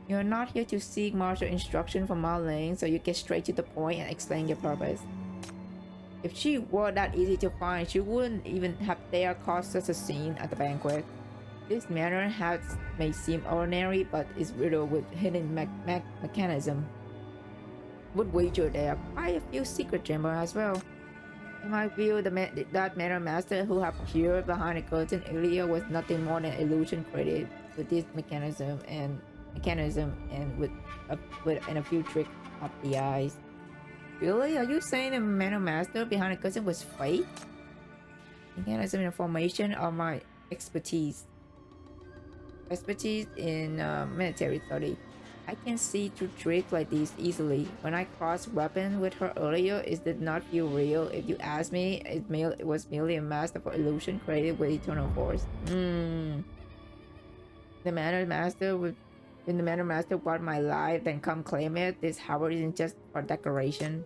You're not here to seek martial instruction from Marlene, so you get straight to the point and explain your purpose. If she were that easy to find, she wouldn't even have dared cause such a scene at the banquet. This manor may seem ordinary, but is riddled with hidden mechanism. Would wager there are quite a few secret chambers as well. In my view, that manor master who appeared behind the curtain earlier was nothing more than illusion created with this mechanism and with a few tricks up the eyes. Really? Are you saying the manor master behind the curtain was fake? Mechanism and formation are my expertise. Expertise in military study. I can see through tricks like these easily. When I crossed weapon with her earlier, it did not feel real. If you ask me, it was merely a masterful illusion created with eternal force. The manor master when the manor master bought my life, then come claim it. This halberd isn't just for decoration.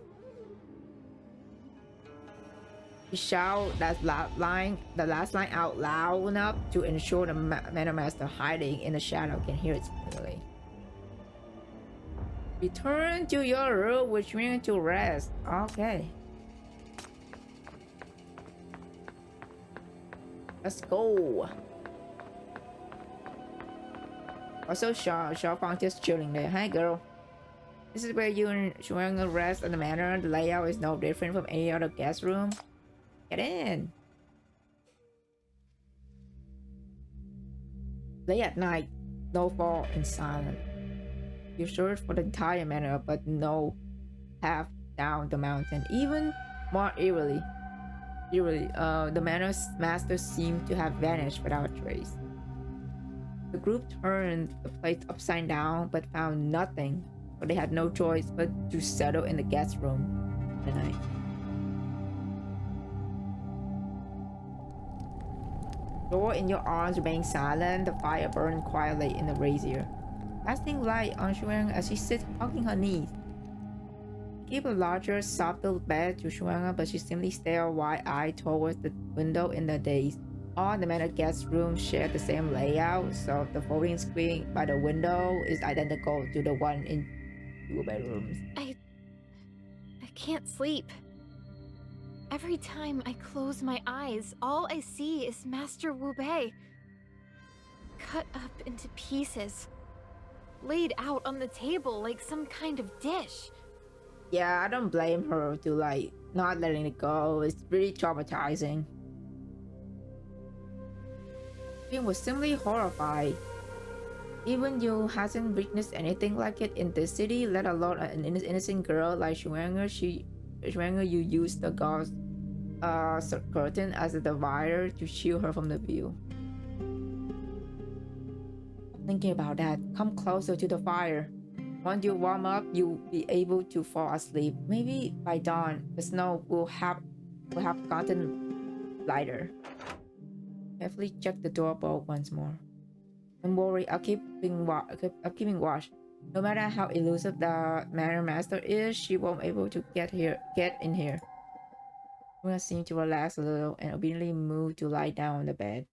He shouted the last line out loud enough to ensure the manor master hiding in the shadow can hear it clearly. Return to your room, which means to rest. Okay. Let's go. Also, Xiaofang just chilling there. Hi, girl. This is where you and Juanga rest in the manor. The layout is no different from any other guest room. Get in. Late at night, snowfall and silence. You search for the entire manor, but no path down the mountain. Even more eerily, the manor's master seemed to have vanished without a trace. The group turned the place upside down, but found nothing. so they had no choice but to settle in the guest room tonight. Door in your arms remained silent, the fire burned quietly in the brazier, casting light on Shuang as she sits hugging her knees. Keep a larger, softer bed to Shuang, but she simply stared wide-eyed towards the window in the daze. All the manor guest rooms share the same layout, so the folding screen by the window is identical to the one in 2 bedrooms. I can't sleep. Every time I close my eyes, all I see is Master Wu Bei, cut up into pieces, laid out on the table like some kind of dish. Yeah, I don't blame her to like not letting it go. It's really traumatizing. She was simply horrified. Even you hasn't witnessed anything like it in this city, let alone an innocent girl like Shuanger. You used the gauze curtain as a divider to shield her from the view. Thinking about that, come closer to the fire. Once you warm up, you'll be able to fall asleep. Maybe by dawn, the snow will have gotten lighter. Carefully check the door bolt once more. Don't worry, I'm keeping watch. No matter how elusive the manor master is, she won't be able to get in here. Luna seemed to relax a little and obediently moved to lie down on the bed.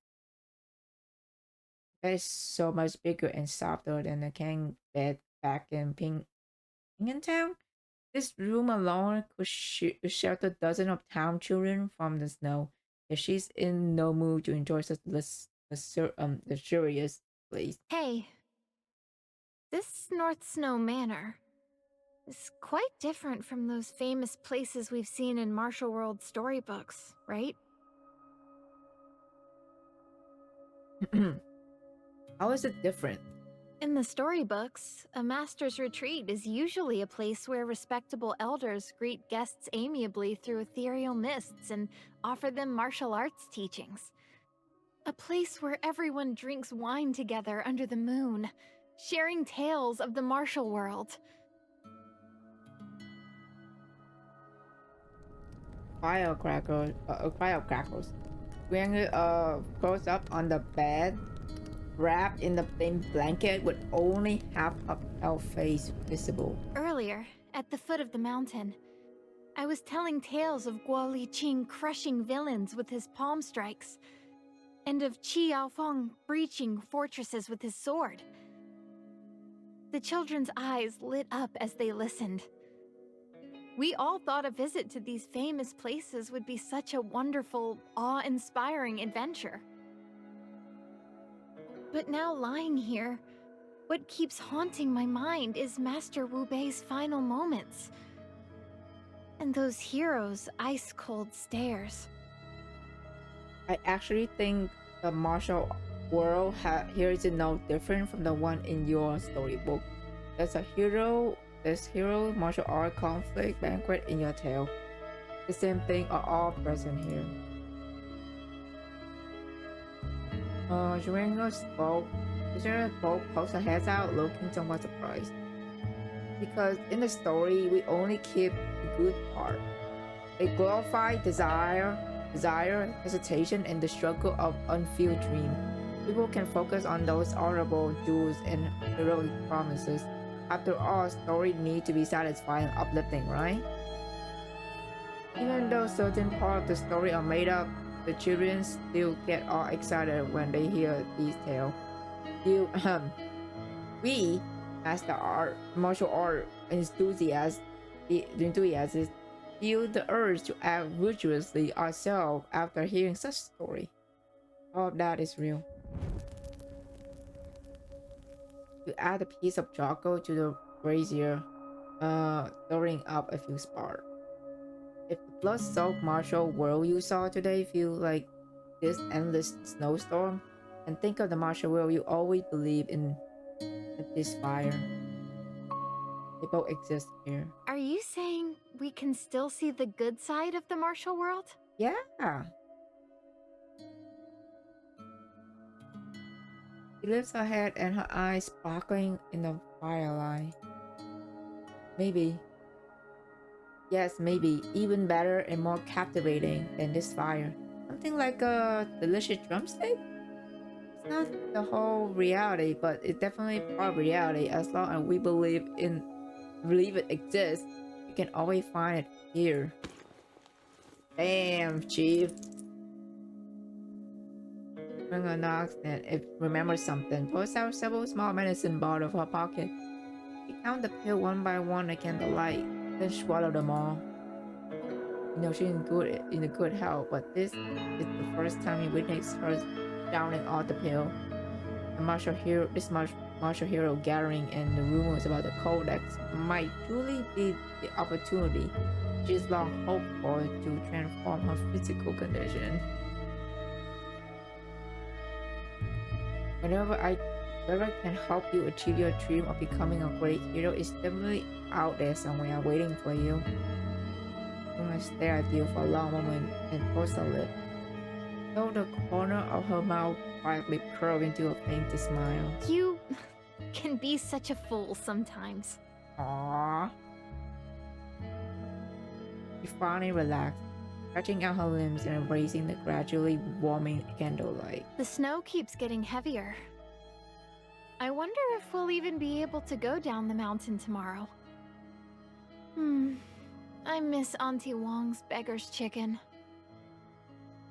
The bed is so much bigger and softer than the king bed back in Pingtown. This room alone could shelter dozens of town children from the snow. If she's in no mood to enjoy such luxurious place. Hey, this North Snow Manor is quite different from those famous places we've seen in Martial World storybooks, right? How is it different? In the storybooks, a master's retreat is usually a place where respectable elders greet guests amiably through ethereal mists and offer them martial arts teachings. A place where everyone drinks wine together under the moon, sharing tales of the martial world. Firecrackers. When curls up on the bed, wrapped in the thin blanket with only half of her face visible. Earlier, at the foot of the mountain, I was telling tales of Guo Liqing crushing villains with his palm strikes, and of Qi Yaofeng breaching fortresses with his sword. The children's eyes lit up as they listened. We all thought a visit to these famous places would be such a wonderful, awe-inspiring adventure. But now lying here, what keeps haunting my mind is Master Wu Bei's final moments. And those heroes' ice-cold stares. I actually think the martial world here is no different from the one in your storybook. There's hero martial art conflict banquet in your tale. The same thing are all present here. During spoke, both poked her heads out, looking somewhat surprised. Because in the story, we only keep the good part. They glorify desire, hesitation, and the struggle of unfulfilled dream. People can focus on those honorable duels and heroic promises. After all, stories need to be satisfying and uplifting, right? Even though certain parts of the story are made up, the children still get all excited when they hear these tales. We, as the martial art enthusiasts, feel the urge to act virtuously ourselves after hearing such story. All of that is real. You add a piece of charcoal to the brazier, stirring up a few sparks. If the blood-soaked martial world you saw today feels like this endless snowstorm, and think of the martial world you always believed in at this fire. They both exist here. Are you saying we can still see the good side of the martial world? Yeah. She lifts her head and her eyes sparkling in the firelight. Maybe. Yes, maybe. Even better and more captivating than this fire. Something like a delicious drumstick? It's not the whole reality, but it's definitely part of reality. As long as we believe it exists, you can always find it here. Damn, Chief. Springer knocks and it remembers something. Pulls out several small medicine bottles of her pocket. She counts the pill one by one against the light, then swallow them all. You know, she's in a good health, but this is the first time he witnessed her downing all the pill. The martial hero gathering and the rumors about the codex might truly be the opportunity she's long hoped for to transform her physical condition. Whatever can help you achieve your dream of becoming a great hero is definitely out there somewhere waiting for you. Luna stared at you for a long moment and pursed her lip. Though the corner of her mouth quietly curved into a faint smile. You can be such a fool sometimes. Aww. She finally relaxed, stretching out her limbs and embracing the gradually warming candlelight. The snow keeps getting heavier. I wonder if we'll even be able to go down the mountain tomorrow. I miss Auntie Wong's beggar's chicken.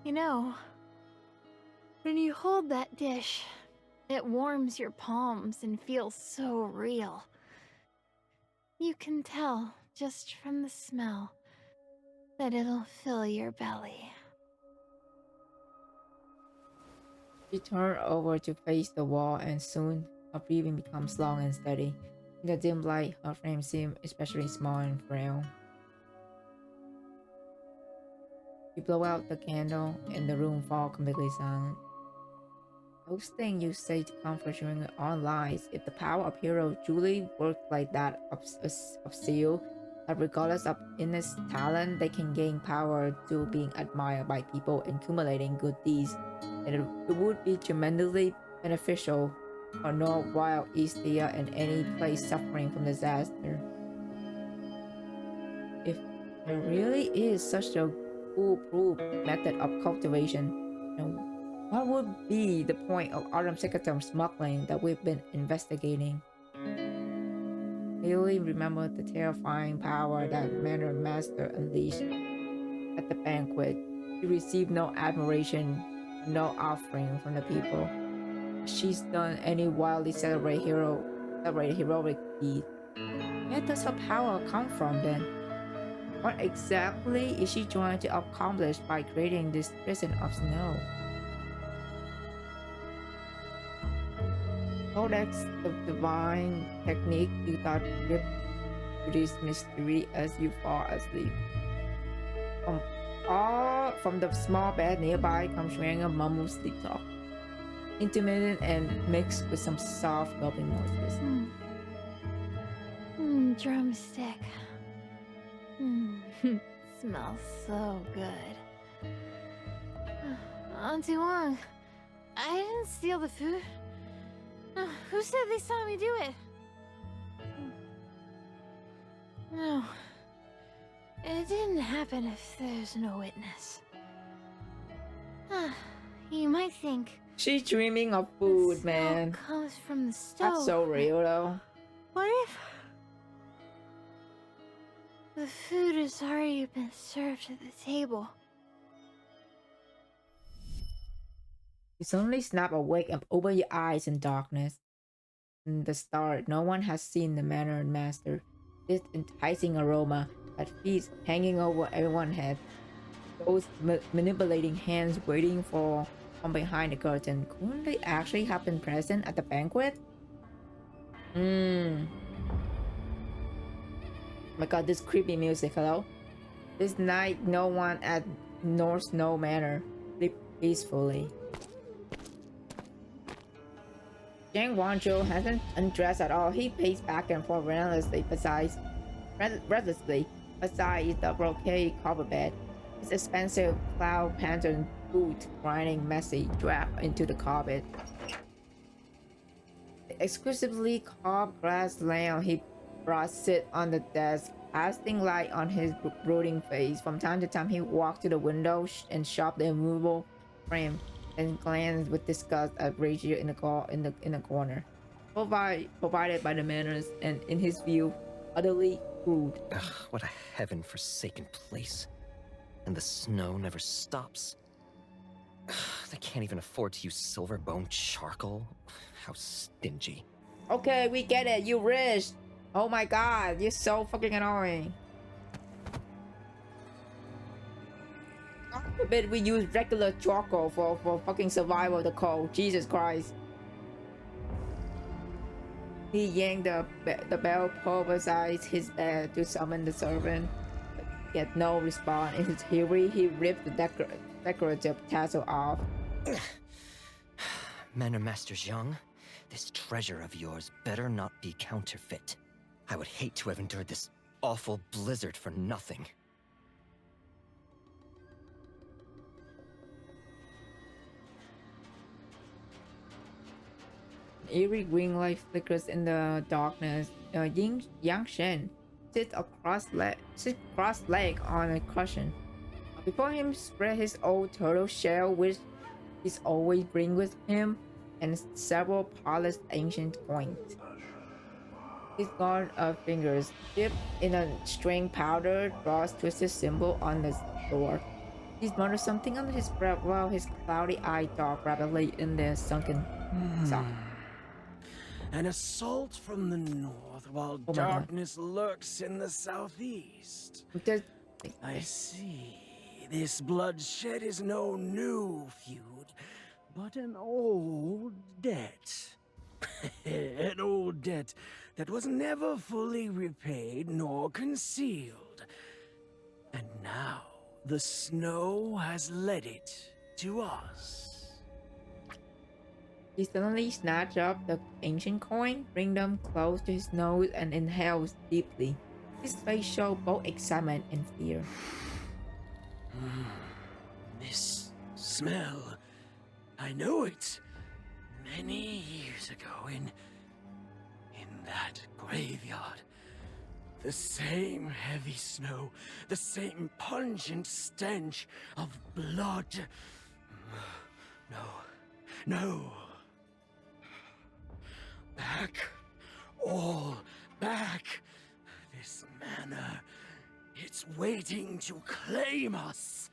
You know, when you hold that dish, it warms your palms and feels so real. You can tell just from the smell that it'll fill your belly. She turned over to face the wall and soon her breathing becomes long and steady. In the dim light, her frame seemed especially small and frail. You blow out the candle and the room falls completely silent. Those things you say to comfort during our lives, if the power of hero truly worked like that of Seal, that regardless of innate talent, they can gain power to being admired by people and accumulating good deeds, and it would be tremendously beneficial for North Wild Eastia and any place suffering from disaster. If there really is such a foolproof method of cultivation, then what would be the point of autumn secretum smuggling that we've been investigating? Clearly remember the terrifying power that Manor Master unleashed at the banquet. He received no admiration, no offering from the people. She's done any wildly celebrated heroic deed. Where does her power come from then? What exactly is she trying to accomplish by creating this prison of snow? Codex of divine technique you thought gripped this mystery as you fall asleep. From the small bed nearby comes a mumbled sleep talk, intermittent and mixed with some soft gulping noises. Drumstick. Smells so good. Auntie Wong, I didn't steal the food. Who said they saw me do it? No. It didn't happen if there's no witness. You might think... She's dreaming of food, man. Comes from the stove. That's so real, though. What if... the food has already been served at the table? You suddenly snap awake and open your eyes in darkness. In the start, no one has seen the Manor Master. This enticing aroma that feeds hanging over everyone's head. Those manipulating hands waiting from behind the curtain. Couldn't they actually have been present at the banquet? My god, this creepy music, hello? This night, no one at North Snow Manor sleep peacefully. Jiang Wanzhou hasn't undressed at all. He paced back and forth relentlessly beside the brocade cover bed. His expensive cloud pattern boot grinding messy drap into the carpet. The exquisitely carved glass lamp he Frost sit on the desk, casting light on his brooding face. From time to time, he walked to the window and shoved the immovable frame, and glanced with disgust at Rachel in the corner. Provided by the manners, and in his view, utterly crude. Ugh, what a heaven-forsaken place. And the snow never stops. Ugh, they can't even afford to use silver bone charcoal. How stingy. Okay, we get it. You rich. Oh my god, you're so fucking annoying. God forbid we use regular charcoal for fucking survival of the cold. Jesus Christ. He yanked the bell pull beside his bed to summon the servant. Yet no response. In his fury, he ripped the decorative tassel off. Manor Master Zhang, this treasure of yours better not be counterfeit. I would hate to have endured this awful blizzard for nothing. An eerie green light flickers in the darkness. Yang Shen sits cross-legged on a cushion. Before him spread his old turtle shell, which he's always bring with him, and several polished ancient coins. His guard of fingers, dipped in a string powder, draws twisted symbol on the floor. He's mutters something under his breath while his cloudy eyes dark rapidly in their sunken sock. An assault from the north, while darkness lurks in the southeast. I see. This bloodshed is no new feud, but an old debt. An old debt that was never fully repaid nor concealed. And now the snow has led it to us. He suddenly snatched up the ancient coin, bring them close to his nose, and inhales deeply. His face showed both excitement and fear. This smell, I know it. Many years ago in that graveyard. The same heavy snow, the same pungent stench of blood. No. Back. All back. This manor, it's waiting to claim us.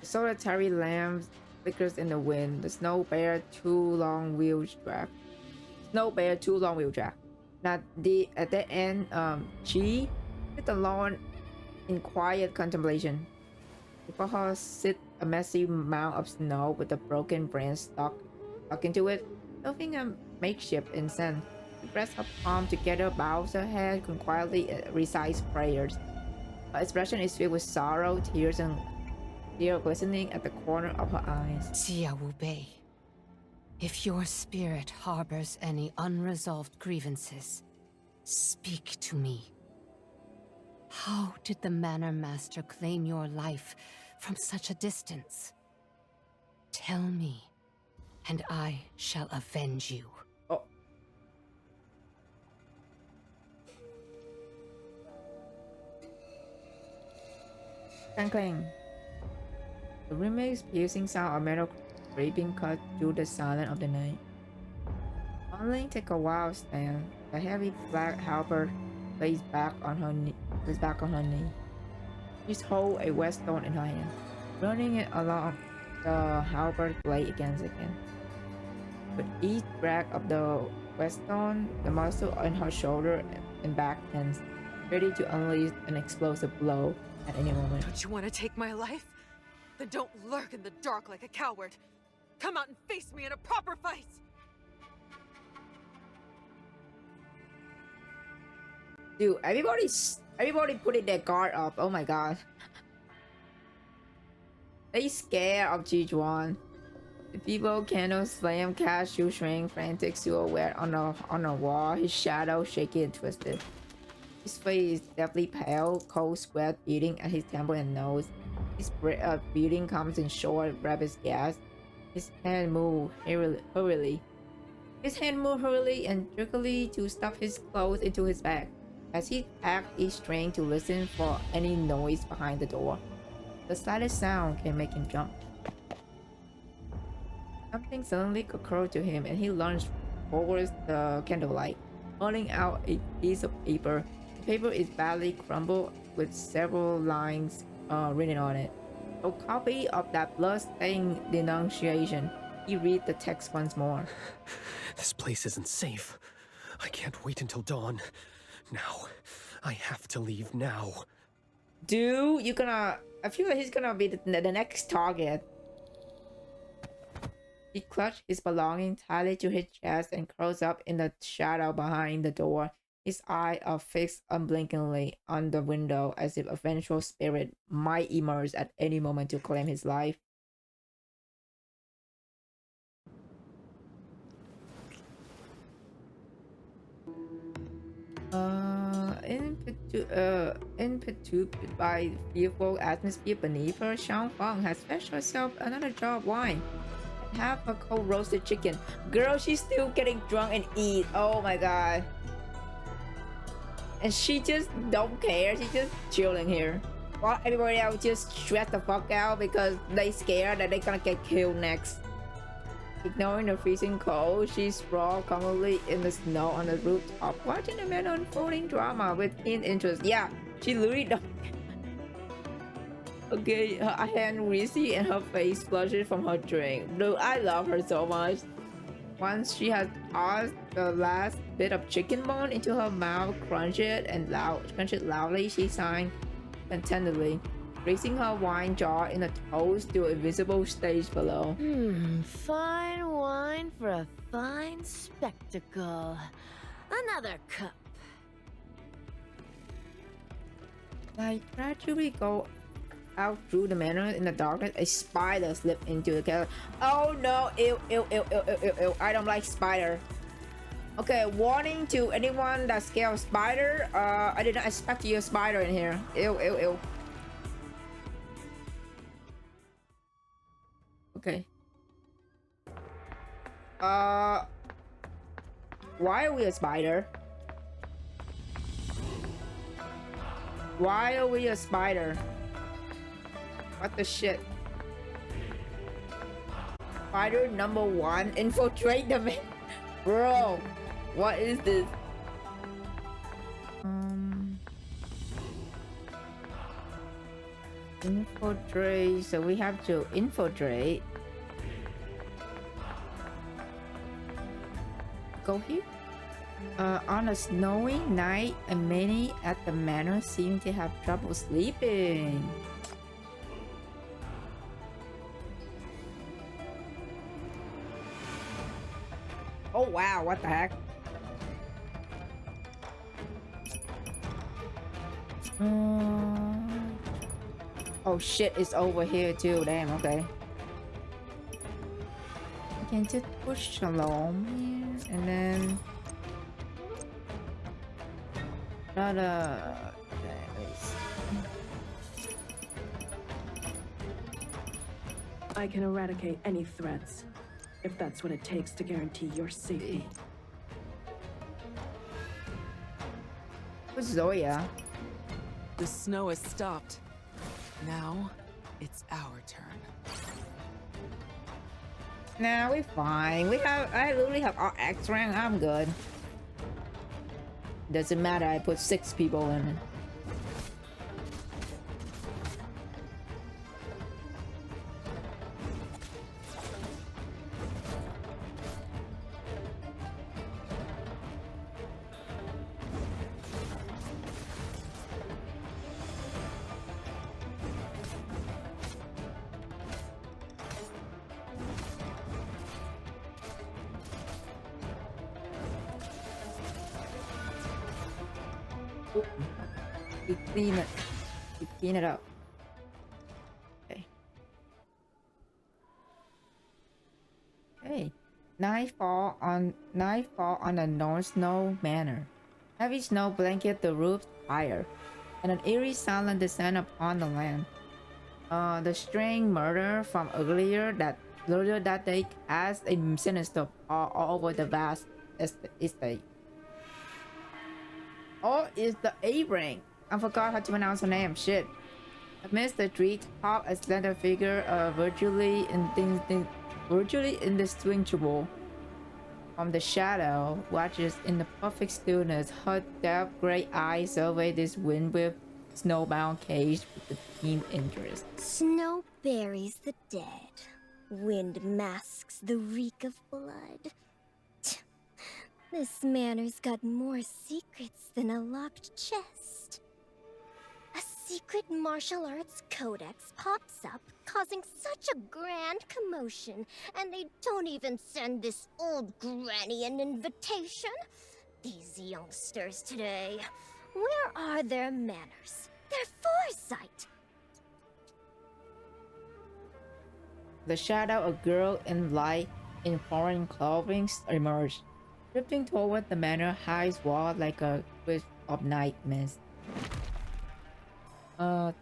The solitary lamp flickers in the wind. The snow bear two long wheel track. At the end, she sits alone in quiet contemplation. Before her sit a messy mound of snow with a broken branch stuck into it, building a makeshift incense. She presses her palm together, bows her head, and quietly recites prayers. Her expression is filled with sorrow, tears, and tear glistening at the corner of her eyes. Jia Wu Bei, if your spirit harbors any unresolved grievances, speak to me. How did the Manor Master claim your life from such a distance? Tell me, and I shall avenge you. Oh. Clang clang. The room makes piercing sound of metal scraping cut through the silence of the night. Only take a wild stand. The heavy black halberd lays back on her knee. She holds a whetstone in her hand, running it along the halberd blade against again. With each drag of the whetstone, the muscle in her shoulder and back tense, ready to unleash an explosive blow at any moment. Don't you want to take my life? Then don't lurk in the dark like a coward. Come out and face me in a proper fight! Dude, everybody putting their guard up. Oh my god. They scared of Jijuan. The people candle slam cashew shrink frantic silhouette on the wall, his shadow shaky and twisted. His face is deathly pale, cold sweat beating at his temple and nose. His breathing comes in short, rapid gasps. His hand moved hurriedly. His hand moved hurriedly and jerkily to stuff his clothes into his bag. As he tapped each string to listen for any noise behind the door, the slightest sound can make him jump. Something suddenly occurred to him, and he lunged towards the candlelight, holding out a piece of paper. The paper is badly crumbled with several lines written on it. A copy of that blood-stained denunciation. He read the text once more. This place isn't safe. I can't wait until dawn. Now. I have to leave now. Dude, you're gonna... I feel like he's gonna be the next target. He clutched his belongings tightly to his chest and curls up in the shadow behind the door. His eyes are fixed unblinkingly on the window as if a vengeful spirit might emerge at any moment to claim his life. Imperturbed by fearful atmosphere beneath her, Xiang Feng has fetched herself another jar of wine and half a cold roasted chicken. Girl, she's still getting drunk and eat. Oh my god. And she just don't care. She's just chilling here. While everybody else just stressed the fuck out because they scared that they're gonna get killed next. Ignoring the freezing cold, she sprawled comfortably in the snow on the rooftop, watching the men unfolding drama with keen interest. Yeah, she literally don't. Okay, her hand greasy and her face flushed from her drink. Dude, I love her so much. Once she has tossed the last bit of chicken bone into her mouth, crunch it loudly, she sighed contentedly, raising her wine jar in a toast to a visible stage below. Fine wine for a fine spectacle. Another cup. I gradually go out through the manor in the darkness. A spider slipped into the cellar. Oh no! Ew, ew, ew, ew, ew, ew, ew. I don't like spider. Okay, warning to anyone that's scared of spider. I did not expect to see a spider in here. Ew, ew, ew. Okay. Why are we a spider? Why are we a spider? What the shit? Spider number 1, infiltrate the man. Bro, what is this? Infiltrate, so we have to infiltrate. Go here. On a snowy night, many at the manor seem to have trouble sleeping. Oh wow, what the heck? Oh shit, it's over here too. Damn, okay. You can just push along here and then I can eradicate any threats, if that's what it takes to guarantee your safety. Who's Zoya? The snow has stopped. Now, it's our turn. Nah, we're fine. I literally have our X rank. I'm good. Doesn't matter. I put 6 people in it. We clean it up. Okay. Okay. Nightfall on the North Snow Manor. Heavy snow blanket the roofs higher, and an eerie silence descend upon the land. The strange murder from earlier that Later that day cast a sinister all over the vast estate. Oh, it's the A-Ring. I forgot how to pronounce her name. Shit. Amidst the treetop, a slender figure, virtually indistinguishable from the shadow, watches in the perfect stillness. Her dark gray eyes survey this wind-whipped, snowbound cage with a keen interest. Snow buries the dead. Wind masks the reek of blood. This manor's got more secrets than a locked chest. A secret martial arts codex pops up, causing such a grand commotion, and they don't even send this old granny an invitation? These youngsters today, where are their manners? Their foresight? The shadow, a girl in light in foreign clothing, emerged, drifting toward the manor high's wall like a wisp of night mist. The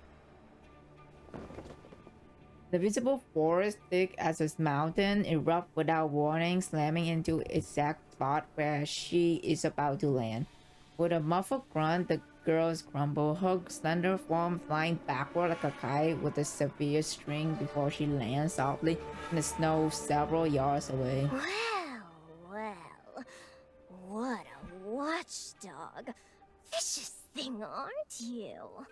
visible forest, thick as a mountain, erupts without warning, slamming into its exact spot where she is about to land. With a muffled grunt, the girls crumble, her slender form flying backward like a kite with a severe string before she lands softly in the snow several yards away. Well, what a watchdog. Vicious thing, aren't you?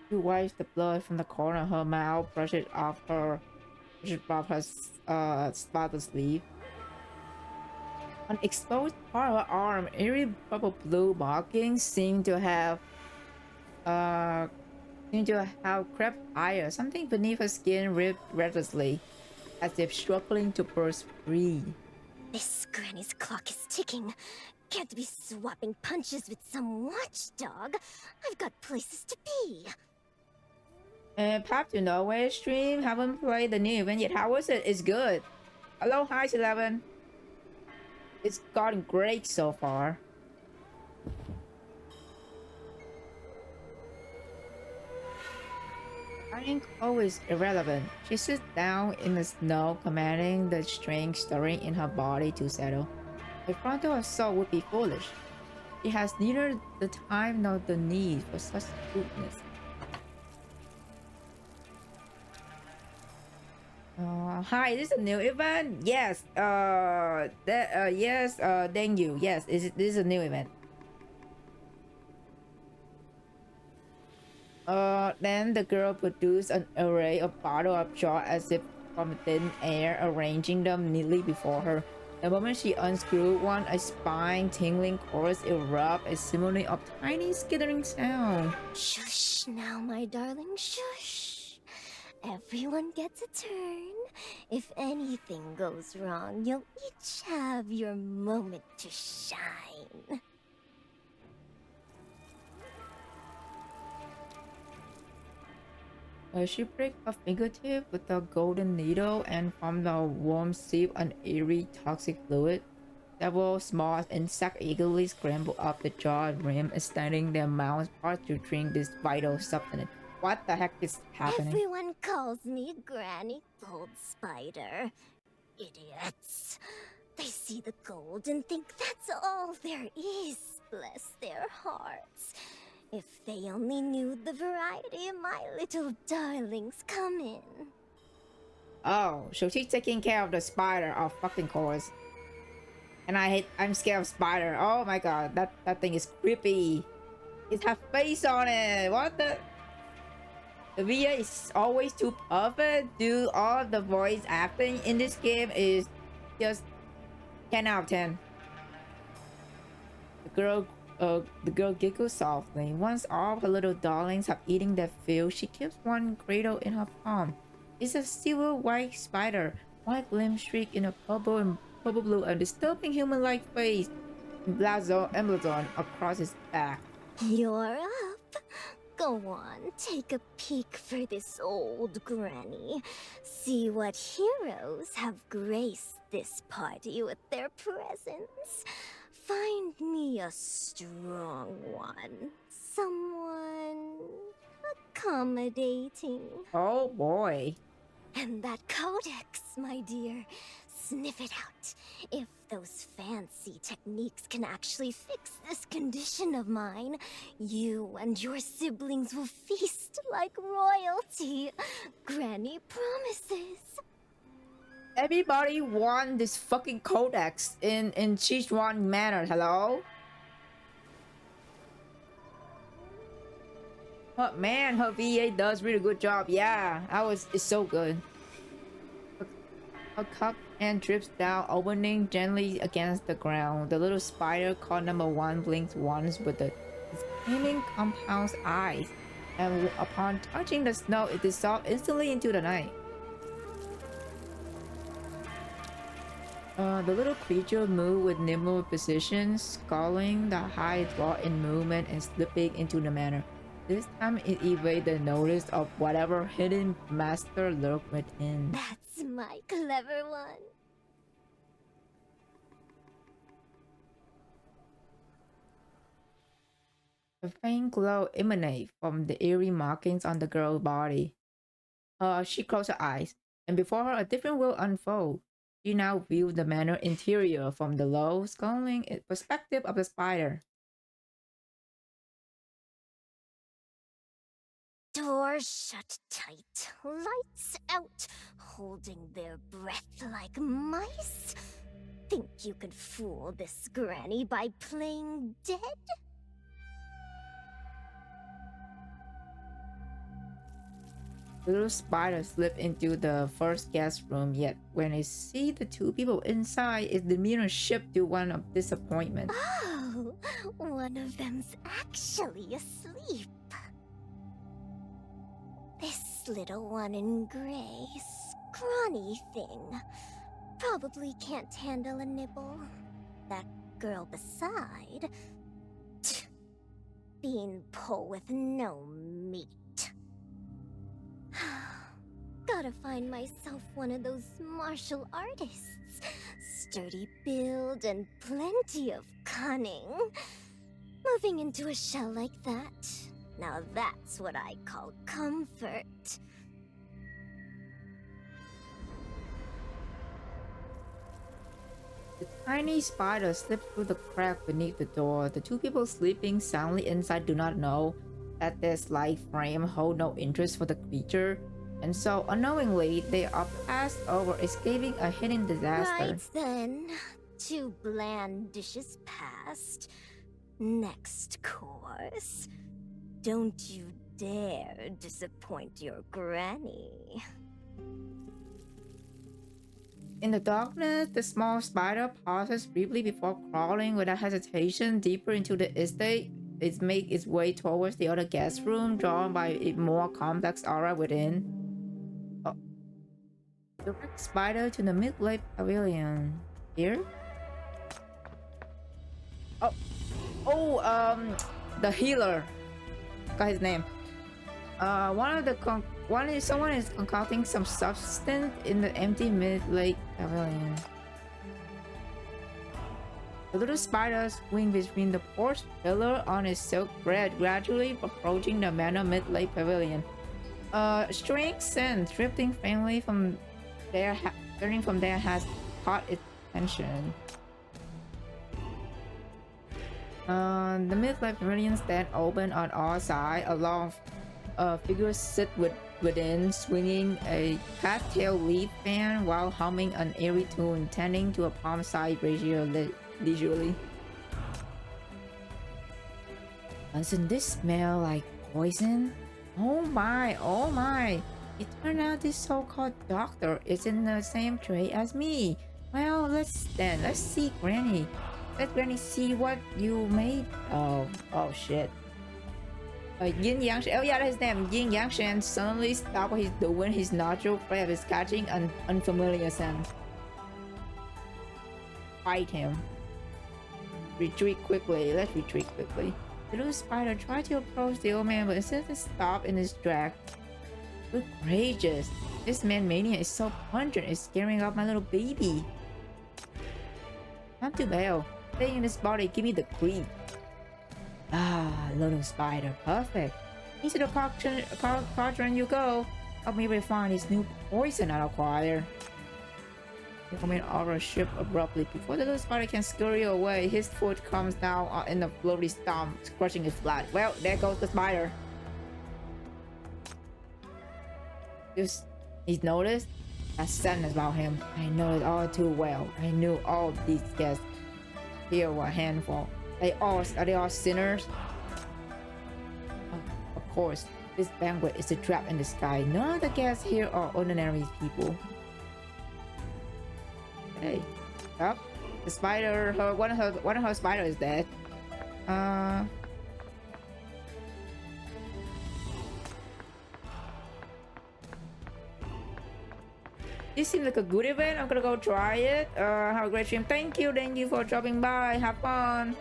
She wipes the blood from the corner of her mouth, brushes off her spotless sleeve. An exposed part of her arm, eerie purple blue markings seem to have crept higher. Something beneath her skin ripped restlessly, as if struggling to burst free. This granny's clock is ticking. Can't be swapping punches with some watchdog. I've got places to be. Path to Nowhere stream. Haven't played the new event yet. How was it? It's good. Hello, hi 11. It's gotten great so far. I think always irrelevant. She sits down in the snow, commanding the strength stirring in her body to settle. A frontal assault would be foolish. She has neither the time nor the need for such smoothness. Hi, this is a new event? Yes, yes, thank you. Yes, this is a new event. Then the girl produced an array of bottles of jar as if from thin air, arranging them neatly before her. The moment she unscrewed one, a spine-tingling chorus erupted, a simile of tiny skittering sound. Shush now, my darling, shush. Everyone gets a turn. If anything goes wrong, you'll each have your moment to shine. She pricked her fingertip with a golden needle, and from the warm seep an eerie toxic fluid. Several small insects eagerly scrambled up the jar rim, extending their mouths parts to drink this vital substance. What the heck is happening? Everyone calls me Granny Gold Spider. Idiots. They see the gold and think that's all there is. Bless their hearts. If they only knew the variety my little darlings come in. Oh, so she's taking care of the spider, of fucking course. And I'm scared of spider. Oh my god, that thing is creepy. It has face on it. What the? The VA is always too perfect. Dude, all the voice acting in this game is just 10 out of 10. The girl giggles softly. Once all her little darlings have eaten their fill, she keeps one cradle in her palm. It's a silver white spider, white gleam streak in a purple and purple blue, a disturbing human-like face, and emblazoned across its back. You're up. Go on, take a peek for this old granny. See what heroes have graced this party with their presence. Find me a strong one. Someone accommodating. Oh boy. And that codex, my dear. Sniff it out. If those fancy techniques can actually fix this condition of mine, you and your siblings will feast like royalty. Granny promises. Everybody want this fucking codex in Sichuan manner. Hello? But man, her VA does really good job. Yeah, it's so good. A cup and drips down, opening gently against the ground. The little spider called number 1 blinks once with the screaming compound's eyes, and upon touching the snow, it dissolved instantly into the night. The little creature moved with nimble precision, sculling the high draw in movement and slipping into the manor. This time it evaded the notice of whatever hidden master lurked within. That's my clever one. A faint glow emanated from the eerie markings on the girl's body. She closed her eyes, and before her a different world unfolded. She now viewed the manor interior from the low, sculling perspective of the spider. Doors shut tight, lights out, holding their breath like mice. Think you could fool this granny by playing dead? The little spider slipped into the first guest room, yet when it see the 2 people inside, its demeanor shifted to one of disappointment. Oh, one of them's actually asleep. This little one in gray, scrawny thing, probably can't handle a nibble. That girl beside, beanpole with no meat. Gotta find myself one of those martial artists. Sturdy build and plenty of cunning. Moving into a shell like that, now that's what I call comfort. The tiny spider slipped through the crack beneath the door. The 2 people sleeping soundly inside do not know that their slight frame hold no interest for the creature, and so unknowingly they are passed over, escaping a hidden disaster. Right then, 2 bland dishes past. Next course. Don't you dare disappoint your granny. In the darkness, the small spider pauses briefly before crawling without hesitation deeper into the estate. It makes its way towards the other guest room, drawn by a more complex aura within. Direct spider to the mid-lake pavilion. Here? The healer. Got his name. Someone is concocting some substance in the empty mid-lake pavilion. The little spider swings between the porch pillar on its silk thread, gradually approaching the manor mid-lake pavilion. Strange scent drifting faintly from there, has caught its attention. The mid-lake pavilion stands open on all sides. A long figure sit within, swinging a cattail leaf fan while humming an eerie tune, tending to a palm-sized brazier leisurely. Doesn't this smell like poison? Oh my, oh my! It turned out this so-called doctor is in the same trade as me. Well, let's see Granny. Let Granny see what you made of. Oh shit. Yin Yang. Oh yeah, that's his name. Yin Yang Shan suddenly stopped what he's doing. His nostril flap is catching an unfamiliar scent. Fight him. Retreat quickly. Let's retreat quickly. The little spider tried to approach the old man, but instead it stopped in his track. Good gracious. This man mania is so pungent, it's scaring off my little baby. Time to bail. Stay in this body, give me the creep. Ah, little spider, perfect. Into the cauldron you go. Help me refine this new poison I acquire. Incoming aura ship abruptly. Before the little spider can scurry away, his foot comes down in a floaty stomp, crushing it flat. Well, there goes the spider. He's noticed? A sentence about him. I know it all too well. I knew all these guests here were a handful. Are they all sinners? Of course, this banquet is a trap in the sky. None of the guests here are ordinary people. Hey, up. The spider, one of her spiders is dead. This seems like a good event. I'm gonna go try it. Have a great stream. Thank you for dropping by. Have fun.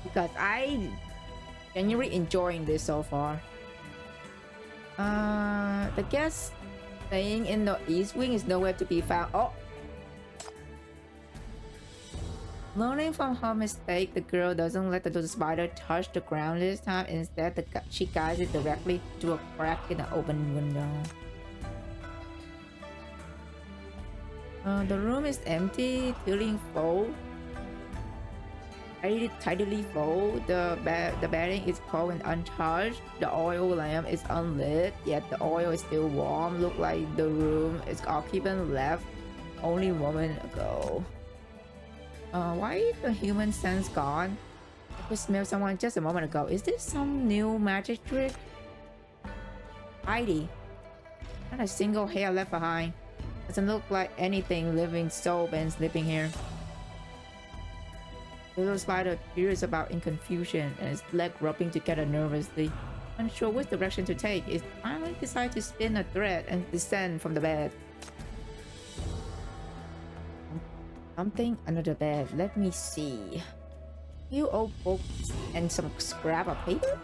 Because I genuinely enjoying this so far. The guest staying in the east wing is nowhere to be found. Oh. Learning from her mistake, the girl doesn't let the little spider touch the ground this time. Instead, she guides it directly to a crack in the open window. The room is empty, feeling full. Tidily full. The bedding is cold and untouched. The oil lamp is unlit, yet the oil is still warm. Look like the room its occupant left only a moment ago. Why is the human sense gone? I could smell someone just a moment ago. Is this some new magic trick? Heidi. Not a single hair left behind. Doesn't look like anything living soul been sleeping here. The little spider appears about in confusion and its leg rubbing together nervously. Unsure which direction to take, it finally decides to spin a thread and descend from the bed. Something under the bed. Let me see. Few old books and some scrap of paper?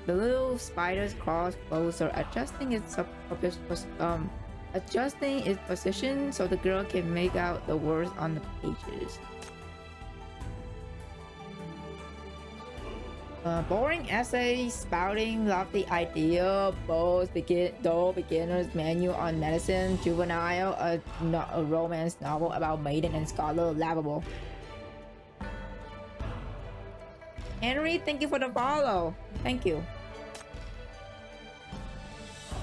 The little spider's crawls closer, adjusting its position so the girl can make out the words on the pages. Boring essay spouting lofty idea, both beginner's manual on medicine, juvenile, a romance novel about maiden and scholar, laughable. Henry, thank you for the follow. Thank you.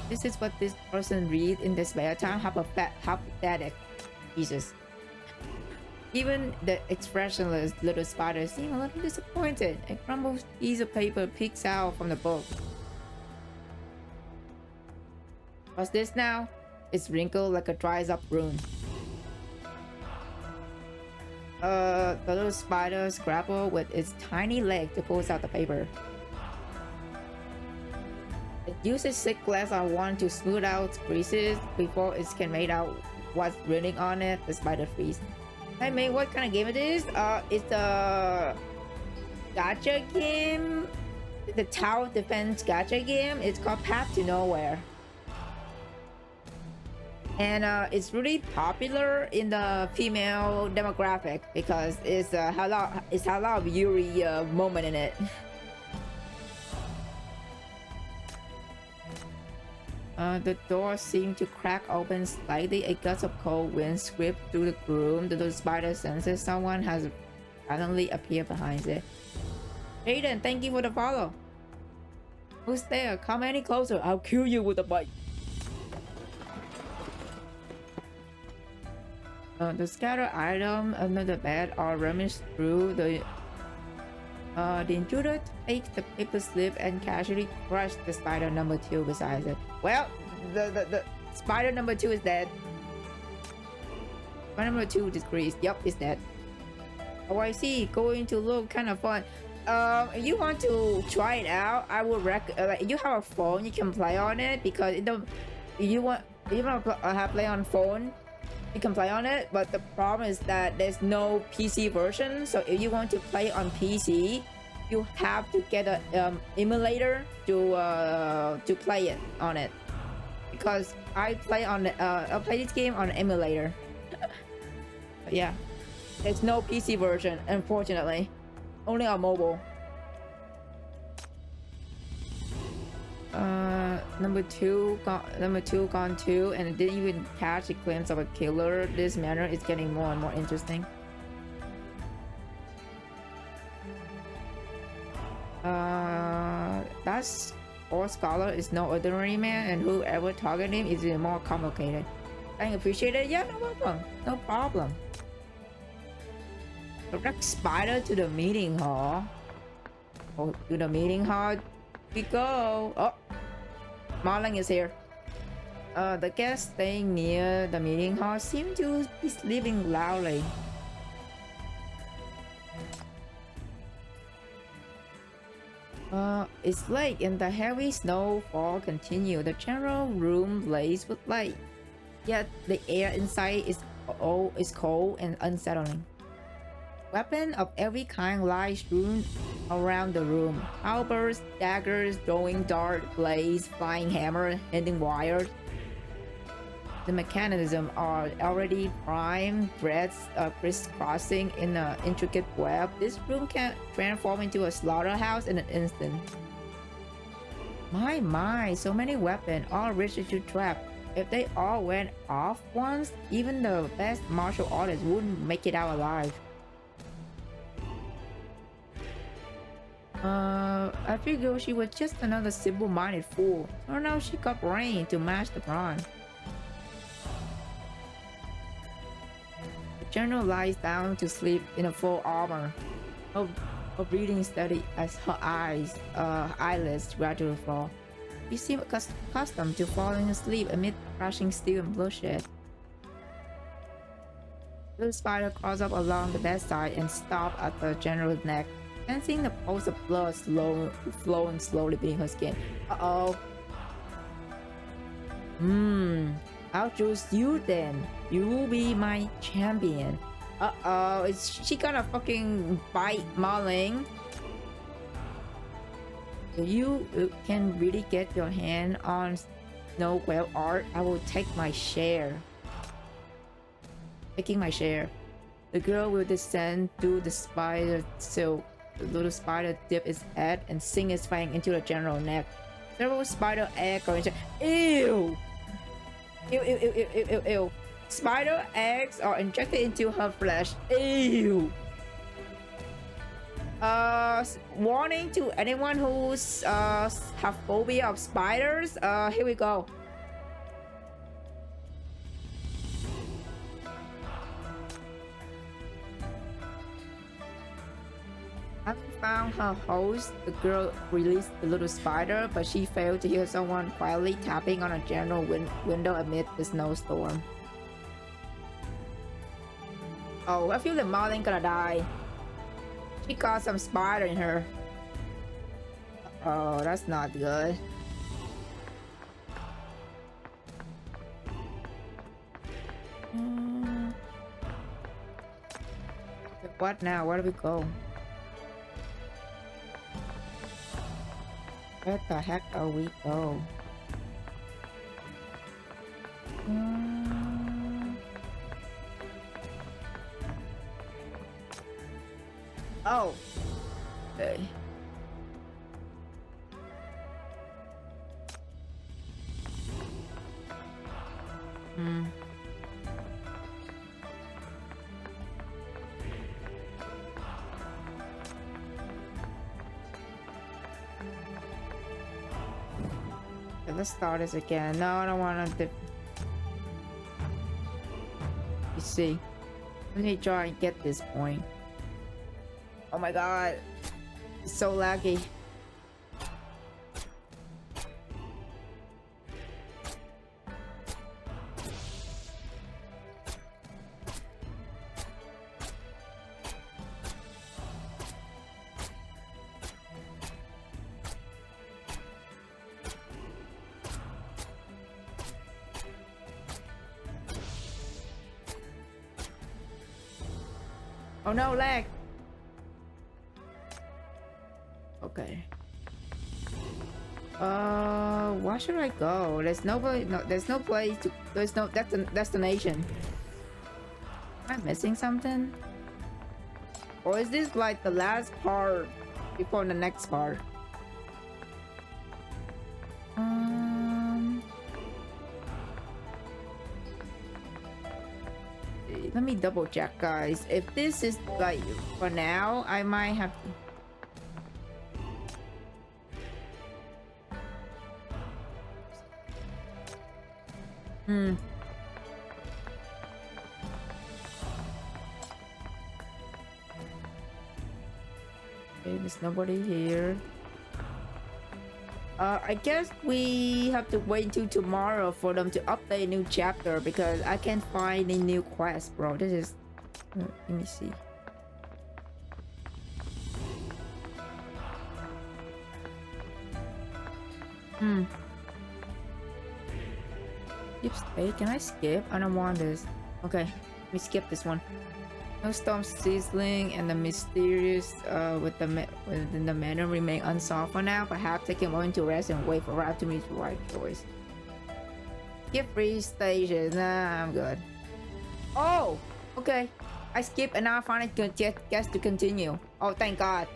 This is what this person reads in their spare time. How pathetic. Jesus. Even the expressionless little spider seems a little disappointed. A crumbled piece of paper peeks out from the book. What's this now? It's wrinkled like a dried up rune. The little spider scrabbles with its tiny leg to pull out the paper. It uses thick glass on one to smooth out creases before it can make out what's written on it. The spider freezes. Hey mate, what kind of game it is? It's a gacha game. The tower defense gacha game. It's called Path to Nowhere. And it's really popular in the female demographic because it's a lot of Yuri moment in it. The door seemed to crack open slightly. A gust of cold wind swept through the room. The little spider senses someone has suddenly appeared behind it. Aiden, thank you for the follow. Who's there? Come any closer. I'll kill you with a bite. The scattered item under the bed are rummaged through. The intruder takes the paper slip and casually crushed the spider number 2 beside it. Well, the spider number 2 is dead. Spider number 2 decreased. Yup, it's dead. Oh, I see. Going to look kind of fun. If you want to try it out, I would like you have a phone, you can play on it because it don't. If you want to play on phone, you can play on it, but the problem is that there's no PC version. So if you want to play on PC, you have to get an emulator to play it on it. Because I play this game on an emulator. But yeah, There's no PC version, unfortunately. Only on mobile. Number two gone too, and it didn't even catch a glimpse of a killer. This manner is getting more and more interesting. That's all scholar is no ordinary man, and whoever targeted him is even more complicated. I appreciate it. Yeah, no problem. No problem. Direct spider to the meeting hall. Oh, to the meeting hall we go. Oh, Marling is here. The guests staying near the meeting hall seem to be sleeping loudly. It's late and the heavy snowfall continues. The general room blazes with light. Yet the air inside is cold and unsettling. Weapons of every kind lie strewn around the room. Halberds, daggers, throwing dart, blades, flying hammer, ending wires. The mechanisms are already primed, threads crisscrossing in an intricate web. This room can transform into a slaughterhouse in an instant. My, so many weapons, all rigid to trap. If they all went off once, even the best martial artists wouldn't make it out alive. I figured she was just another simple-minded fool. Or now she got brain to match the brawn. The general lies down to sleep in a full armor, her breathing steady as her eyelids gradually fall. She seemed accustomed to falling asleep amid crashing steel and bloodshed. Little spider crawls up along the bedside and stops at the general's neck, sensing the pulse of blood flowing slowly beneath her skin. Uh-oh. I'll choose you then. You will be my champion. Uh-oh, is she gonna fucking bite Marling? If you can really get your hand on snow quail art, I will take my share. Taking my share. The girl will descend through the spider silk. The little spider dips its head and sinks its fang into the general's neck. Several spider eggs are Ew! Ew. Spider eggs are injected into her flesh. Ew! Warning to anyone who's have phobia of spiders. Here we go. Having found her host, the girl released the little spider, but she failed to hear someone quietly tapping on a general window amid the snowstorm. Oh, I feel that Marling gonna die. She got some spider in her. Oh, that's not good. What now? Where do we go? Where the heck are we go? Oh. Okay. Let's start this again. No, I don't want to. You see, let me try and get this point. Oh my god, it's so laggy. Oh no, lag. Okay. Where should I go? There's no place to. There's no destination. Am I missing something? Or is this like the last part before the next part? Let me double check, guys. If this is like for now, I might have to. Okay, there's nobody here. I guess we have to wait till tomorrow for them to update a new chapter because I can't find any new quest, bro. This is... let me see. Skip. Can I skip? I don't want this. Okay, let me skip this one. No storm sizzling and the mysterious within the manor remain unsolved for now. Perhaps take a moment to rest and wait for Ralph to make the right choice. Skip 3 stages. Nah, I'm good. Oh, okay. I skip and now I finally get to continue. Oh, thank God.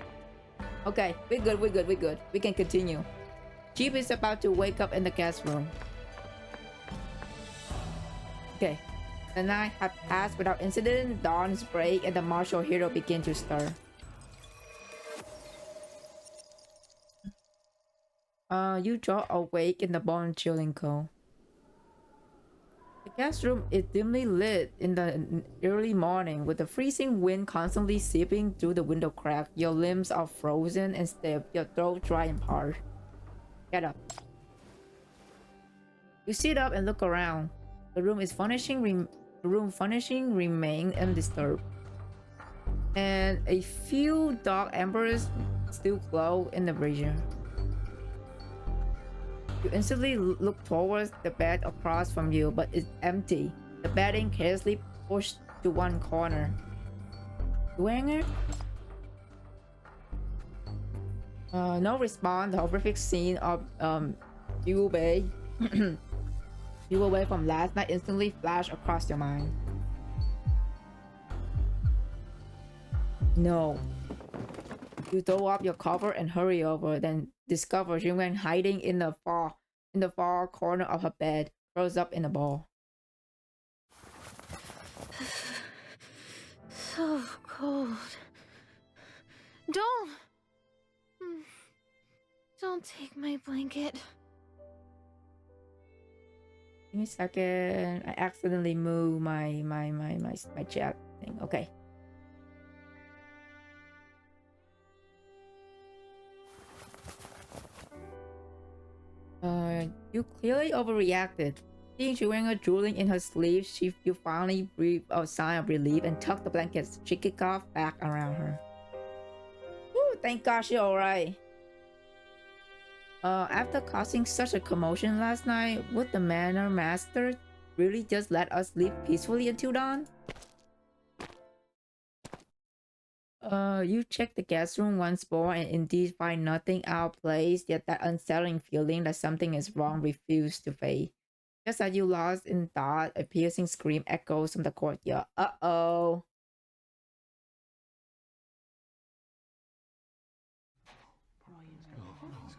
Okay, we're good. We can continue. Jeep is about to wake up in the guest room. Okay. The night had passed without incident, dawn's break, and the martial hero began to stir. You draw awake in the bone-chilling cold. The guest room is dimly lit in the early morning, with the freezing wind constantly seeping through the window crack. Your limbs are frozen and stiff, your throat dry and parched. Get up. You sit up and look around. The room furnishing remain undisturbed, and a few dark embers still glow in the brazier. You instantly look towards the bed across from you, but it's empty. The bedding carelessly pushed to one corner. You wearing it? No response. The horrific scene of you away you away from last night instantly flashed across your mind. No. You throw up your cover and hurry over, then discover she went hiding in the far corner of her bed, curls up in a ball. So cold. Don't take my blanket. Give me a second. I accidentally moved my chat thing. Okay. You clearly overreacted. Seeing Shuenga drooling in her sleeve, you finally breathed a sigh of relief and tucked the blankets she kicked off back around her. Woo, thank God she's alright. After causing such a commotion last night, would the manor master really just let us sleep peacefully until dawn? You check the guest room once more and indeed find nothing out of place, yet that unsettling feeling that something is wrong refused to fade. Just as you lost in thought, a piercing scream echoes from the courtyard. Uh-oh.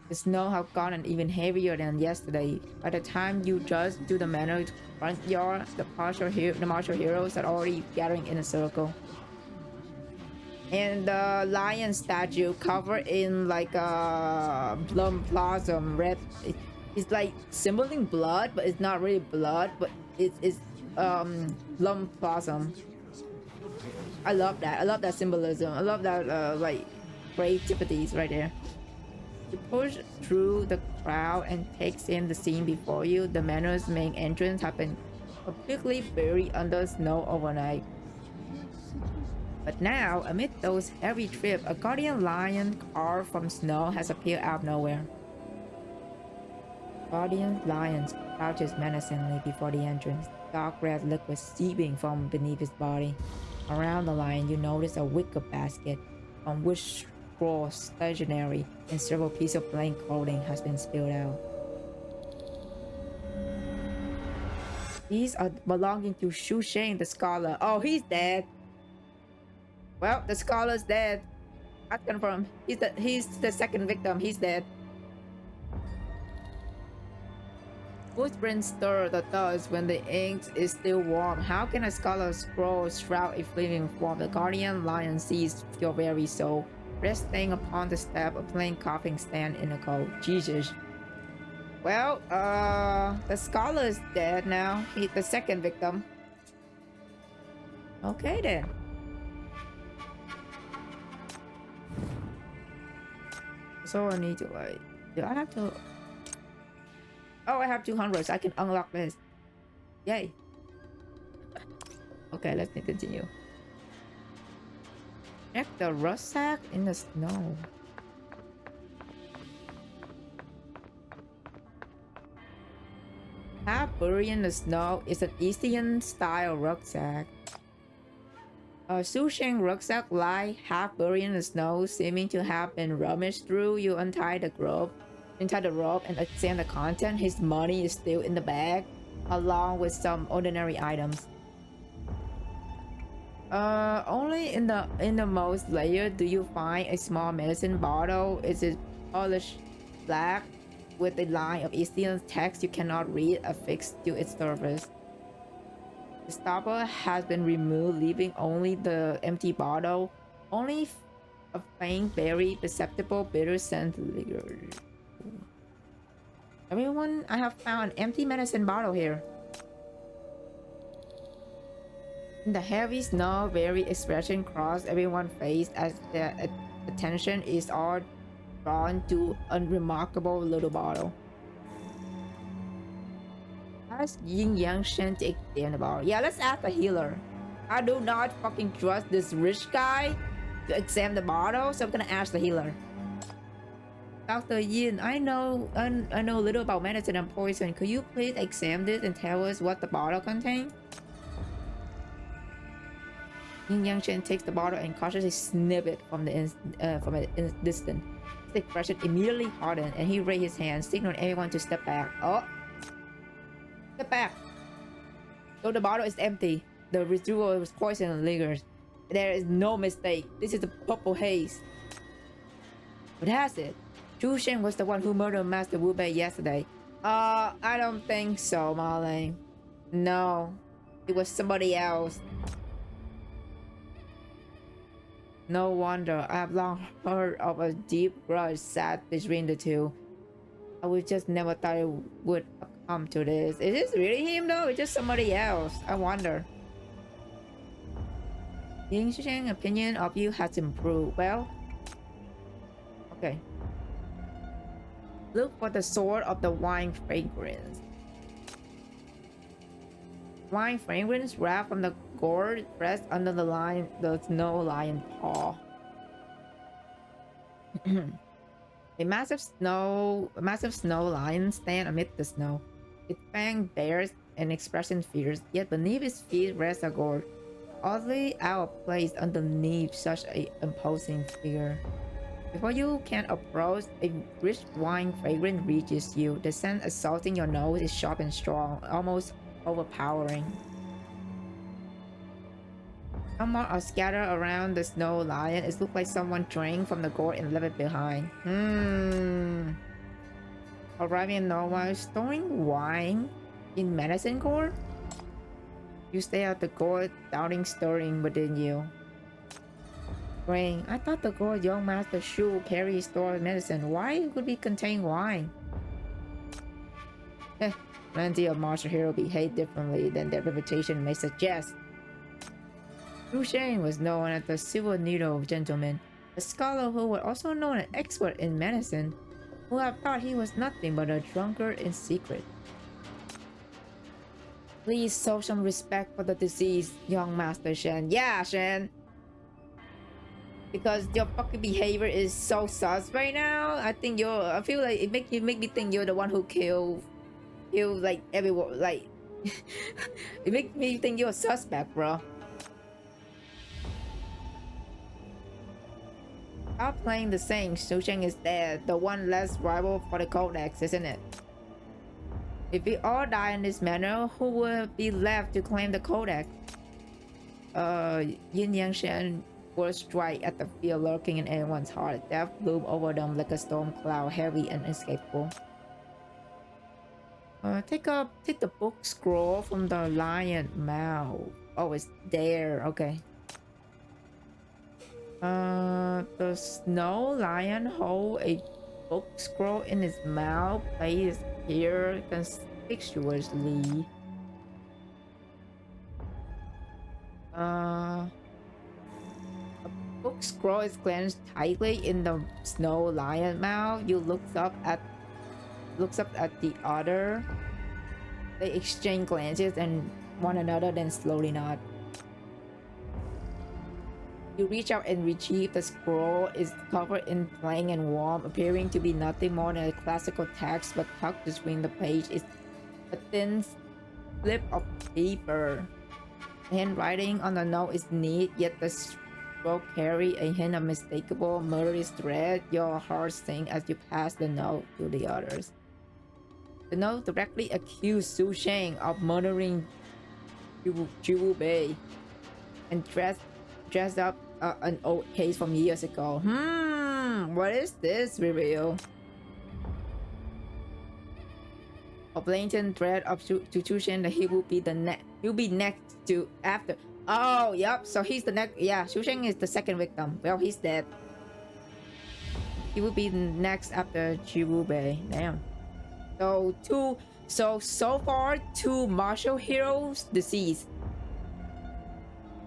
The snow had gotten even heavier than yesterday. By the time you just to the manor's front yard, the martial heroes are already gathering in a circle. And the lion statue covered in like a plum blossom red. It's like symboling blood, but it's not really blood, but it's plum blossom. I love that. I love that symbolism. I love that like creativities right there. You push through the crowd and takes in the scene before you. The manor's main entrance has been completely buried under snow overnight. But now, amid those heavy trips, a guardian lion carved from snow has appeared out of nowhere. Guardian lion crouches menacingly before the entrance, dark red liquid seeping from beneath his body. Around the lion, you notice a wicker basket on which scrolls, stationery, and several pieces of plain clothing has been spilled out. These are belonging to Shu Sheng the scholar. Oh, he's dead. Well, the scholar's dead. That's confirmed. He's the second victim. He's dead. Footprints stir the dust when the ink is still warm. How can a scholar scroll shroud a fleeting form? The guardian lion sees your very soul, resting upon the step, a plain coughing stand in the cold. Jesus. Well, the scholar is dead now. He's the second victim. Okay then. So I need to like, do I have to? Oh, I have 200, so I can unlock this. Yay. Okay, let's continue. Check the rucksack in the snow. Half buried in the snow is an Eastern style rucksack. A Susheng rucksack lie half buried in the snow, seeming to have been rummaged through. You untie the rope and examine the content. His money is still in the bag, along with some ordinary items. Only in the most layer do you find a small medicine bottle. It is polished black with a line of Eastern text you cannot read affixed to its surface. The stopper has been removed, leaving only the empty bottle. Only a faint, very perceptible bitter scent lingers. Everyone, I have found an empty medicine bottle here. In the heavy snow, very expression cross everyone's face as their attention is all drawn to a remarkable little bottle. Ask Yin Yang Shen to examine the bottle. Yeah, let's ask the healer. I do not fucking trust this rich guy to examine the bottle, so I'm gonna ask the healer. Dr. Yin, I know little about medicine and poison. Could you please examine this and tell us what the bottle contains? Yin Yang Shen takes the bottle and cautiously snips it from a distance. His expression immediately hardened, and he raised his hand, signaling everyone to step back. Oh, step back! Though the bottle is empty, the residual poison lingers. There is no mistake. This is a purple haze. What has it? Zhu Shen was the one who murdered Master Wu Bei yesterday. I don't think so, Ma Ling. No, it was somebody else. No wonder. I have long heard of a deep grudge sat between the two. I would just never thought it would come to this. Is this really him though? It's just somebody else. I wonder. Ying Sheng's opinion of you has improved. Well, okay. Look for the sword of the wine fragrance. Wine fragrance wrapped from the gourd pressed under the snow lion paw. A massive snow lion stands amid the snow. Its fang bears an expression fierce, yet beneath its feet rests a gourd, oddly out of place underneath such an imposing figure. Before you can approach, a rich wine fragrance reaches you. The scent assaulting your nose is sharp and strong, almost overpowering. Some marks are scattered around the snow lion. It looks like someone drank from the gourd and left it behind. Arriving in Norway, storing wine in medicine gourd? You stay at the gourd, doubting stirring within you. Brain, I thought the gourd young master Shu carried stored medicine. Why would it contain wine? Plenty of martial heroes behave differently than their reputation may suggest. Zhu Shen was known as the Silver Needle Gentleman, a scholar who was also known as an expert in medicine, who have thought he was nothing but a drunkard in secret. Please show some respect for the deceased, young Master Shen. Yeah, Shen! Because your fucking behavior is so sus right now. I feel like it make me think you're the one who killed like everyone. Like it makes me think you're a suspect, bro. Stop playing the same. Zhu Shen is dead. The one less rival for the Codex, isn't it? If we all die in this manner, who will be left to claim the Codex? Yin Yang Shen First strike at the fear lurking in everyone's heart. Death loomed over them like a storm cloud, heavy and inescapable. Take the book scroll from the lion mouth. Oh, it's there. Okay. The snow lion hold a book scroll in his mouth, placed here conspicuously. A book scroll is clenched tightly in the snow lion mouth. You looks up at the other. They exchange glances and one another, then slowly nod. You reach out and retrieve the scroll. Is covered in plain and warm, appearing to be nothing more than a classical text, but tucked between the page is a thin slip of paper. The handwriting on the note is neat, yet the scroll carry a hint of mistakable, murderous dread. Your heart sinks as you pass the note to the others. The note directly accused Su Sheng of murdering Jiwu Bei and dressed up an old case from years ago. What is this reveal? A blatant threat of Su Sheng that he will be next to after. Oh, yep. So he's the next. Yeah, Su Sheng is the second victim. Well, he's dead. He will be next after Jiwu Bei. Damn. So far, 2 martial heroes deceased.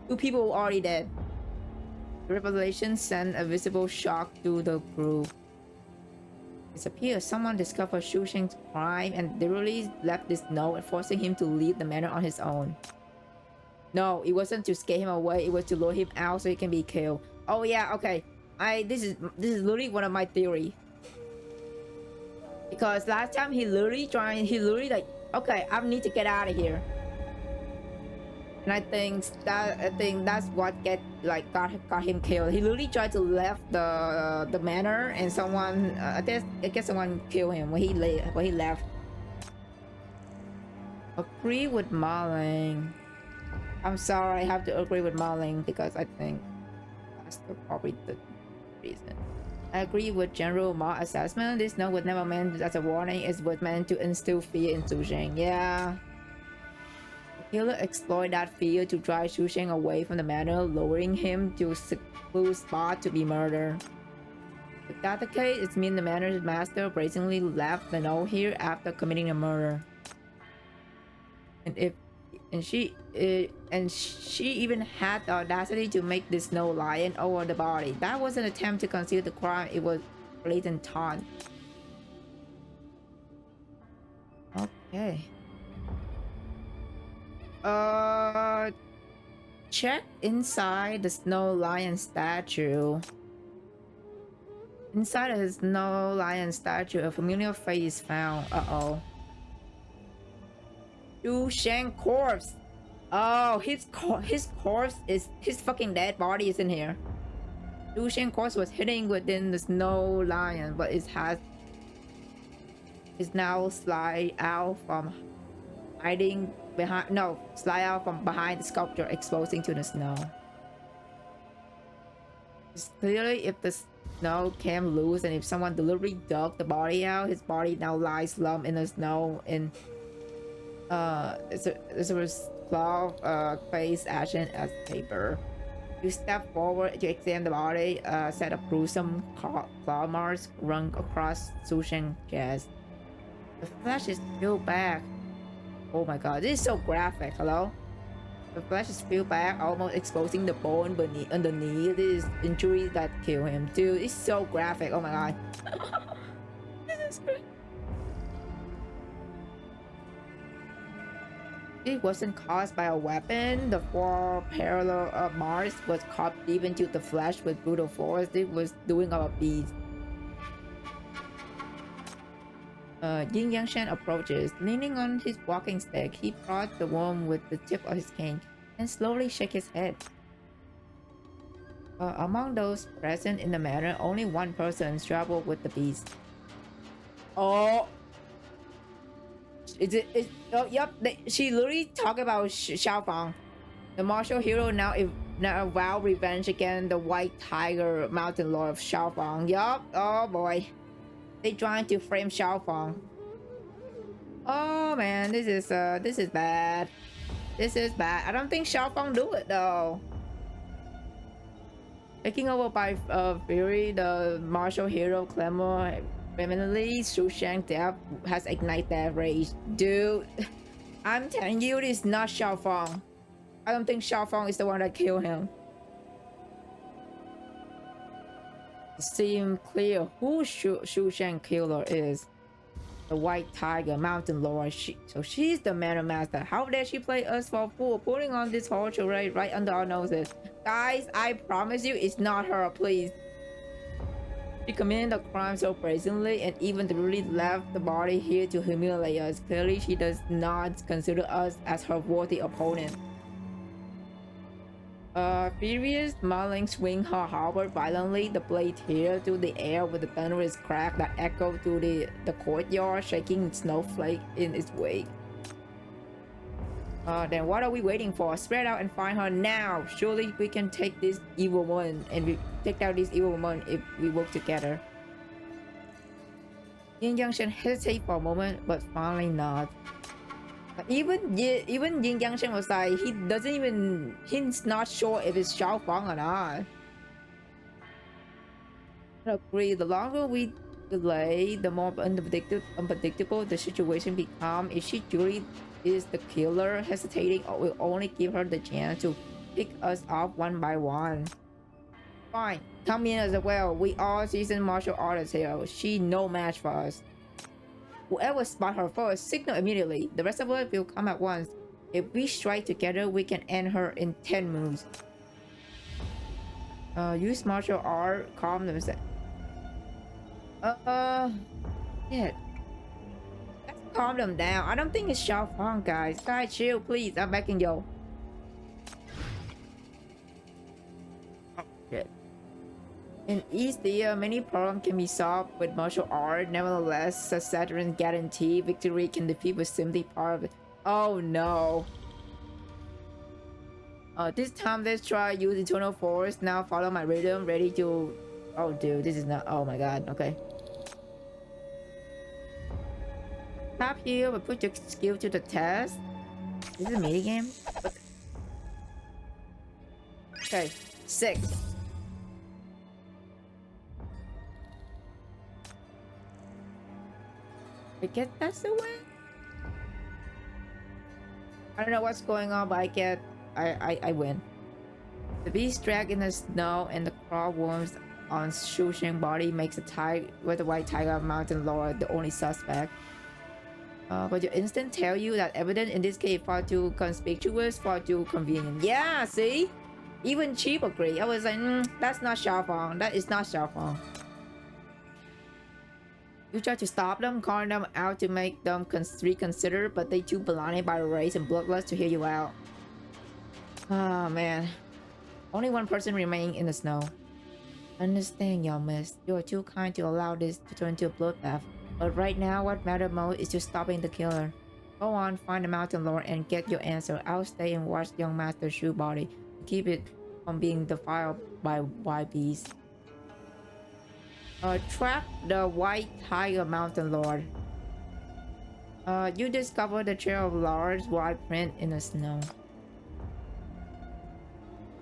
2 people already dead. The revelation sent a visible shock to the group. It appears someone discovered Su Sheng's crime and literally left this note, forcing him to leave the manor on his own. No, it wasn't to scare him away. It was to lure him out so he can be killed. Oh yeah, okay. This is literally one of my theory. Because last time he literally like, okay, I need to get out of here. And I think that's what got him killed. He literally tried to left the manor, and someone I guess someone killed him when he left. Agree with Marling. I'm sorry, I have to agree with Marling because I think that's probably the reason. I agree with General Ma's assessment. This note was never meant as a warning. It was meant to instill fear in Su Sheng. Yeah. The killer exploited that fear to drive Su Sheng away from the manor, lowering him to a secluded spot to be murdered. If that's the case, it means the manor's master brazenly left the note here after committing a murder. And she even had the audacity to make this snow lion over the body. That was an attempt to conceal the crime. It was blatant taunt. Okay. Check inside the snow lion statue. Inside of the snow lion statue, a familiar face is found. Uh-oh. Su Sheng corpse. Oh, his corpse is his fucking dead body is in here. Su Sheng corpse was hidden within the snow lion, but it is now slide out from behind the sculpture, exposing to the snow. It's clearly if the snow came loose and if someone deliberately dug the body out, his body now lies slumped in the snow in it's a claw face ashen as paper. You step forward to examine the body. Set of gruesome claw marks run across Su Sheng's chest. The flesh is peeled back. Oh my god, this is so graphic. Hello? The flesh is peeled back, almost exposing the bone underneath. This is injuries that kill him. Dude, it's so graphic. Oh my god. This is great. It wasn't caused by a weapon. The 4 parallel marks was cut deep into the flesh with brutal force. It was doing of a beast. Yin Yangshan approaches. Leaning on his walking stick, he prods the worm with the tip of his cane and slowly shakes his head. Among those present in the manor, only one person struggled with the beast. Oh! Oh, yep. She literally talked about Xiaofang. The martial hero now Now vow revenge against the White Tiger Mountain Lord of Xiaofang. Yup. Oh boy. They trying to frame Xiaofang. Oh man, this is bad. This is bad. I don't think Xiaofang do it though. Taking over by Fury, the martial hero Clemor permanently, Xu Shang's death has ignited that rage. Dude, I'm telling you, it's not Xiaofang. I don't think Xiaofang is the one that killed him. Seem clear who Xu Shang killer is. The White Tiger Mountain Lord. So she's the Mana Master. How dare she play us for a fool, putting on this torture right under our noses. Guys, I promise you it's not her, please. She committed the crime so brazenly and even deliberately left the body here to humiliate us. Clearly, she does not consider us as her worthy opponent. Furious, Marling swing her halberd violently, the blade tear through the air with a thunderous crack that echoed through the courtyard, shaking snowflake in its wake. Then what are we waiting for? Spread out and find her now! Surely we can take this evil one, and we take out this evil one if we work together. Yin Yangshen hesitated for a moment, but finally not. Even Yin Yangshen was like, he's not sure if it's Xiaofang or not. I agree, the longer we delay, the more unpredictable the situation becomes. If she truly is the killer, hesitating will only give her the chance to pick us off one by one. Fine, come in as well. We all seasoned martial artists here. She no match for us. Whoever spot her first, signal immediately. The rest of us will come at once. If we strike together, we can end her in 10 moves. Use martial art, calm themselves. Yeah. Let's calm them down. I don't think it's Xiaofang, guys. Guys, chill, please. I'm backing you. Oh, shit. In Eastia, many problems can be solved with martial art. Nevertheless, Saturn's guarantee victory can defeat with simply part of it. Oh no. This time let's try use Eternal Force. Now follow my rhythm, ready to... Oh dude, this is not... Oh my god, okay. Tap here, but put your skill to the test. This is a minigame? Okay, 6. I guess that's the way. I don't know what's going on, but I win. The beast dragged in the snow and the claw worms on Xu Shang's body makes the White Tiger Mountain Lord the only suspect. But your instinct tell you that evidence in this case far too conspicuous, far too convenient. Yeah, see? Even Chief agreed. I was like, that's not Xiaofang. That is not Xiaofang. You try to stop them, calling them out to make them reconsider, but they too blinded by rage and bloodlust to hear you out. Oh man. Only one person remaining in the snow. Understand, young miss. You are too kind to allow this to turn into a bloodbath. But right now, what matters most is just stopping the killer. Go on, find the Mountain Lord and get your answer. I'll stay and watch young Master Shu body to keep it from being defiled by wild beasts. Track the White Tiger Mountain Lord. You discover the trail of large white print in the snow.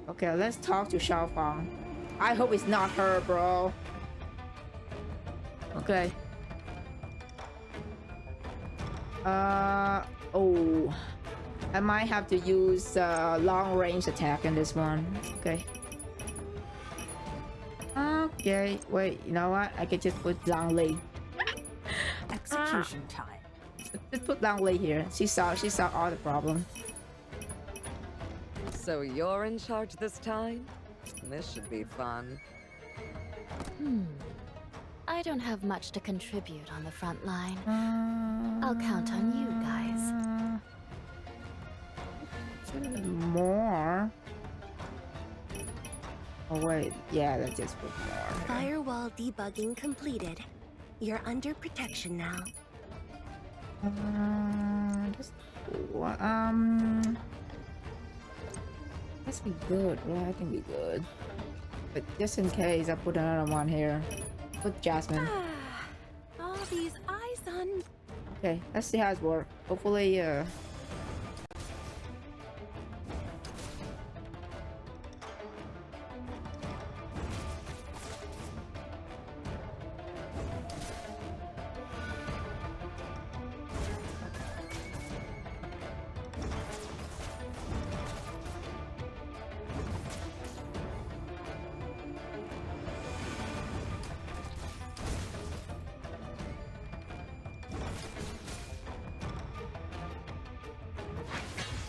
Okay, let's talk to Xiaofang. I hope it's not her, bro. Okay. Oh. I might have to use long range attack in this one. Okay. Okay, wait, you know what? I can just put Lang Li. Execution time. Just put Lang Li here. She saw all the problem. So you're in charge this time? This should be fun. I don't have much to contribute on the front line. I'll count on you guys. More? Oh wait, yeah, let's just put more. Firewall debugging completed. You're under protection now. Let's be good. Yeah, I can be good. But just in case, I put another one here. Put Jasmine. All these eyes on. Okay, let's see how it works. Hopefully,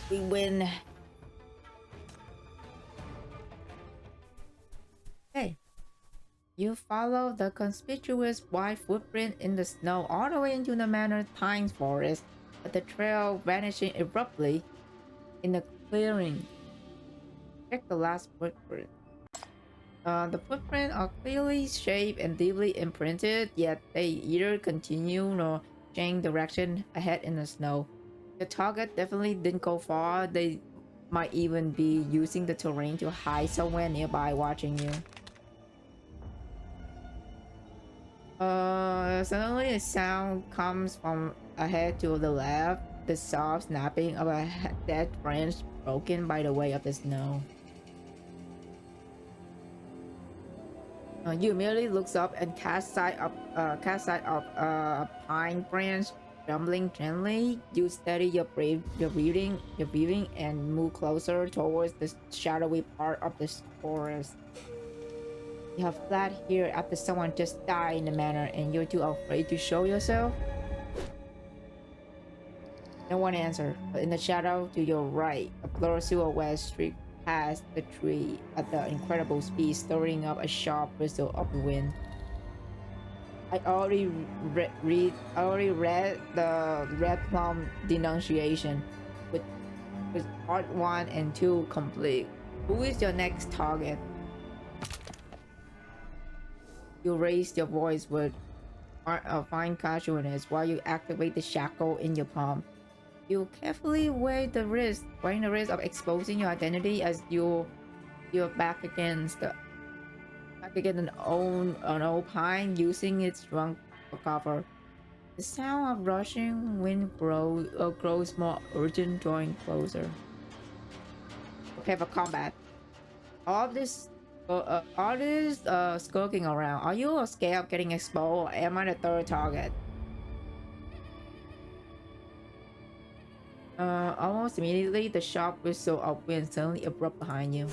we win. Okay. You follow the conspicuous white footprint in the snow all the way into the Manor Pines Forest, but the trail vanishing abruptly in the clearing. Check the last footprint. The footprints are clearly shaped and deeply imprinted, yet they either continue or change direction ahead in the snow. The target definitely didn't go far. They might even be using the terrain to hide somewhere nearby watching you. Suddenly a sound comes from ahead to the left, the soft snapping of a dead branch broken by the weight of the snow. You immediately looks up and cast sight of a pine branch trembling gently. You steady your breathing, and move closer towards the shadowy part of the forest. You have fled here after someone just died in the manor, and you're too afraid to show yourself. No one answered, but in the shadow to your right, a blurred silhouette streaked past the tree at the incredible speed, stirring up a sharp whistle of wind. I already read the Red Plum denunciation with part 1 and 2 complete. Who is your next target? You raise your voice with fine casualness while you activate the shackle in your palm. You carefully weighing the risk of exposing your identity as you're back against an old pine using its trunk for cover. The sound of rushing wind grows more urgent, drawing closer. Okay, for combat. All this skulking around. Are you scared of getting exposed, or am I the third target? Almost immediately, the sharp whistle of wind suddenly abrupt behind you.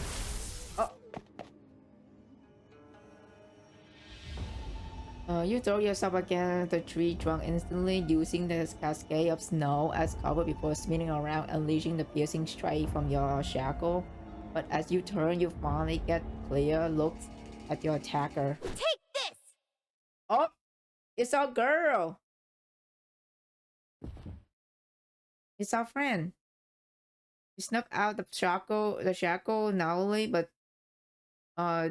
You throw yourself against the tree trunk instantly, using the cascade of snow as cover before spinning around, unleashing the piercing strike from your shackle. But as you turn, you finally get clear looks at your attacker. Take this! Oh, it's our girl. It's our friend. You snap out the shackle not only, but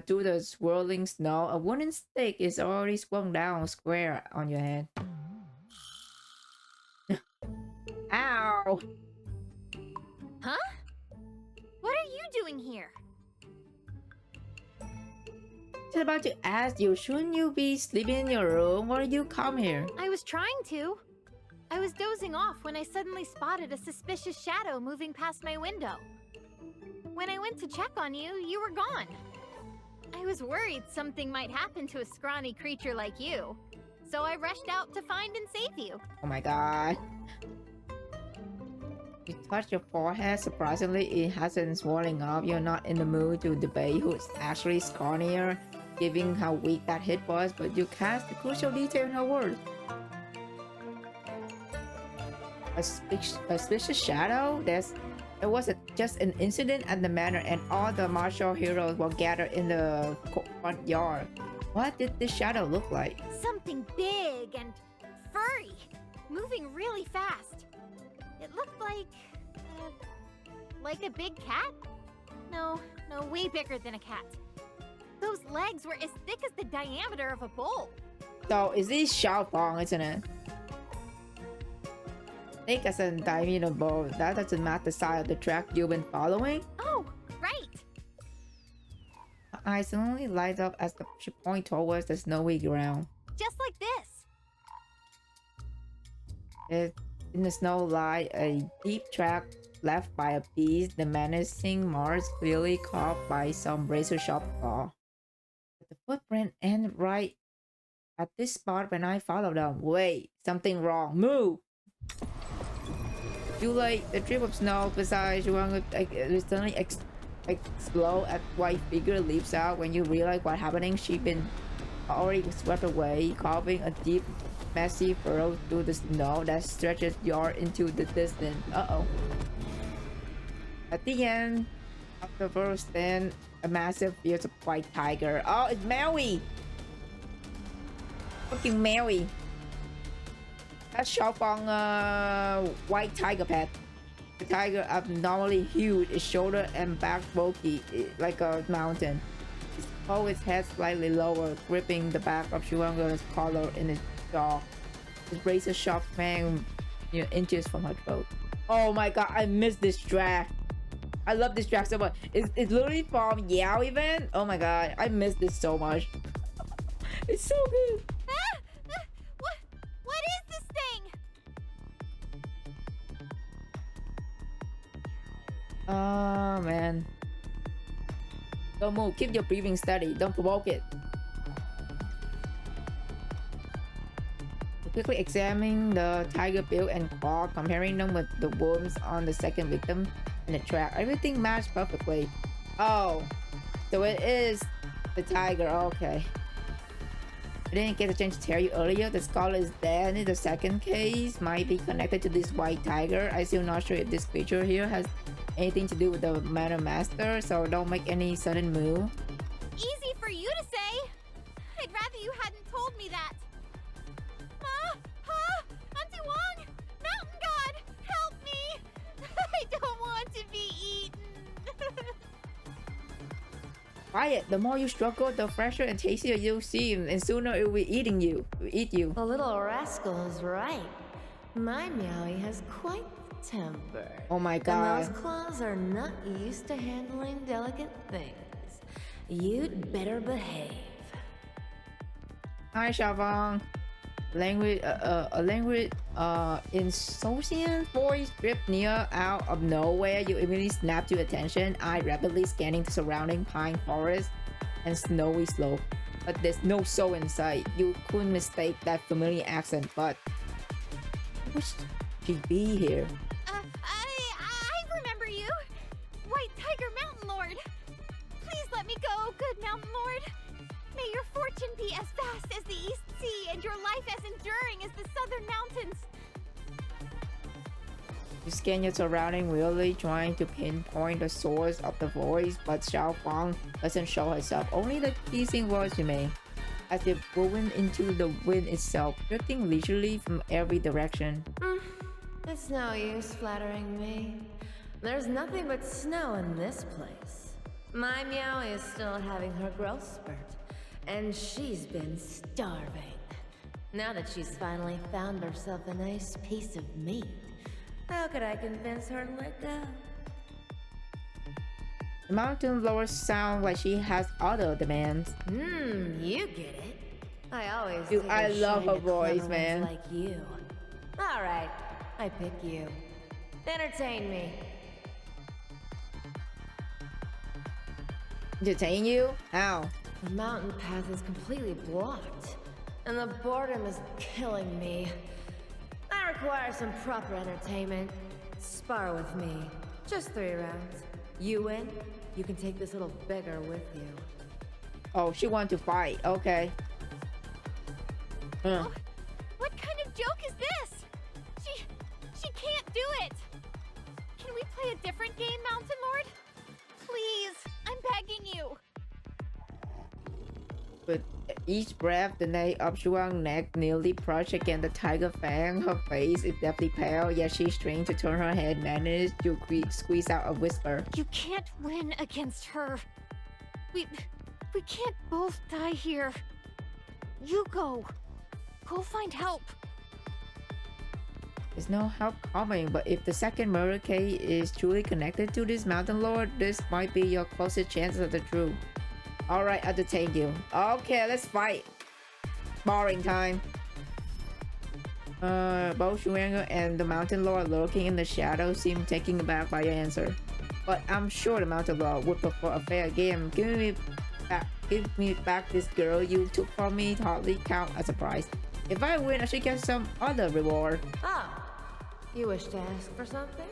through the swirling snow, a wooden stick is already swung down square on your head. Ow! Huh? What are you doing here? Just about to ask you, shouldn't you be sleeping in your room? Why did you come here? I was trying to. I was dozing off when I suddenly spotted a suspicious shadow moving past my window. When I went to check on you, you were gone. I was worried something might happen to a scrawny creature like you, so I rushed out to find and save you. Oh my god. You touch your forehead. Surprisingly, it hasn't swelling up. You're not in the mood to debate who's actually scrawnier, given how weak that hit was, but you cast the crucial detail in her words. A suspicious shadow? There was just an incident at the manor, and all the martial heroes were gathered in the front yard. What did this shadow look like? Something big and furry, moving really fast. It looked like a big cat? No, way bigger than a cat. Those legs were as thick as the diameter of a bowl. So, is this Xiaofang, isn't it? Thick as a diameter bowl. That doesn't match the size of the track you've been following? Oh, right. eyes suddenly light up as she points towards the snowy ground. Just like this. In the snow lie a deep track left by a beast, the menacing Mars clearly carved by some razor-sharp claw. But the footprint ended right at this spot when I followed them. Wait, something wrong. Move! Too late. The drip of snow beside you suddenly explode as white figure leaps out. When you realize what's happening, she's been already swept away, carving a deep, messy furrow through the snow that stretches yards into the distance. Uh-oh. At the end of the first stand, a massive fierce white tiger. Oh, it's Maui! Fucking Maui. That's Xiaofang white tiger pet. The tiger abnormally huge, its shoulder and back bulky like a mountain. Its hold its head slightly lower, gripping the back of Shuanga's collar in its jaw. Its razor sharp fang inches from her throat. Oh my god, I miss this track. I love this track so much. It's literally from Yao event. Oh my god, I miss this so much. It's so good. What is this thing? Oh man. Don't move. Keep your breathing steady. Don't provoke it. Quickly examine the tiger bill and claw, comparing them with the wounds on the second victim in the track. Everything matched perfectly. Oh, so it is the tiger. Okay. I didn't get a chance to tell you earlier. The scholar is dead. The second case might be connected to this white tiger. I'm still not sure if this creature here has anything to do with the Manor Master, so don't make any sudden move. Easy for you to say. I'd rather you hadn't told me that. Auntie Wong! Mountain God! Help me! I don't want to be eaten! Quiet. The more you struggle, the fresher and tastier you'll seem, and sooner it will eat you. The little rascal is right. My Meowie has quite the temper. Oh my god. And those claws are not used to handling delicate things. You'd better behave. Hi, Xiaofang. Insouciant voice dripped near out of nowhere. You immediately snapped your attention, eye rapidly scanning the surrounding pine forest and snowy slope. But there's no soul in sight. You couldn't mistake that familiar accent, but would she be here? I remember you. White Tiger Mountain Lord. Please let me go, good Mountain Lord. May your fortune be as vast as the East Sea and your life as enduring as the southern mountains. You scan your surrounding, really trying to pinpoint the source of the voice, but Xiaofang doesn't show herself. Only the teasing words remain, as if woven into the wind itself, drifting leisurely from every direction. It's no use flattering me. There's nothing but snow in this place. My Meowie is still having her growth spurt, and she's been starving. Now that she's finally found herself a nice piece of meat, how could I convince her to let go? The mountain lord sounds like she has other demands. You get it. I always Dude, take I a love shine her to voice, clever man. ones like you. All right, I pick you. Entertain me. Entertain you? How? The mountain path is completely blocked, and the boredom is killing me. I require some proper entertainment. Spar with me. Just 3 rounds. You win, you can take this little beggar with you. Oh, she wants to fight. Okay. What kind of joke is this? She can't do it. Can we play a different game, Mountain Lord? Please, I'm begging you. With each breath, the neck of Shuang's neck nearly brushed against the tiger fang. Her face is deathly pale, yet she's trying to turn her head, managed to squeeze out a whisper. You can't win against her. We can't both die here. You go. Go find help. There's no help coming, but if the second murder case is truly connected to this mountain lord, this might be your closest chance of the truth. Alright, I'll detain you. Okay, let's fight. Boring time. Both Shuanga and the Mountain Lord lurking in the shadows seem taken aback by your answer. But I'm sure the Mountain Lord would prefer a fair game. Give me back this girl you took from me hardly count as a prize. If I win, I should get some other reward. Oh, you wish to ask for something?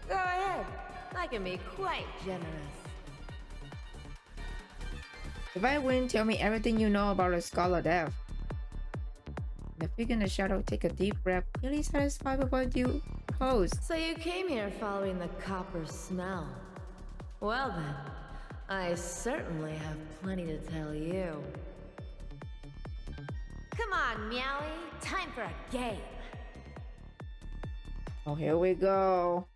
Go ahead. I can be quite generous. If I win, tell me everything you know about the Scholar Death. The figure in the shadow take a deep breath, really satisfied with what you pose. So you came here following the copper smell. Well then, I certainly have plenty to tell you. Come on, Meowie. Time for a game. Oh, here we go.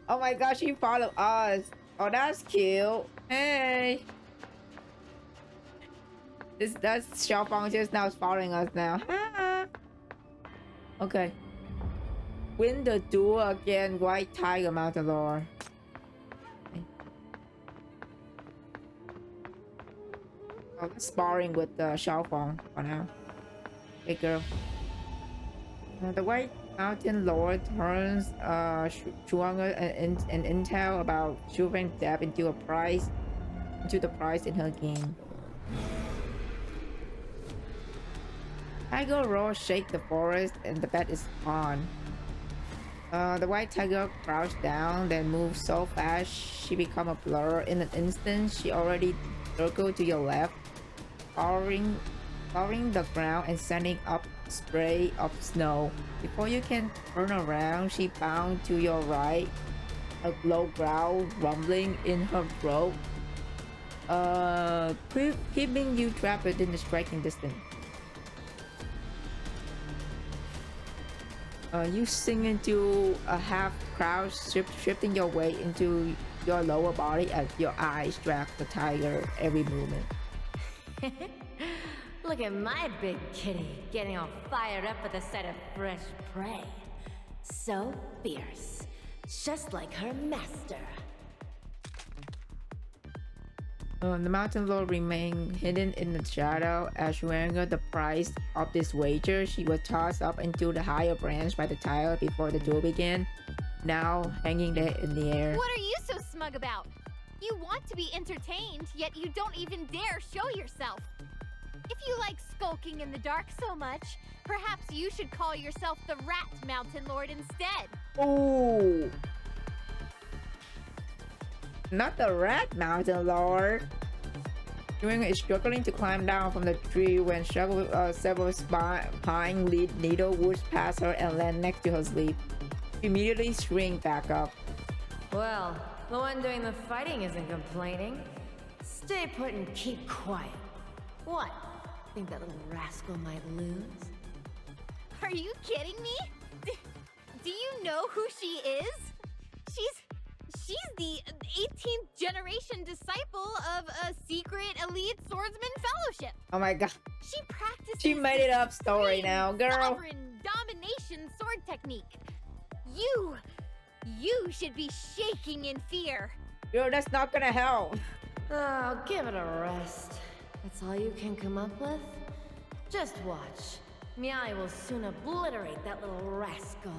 Oh my gosh, she followed us. Oh, that's cute. Hey. That's Xiaofang just now following us now. Okay. Win the duel again, White Tiger Mountain Lord. Okay. Oh, let's sparring with Xiaofang for now. Hey girl. The White Mountain Lord turns Shuanga and intel about Shuang's death into the prize in her game. Tiger roars shake the forest and the bet is on. The white tiger crouched down, then moved so fast she became a blur. In an instant, she already circled to your left, covering the ground and sending up spray of snow. Before you can turn around, she bounded to your right, a low growl rumbling in her throat, keeping you trapped within the striking distance. You sink into a half crouch, shifting your weight into your lower body as your eyes track the tiger every movement. Look at my big kitty, getting all fired up at the sight of fresh prey. So fierce, just like her master. The Mountain Lord remained hidden in the shadow. As Shuanga the price of this wager, she was tossed up into the higher branch by the tiger before the duel began, now hanging there in the air. What are you so smug about? You want to be entertained, yet you don't even dare show yourself. If you like skulking in the dark so much, perhaps you should call yourself the Rat Mountain Lord instead. Ooh! Not the Rat Mountain Lord. Shuanga is struggling to climb down from the tree when several pine needle whoosh past her and land next to her sleeve. She immediately shrinks back up. Well, the one doing the fighting isn't complaining. Stay put and keep quiet. What? Think that little rascal might lose? Are you kidding me? Do you know who she is? She's the 18th generation disciple of a secret elite swordsman fellowship. Oh my god. She practices. She made it up story now, girl. Sovereign domination sword technique. You should be shaking in fear. Girl, that's not gonna help. Oh, give it a rest. That's all you can come up with? Just watch. Meowie will soon obliterate that little rascal.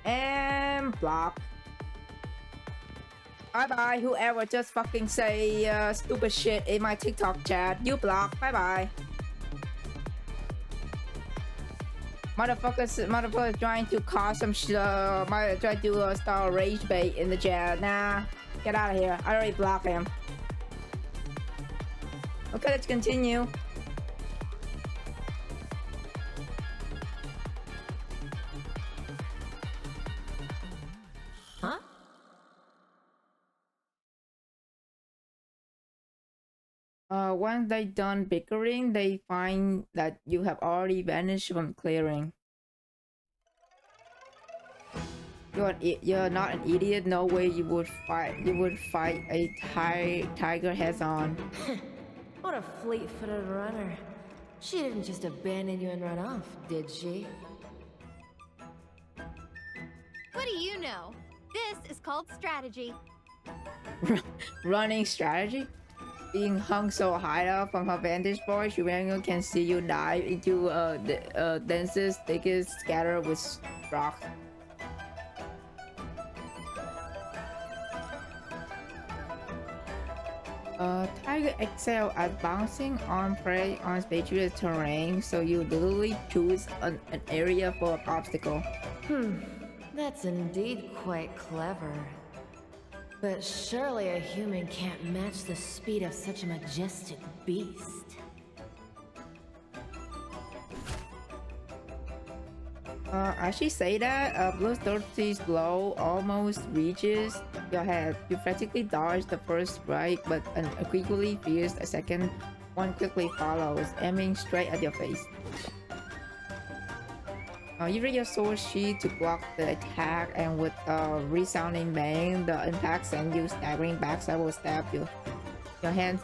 And block. Bye-bye, whoever just fucking say stupid shit in my TikTok chat. You block. Bye-bye. Motherfuckers trying to cause some shit. Trying to start rage bait in the chat. Nah, get out of here. I already blocked him. Okay, let's continue. Huh? Once they done bickering, they find that you have already vanished from clearing. You're not an idiot. No way you would fight. You would fight a tiger heads on. What a fleet-footed runner. She didn't just abandon you and run off, did she? What do you know? This is called strategy. Running strategy? Being hung so high up from her vantage point, Shurango can see you dive into the densest, thickest scatter with rocks. Tiger excel at bouncing on prey on spacious terrain, so you literally choose an area full of obstacles. That's indeed quite clever. But surely a human can't match the speed of such a majestic beast. As she say that, Bloodthirsty's blow almost reaches your head. You practically dodge the first strike, but quickly feels a second one quickly follows, aiming straight at your face. You reach your sword sheath to block the attack, and with a resounding bang, the impact sends you staggering back several steps. Your hands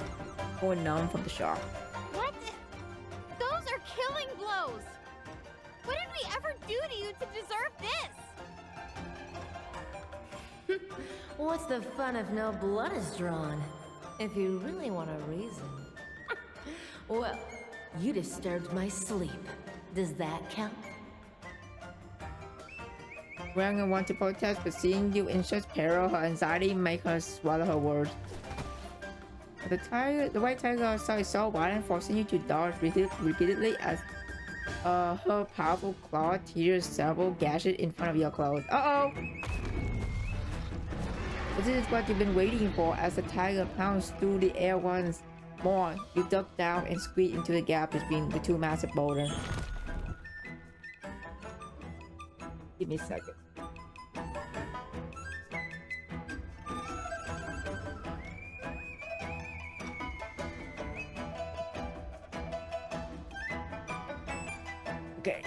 go numb from the shock. What? Those are killing blows! What did we ever do to you to deserve this? What's the fun if no blood is drawn? If you really want a reason. Well, you disturbed my sleep. Does that count? Ranga wants to protest, but seeing you in such peril, her anxiety makes her swallow her words. The white tiger outside is so violent, forcing you to dodge repeatedly as her powerful claw tears several gashes in front of your clothes. Uh-oh! This is what you've been waiting for. As the tiger pounds through the air once more, you duck down and squeeze into the gap between the two massive boulders. Give me a second. Okay,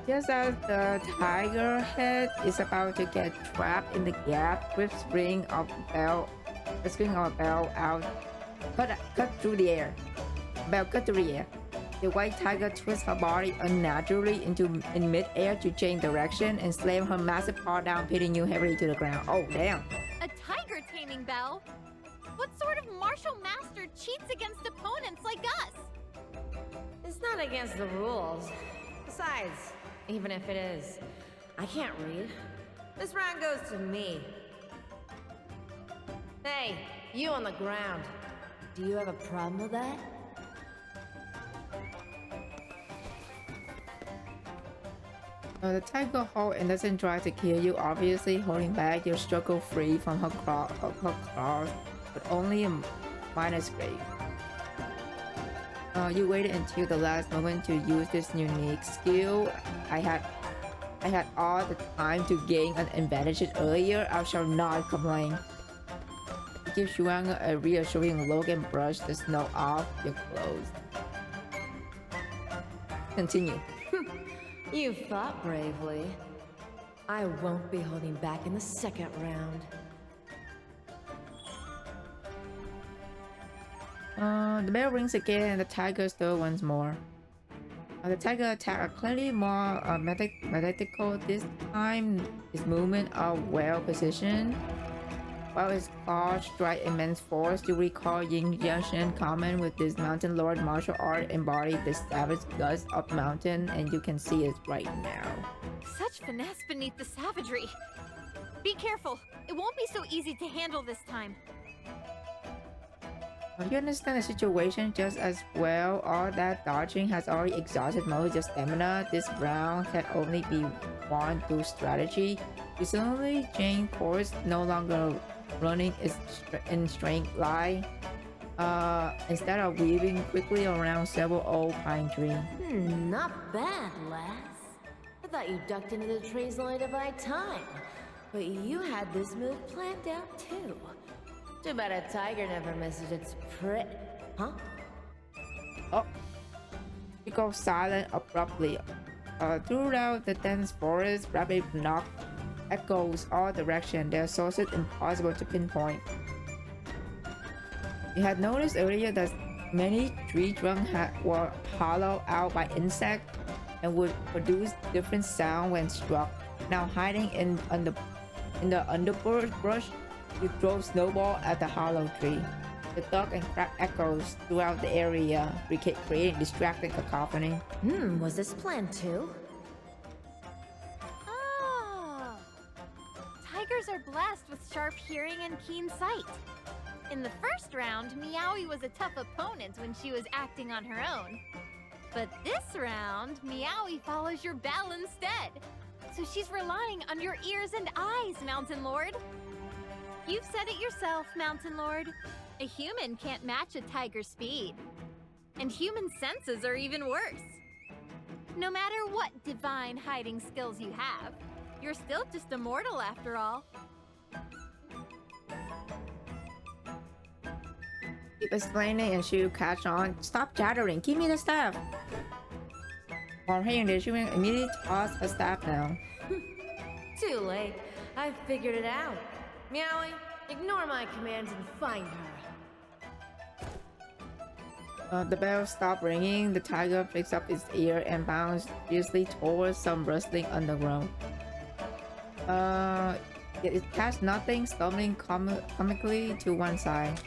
just as the tiger head is about to get trapped in the gap, with string of a bell out, cut through the air. Bell cut through the air. The white tiger twists her body unnaturally in mid-air to change direction and slam her massive paw down, hitting you heavily to the ground. Oh, damn. A tiger taming bell? What sort of martial master cheats against opponents like us? It's not against the rules. Besides, even if it is, I can't read. This round goes to me. Hey, you on the ground. Do you have a problem with that? The tiger halts and doesn't try to kill you, obviously holding back your struggle free from her claws, but only a minor scrape. You waited until the last moment to use this unique skill. I had all the time to gain an advantage earlier. I shall not complain. Give Shuang a reassuring look and brush the snow off your clothes. Continue. You fought bravely. I won't be holding back in the second round. The bell rings again and the tiger stirs once more. The tiger attack are clearly more methodical this time. His movements are well positioned. While his claws strike immense force, you recall Yin Jianshan comment with this mountain lord martial art embodied the savage guts of mountain, and you can see it right now. Such finesse beneath the savagery. Be careful. It won't be so easy to handle this time. You understand the situation just as well. All that dodging has already exhausted most of your stamina. This round can only be won through strategy. You suddenly change course, no longer running in straight line. Instead of weaving quickly around several old pine trees. Not bad, lass. I thought you ducked into the trees only to buy time. But you had this move planned out too. Too bad a tiger never misses its prick. Huh? Oh. She goes silent abruptly. Throughout the dense forest, rapid knock echoes all directions. Their sources impossible to pinpoint. You had noticed earlier that many tree trunks were hollowed out by insects and would produce different sound when struck. Now hiding In the underbrush, you throw snowball at the hollow tree. The thud and crack echoes throughout the area, creating distracting cacophony. Was this planned too? Oh! Tigers are blessed with sharp hearing and keen sight. In the first round, Meowie was a tough opponent when she was acting on her own. But this round, Meowie follows your bell instead. So she's relying on your ears and eyes, Mountain Lord. You've said it yourself, Mountain Lord. A human can't match a tiger's speed. And human senses are even worse. No matter what divine hiding skills you have, you're still just a mortal after all. Keep explaining and she'll catch on. Stop chattering, give me the staff! While hearing this, she will immediately toss a staff now. Too late. I figured it out. Meowie, ignore my commands and find her. The bell stops ringing. The tiger picks up its ear and bounds fiercely towards some rustling underground. It catches nothing, stumbling comically to one side.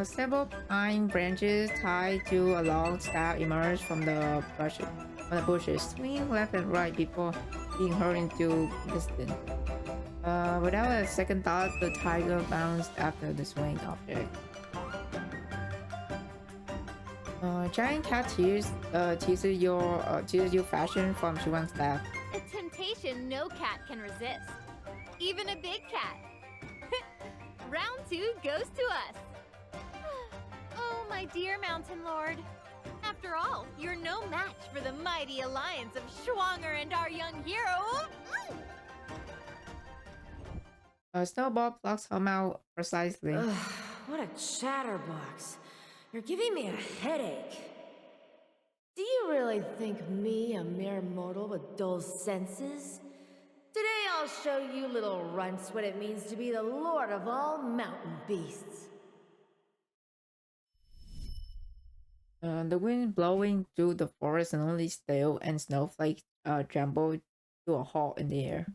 Several pine branches tied to a long staff emerge from the bushes, swinging left and right before being hurled into distance. Without a second thought, the tiger bounced after the swing object. Giant cat teases your fashion from Shuang's staff. A temptation no cat can resist. Even a big cat. Round 2 goes to us. Oh, my dear Mountain Lord. After all, you're no match for the mighty alliance of Schwanger and our young hero. Snowball plucks him out precisely. Ugh, what a chatterbox. You're giving me a headache. Do you really think me, a mere mortal with dull senses? Today I'll show you little runts what it means to be the lord of all mountain beasts. The wind blowing through the forest, and only steel and snowflakes tremble to a halt in the air.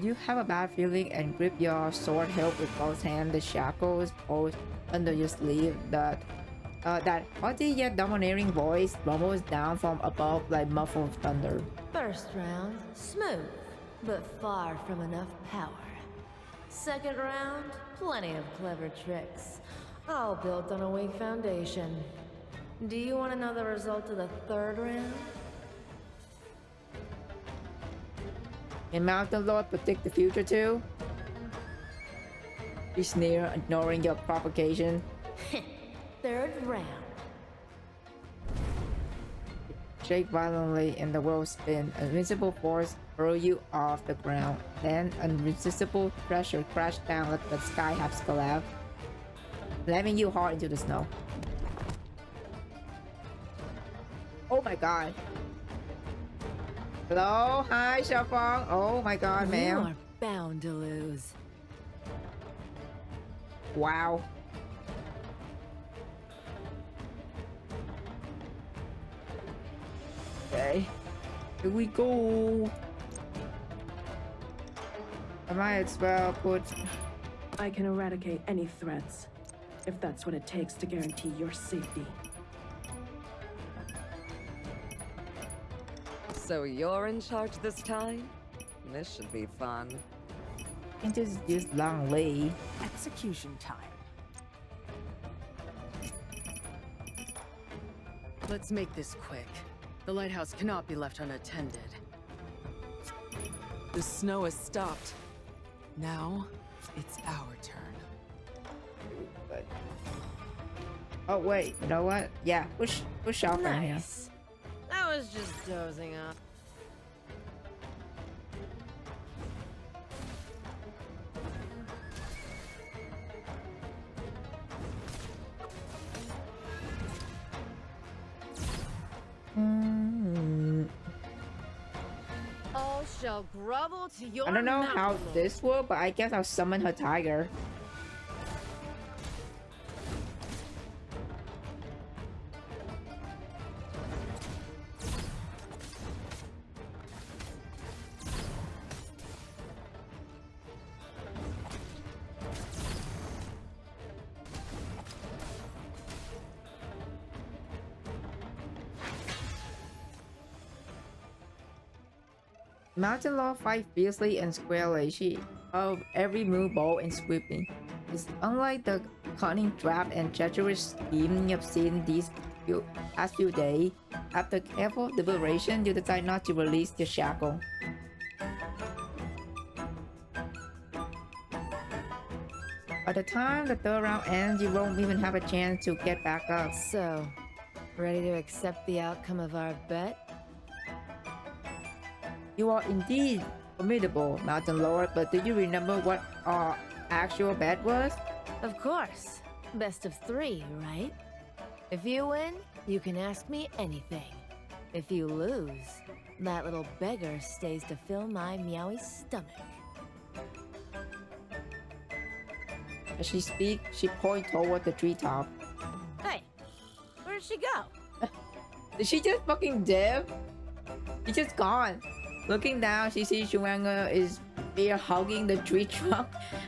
You have a bad feeling and grip your sword hilt with both hands. The shackles pulled under your sleeve. That haughty yet domineering voice rumbles down from above like muffled thunder. First round, smooth, but far from enough power. Second round, plenty of clever tricks, all built on a weak foundation. Do you want to know the result of the third round? Can Mountain Lord predict the future too? You sneer, ignoring your provocation. Third round. Shake violently and the world spin. An invincible force hurl you off the ground. Then an irresistible pressure crashed down like the sky has collapsed, slamming you hard into the snow. Oh my god. Hello, hi, Xiaofang. Oh my god, man. You are bound to lose. Wow. Okay, here we go. I might as well put... I can eradicate any threats, if that's what it takes to guarantee your safety. So you're in charge this time? This should be fun. I can just use Long Lei. Execution time. Let's make this quick. The lighthouse cannot be left unattended. The snow has stopped. Now, it's our turn. But... oh wait, you know what? Yeah, push off right here. Nice. I was just dozing off. All shall grovel to your I don't know how mountain. this will, but I guess I'll summon her tiger. Mountain Law fight fiercely and squarely. She of every move bold and sweeping. It's unlike the cunning trap and treacherous scheme you've seen these past few days. After careful deliberation, you decide not to release the shackle. By the time the third round ends, you won't even have a chance to get back up. So, ready to accept the outcome of our bet? You are indeed formidable, Mountain Lord, but do you remember what our actual bet was? Of course. Best of 3, right? If you win, you can ask me anything. If you lose, that little beggar stays to fill my meowy stomach. As she speaks, she points toward the treetop. Hey, where'd she go? Did she just fucking dip? She's just gone. Looking down, she sees Shuanga is bear hugging the tree trunk,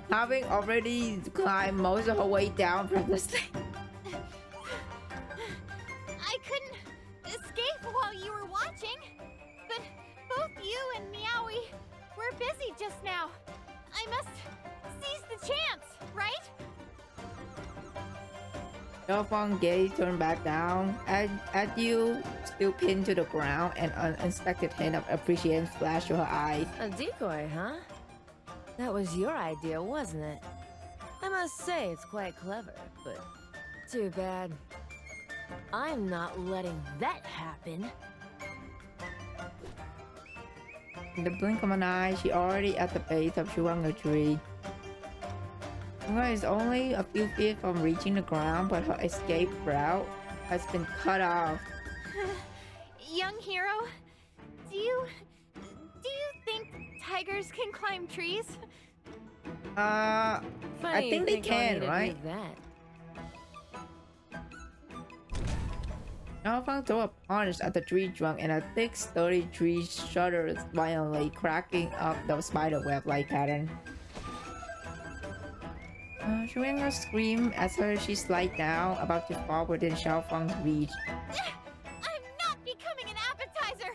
having already climbed most of her way down from the thing. I couldn't escape while you were watching, but both you and Meowie were busy just now. I must seize the chance, right? Xiaofang's gaze turned back down at you, still pinned to the ground, and an unexpected hint of appreciation flashed to her eyes. A decoy, huh? That was your idea, wasn't it? I must say it's quite clever, but too bad. I'm not letting that happen. In the blink of an eye, she already at the base of Shuanga tree. Shuanga is only a few feet from reaching the ground, but her escape route has been cut off. Young hero, do you think tigers can climb trees? I think they can, right? Xiaofang threw a punch at the tree trunk, and a thick, sturdy tree shuddered violently, cracking up the spiderweb-like pattern. Shuanga screamed as she slid down, about to fall within Xiaofang's reach. I'm not becoming an appetizer!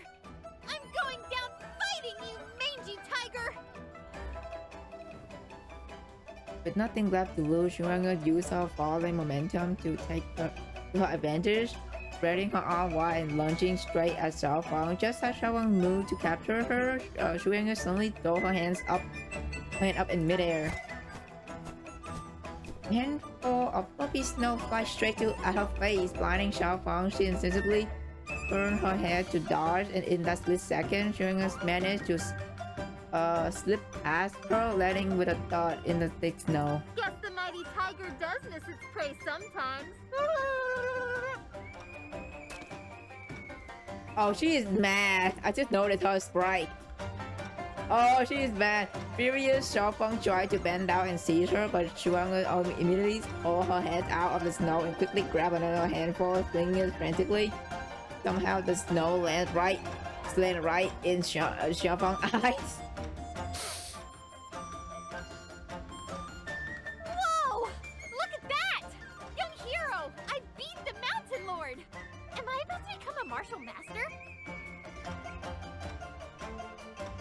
I'm going down fighting, you mangy tiger! With nothing left to lose, Shuanga used her falling momentum to take her advantage, spreading her arm wide and lunging straight at Xiaofang. Just as Xiaofang moved to capture her, Shuanga suddenly threw her hand up in midair. A handful of fluffy snow flies straight at her face, blinding Xiaofang. She insensibly turned her head to dodge, and in that split second, Shuanga managed to slip past her, landing with a thud in the thick snow. Guess the mighty tiger does miss its prey sometimes. Oh, she is mad. I just noticed her sprite. Oh, she is mad. Furious, Xiaofang tried to bend down and seize her, but Shuanga immediately pulled her head out of the snow and quickly grabbed another handful, flinging it frantically. Somehow the snow landed right in Xiaofang's eyes. Whoa! Look at that! Young hero, I beat the Mountain Lord! Am I about to become a martial master?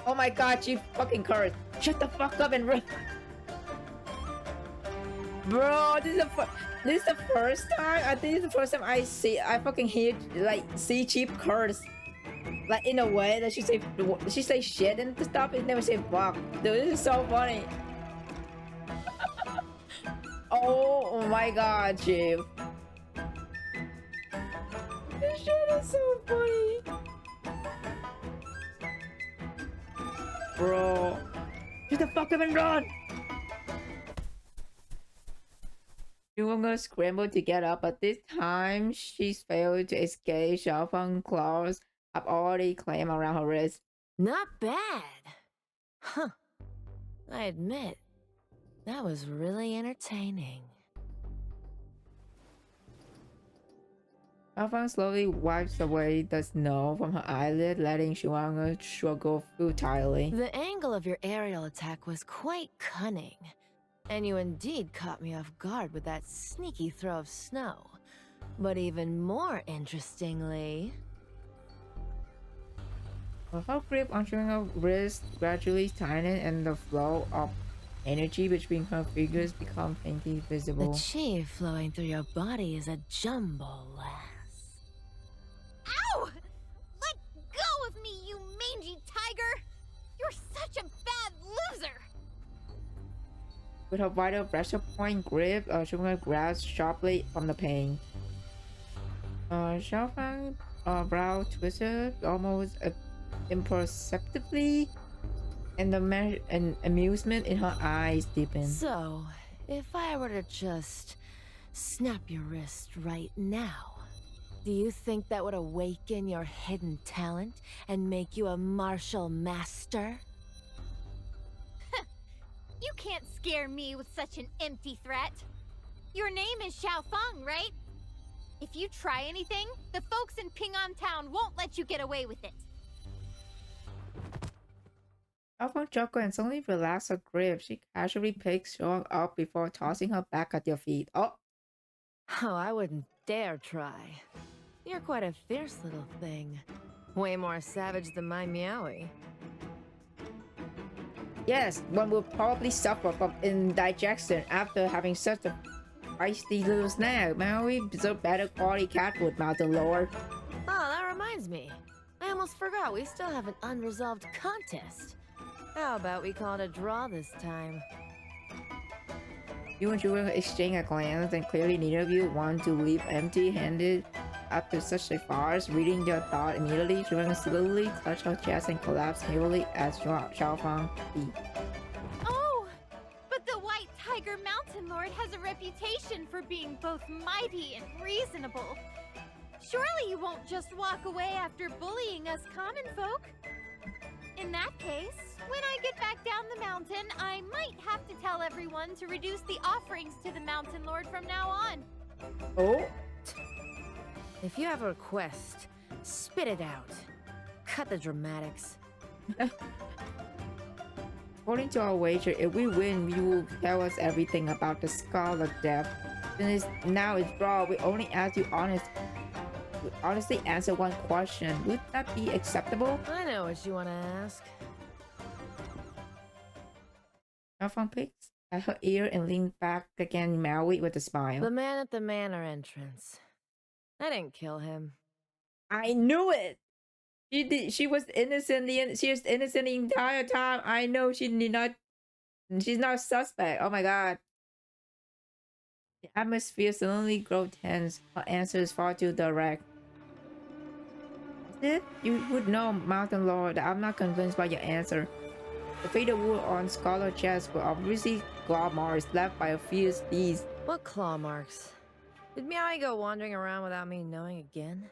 Oh my god, she fucking cursed. Shut the fuck up and run. Bro, this is the first time. I think it's the first time I fucking hear see cheap curse. Like in a way that she say shit and stuff and never say fuck. Dude, this is so funny. Oh my god, Chief. This shit is so funny. Bro, shut the fuck up and run! Shuanga scrambled to get up, but this time she failed to escape. Xiaofang's claws have already clamped around her wrist. Not bad. Huh. I admit, that was really entertaining. Xiaofang slowly wipes away the snow from her eyelid, letting Shuanga struggle futilely. The angle of your aerial attack was quite cunning, and you indeed caught me off guard with that sneaky throw of snow. But even more interestingly... Her grip on her wrist gradually tightened and the flow of energy between her fingers become faintly The visible. chi flowing through your body is a jumble, lass. Ow! Let go of me, you mangy tiger! You're such a bad loser! With her vital pressure point grip, Shunga grabs sharply from the pain. Xiaofang's brow twisted almost imperceptibly, and and amusement in her eyes deepened. So, if I were to just snap your wrist right now, do you think that would awaken your hidden talent and make you a martial master? You can't scare me with such an empty threat. Your name is Xiaofang, right? If you try anything, the folks in Ping'an Town won't let you get away with it. Xiaofang chuckled and suddenly relaxed her grip. She casually picks Xiaofang up before tossing her back at your feet. Oh! Oh, I wouldn't dare try. You're quite a fierce little thing. Way more savage than my Meowie. Yes, one will probably suffer from indigestion after having such a feisty little snack. Maui deserve better quality cat food, Mountain Lord. Oh, that reminds me. I almost forgot we still have an unresolved contest. How about we call it a draw this time? You and Julian exchange a glance, and clearly neither of you want to leave empty-handed after such a farce. Reading your thought immediately, Julian slowly clutched her chest and collapsed heavily as Xiaofang beat. Oh! But the White Tiger Mountain Lord has a reputation for being both mighty and reasonable. Surely you won't just walk away after bullying us common folk? In that case, when I get back down the mountain, I might have to tell everyone to reduce the offerings to the Mountain Lord from now on. Oh? If you have a request, spit it out. Cut the dramatics. According to our wager, if we win, you will tell us everything about the Scarlet Death. Now it's draw. We only ask you honestly answer one question. Would that be acceptable? I know what you want to ask. Xiaofang picks at her ear and leaned back again, Maui with a smile. The man at the manor entrance. I didn't kill him. I knew it. She did. She was innocent. She was innocent the entire time. I know she did not. She's not a suspect. Oh my god. The atmosphere suddenly grew tense. Her answer is far too direct. Is it? You would know, Mountain Lord. I'm not convinced by your answer. The fatal wound on Scholar chest were obviously claw marks left by a fierce beast. What claw marks? Did Meowie go wandering around without me knowing again?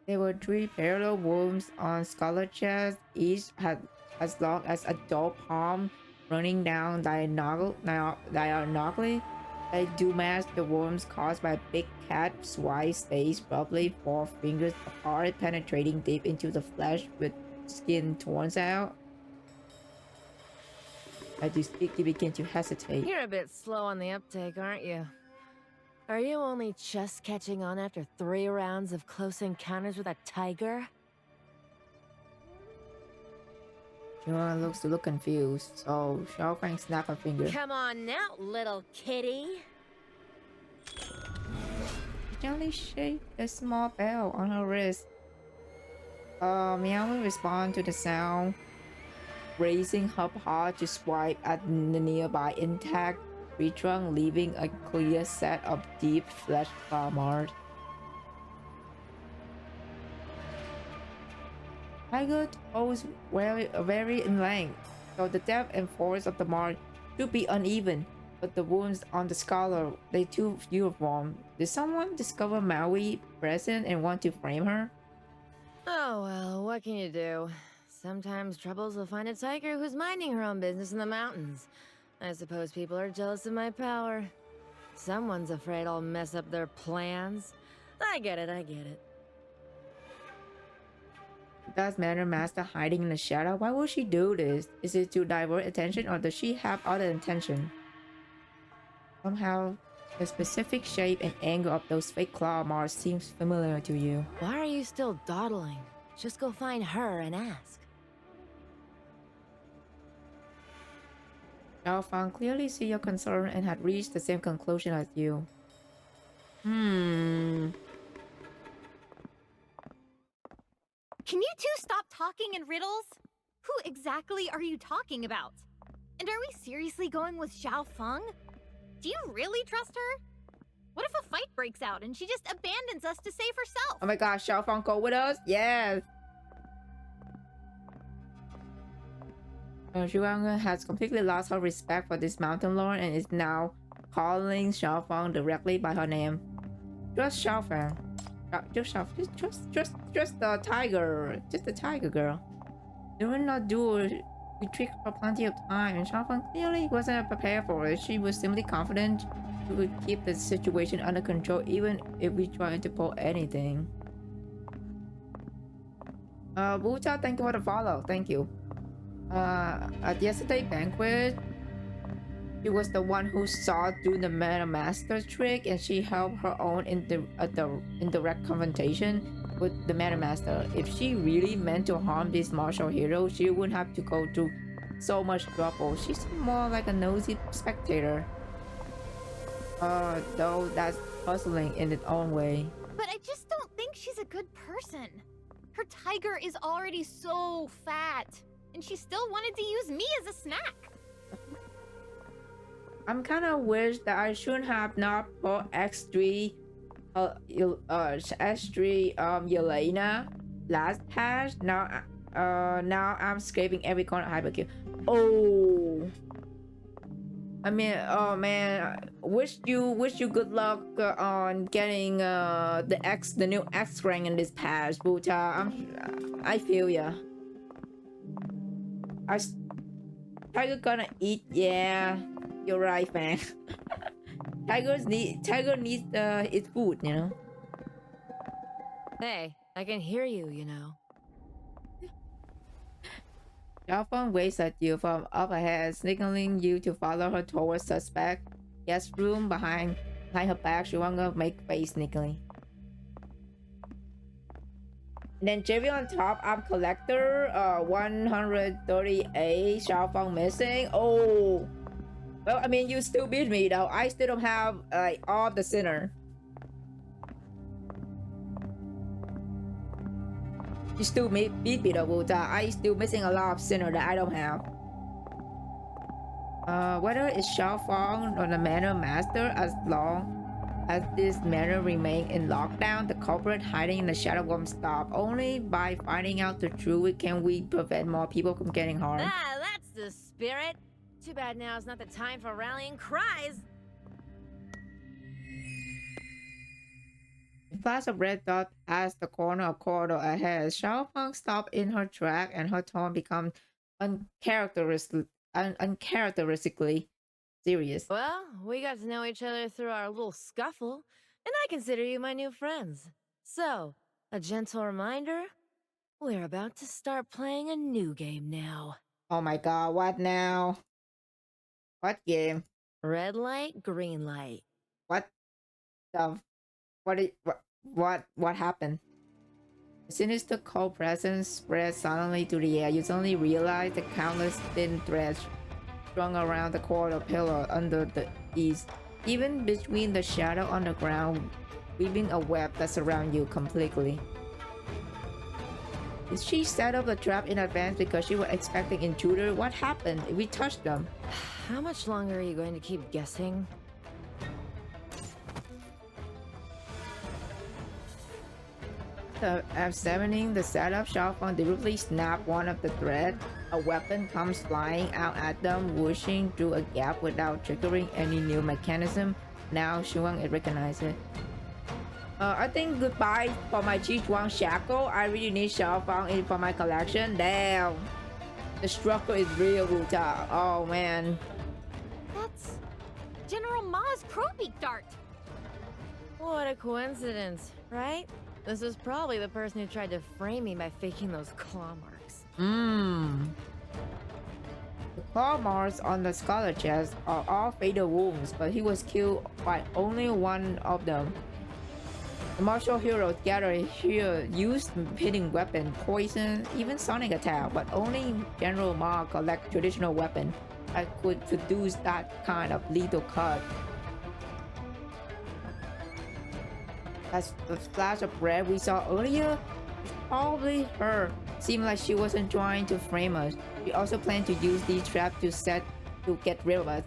There were 3 parallel wounds on Scholar chest, each had as long as a doll palm running down diagonally. They do match the wounds caused by a big cat swipe spaced roughly 4 fingers apart, penetrating deep into the flesh with skin torn out. As you speak, you begin to hesitate. You're a bit slow on the uptake, aren't you? Are you only just catching on after 3 rounds of close encounters with a tiger? Joanna looks a little confused, so Xiaofang snapped her finger. Come on now, little kitty. She gently shakes a small bell on her wrist. Meow responds to the sound, raising her paw to swipe at the nearby intact tree trunk, leaving a clear set of deep flesh claw marks. Tiger toes vary in length, so the depth and force of the mark should be uneven, but the wounds on the scholar, they too uniform. Did someone discover Maui present and want to frame her? Oh well, what can you do? Sometimes troubles will find a tiger who's minding her own business in the mountains. I suppose people are jealous of my power. Someone's afraid I'll mess up their plans. I get it, I get it. Does Manor Master hiding in the shadow? Why would she do this? Is it to divert attention, or does she have other intention? Somehow, the specific shape and angle of those fake claw marks seems familiar to you. Why are you still dawdling? just go find her and ask. Xiao Fang clearly see your concern and had reached the same conclusion as you. Can you two stop talking in riddles? Who exactly are you talking about? And are we seriously going with Xiao Feng? Do you really trust her? What if a fight breaks out and she just abandons us to save herself? Oh my gosh, Xiao Fang go with us? Yes! Zhuang has completely lost her respect for this mountain lord and is now calling Xiao Fang directly by her name. Just Xiao Fang. Just the tiger. Just the tiger girl. During our duel, we tricked her plenty of time, and Xiao Fang clearly wasn't prepared for it. She was simply confident we would keep the situation under control even if we tried to pull anything. Bucha, thank you for the follow. Thank you. At yesterday's banquet, she was the one who saw do the Mana Master trick, and she held her own in the indirect confrontation with the Mana Master. If she really meant to harm this martial hero, she wouldn't have to go through so much trouble. She's more like a nosy spectator. Though that's puzzling in its own way. But I just don't think she's a good person. Her tiger is already so fat, and she still wanted to use me as a snack. I'm kind of wish that I shouldn't have not put X3 Yelena last patch. Now I'm scraping every corner hyperkill. Oh, I mean, oh man, wish you good luck on getting the new X rank in this patch, Buta. I feel ya. Tiger gonna eat, yeah. You're right, man. Tiger needs its food, you know. Hey, I can hear you, you know. Xiao Feng waves at you from up ahead, signaling you to follow her towards suspect guest room behind her back. She wanna make face sneakily. And then JV on top, I'm collector, 138, Xiao Feng missing. Oh. Well, I mean, you still beat me though. I still don't have like all the sinner. You still beat me though, Wuta. I still missing a lot of sinner that I don't have. Whether it's Xiao Fang or the Manor Master, as long as this manor remain in lockdown, the culprit hiding in the shadow won't stop. Only by finding out the truth can we prevent more people from getting harmed. Ah, that's the spirit. Too bad now is not the time for rallying cries. A flash of red dot past the corner of corridor ahead. Xiao Fang stopped in her track and her tone became uncharacteristically serious. Well, we got to know each other through our little scuffle, and I consider you my new friends. So, a gentle reminder, we're about to start playing a new game now. Oh my god, what now? What game? Red light, green light. What happened? The sinister cold presence spread silently through the air. You suddenly realize the countless thin threads strung around the corridor pillar under the east, even between the shadow on the ground, weaving a web that surrounds you completely. Did she set up the trap in advance because she was expecting intruder? What happened if we touched them? How much longer are you going to keep guessing? Examining the setup, Xiao Fang deliberately snapped one of the threads. A weapon comes flying out at them, whooshing through a gap without triggering any new mechanism. Now Shuang recognized it. I think goodbye for my Chi-Chuang Shackle. I really need Xiao Fang in for my collection. Damn. The struggle is real, Wuta. Oh man. That's General Ma's Crowbeak dart. What a coincidence, right? This is probably the person who tried to frame me by faking those claw marks. The claw marks on the scholar chest are all fatal wounds, but he was killed by only one of them. The martial heroes gathered here used hitting weapon, poison, even sonic attack, but only General Ma collect traditional weapon that could produce that kind of lethal cut. That's the flash of red we saw earlier. It's probably her. Seemed like she wasn't trying to frame us. She also planned to use these traps to get rid of us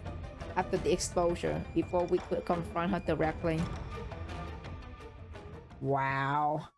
after the exposure before we could confront her directly. Wow.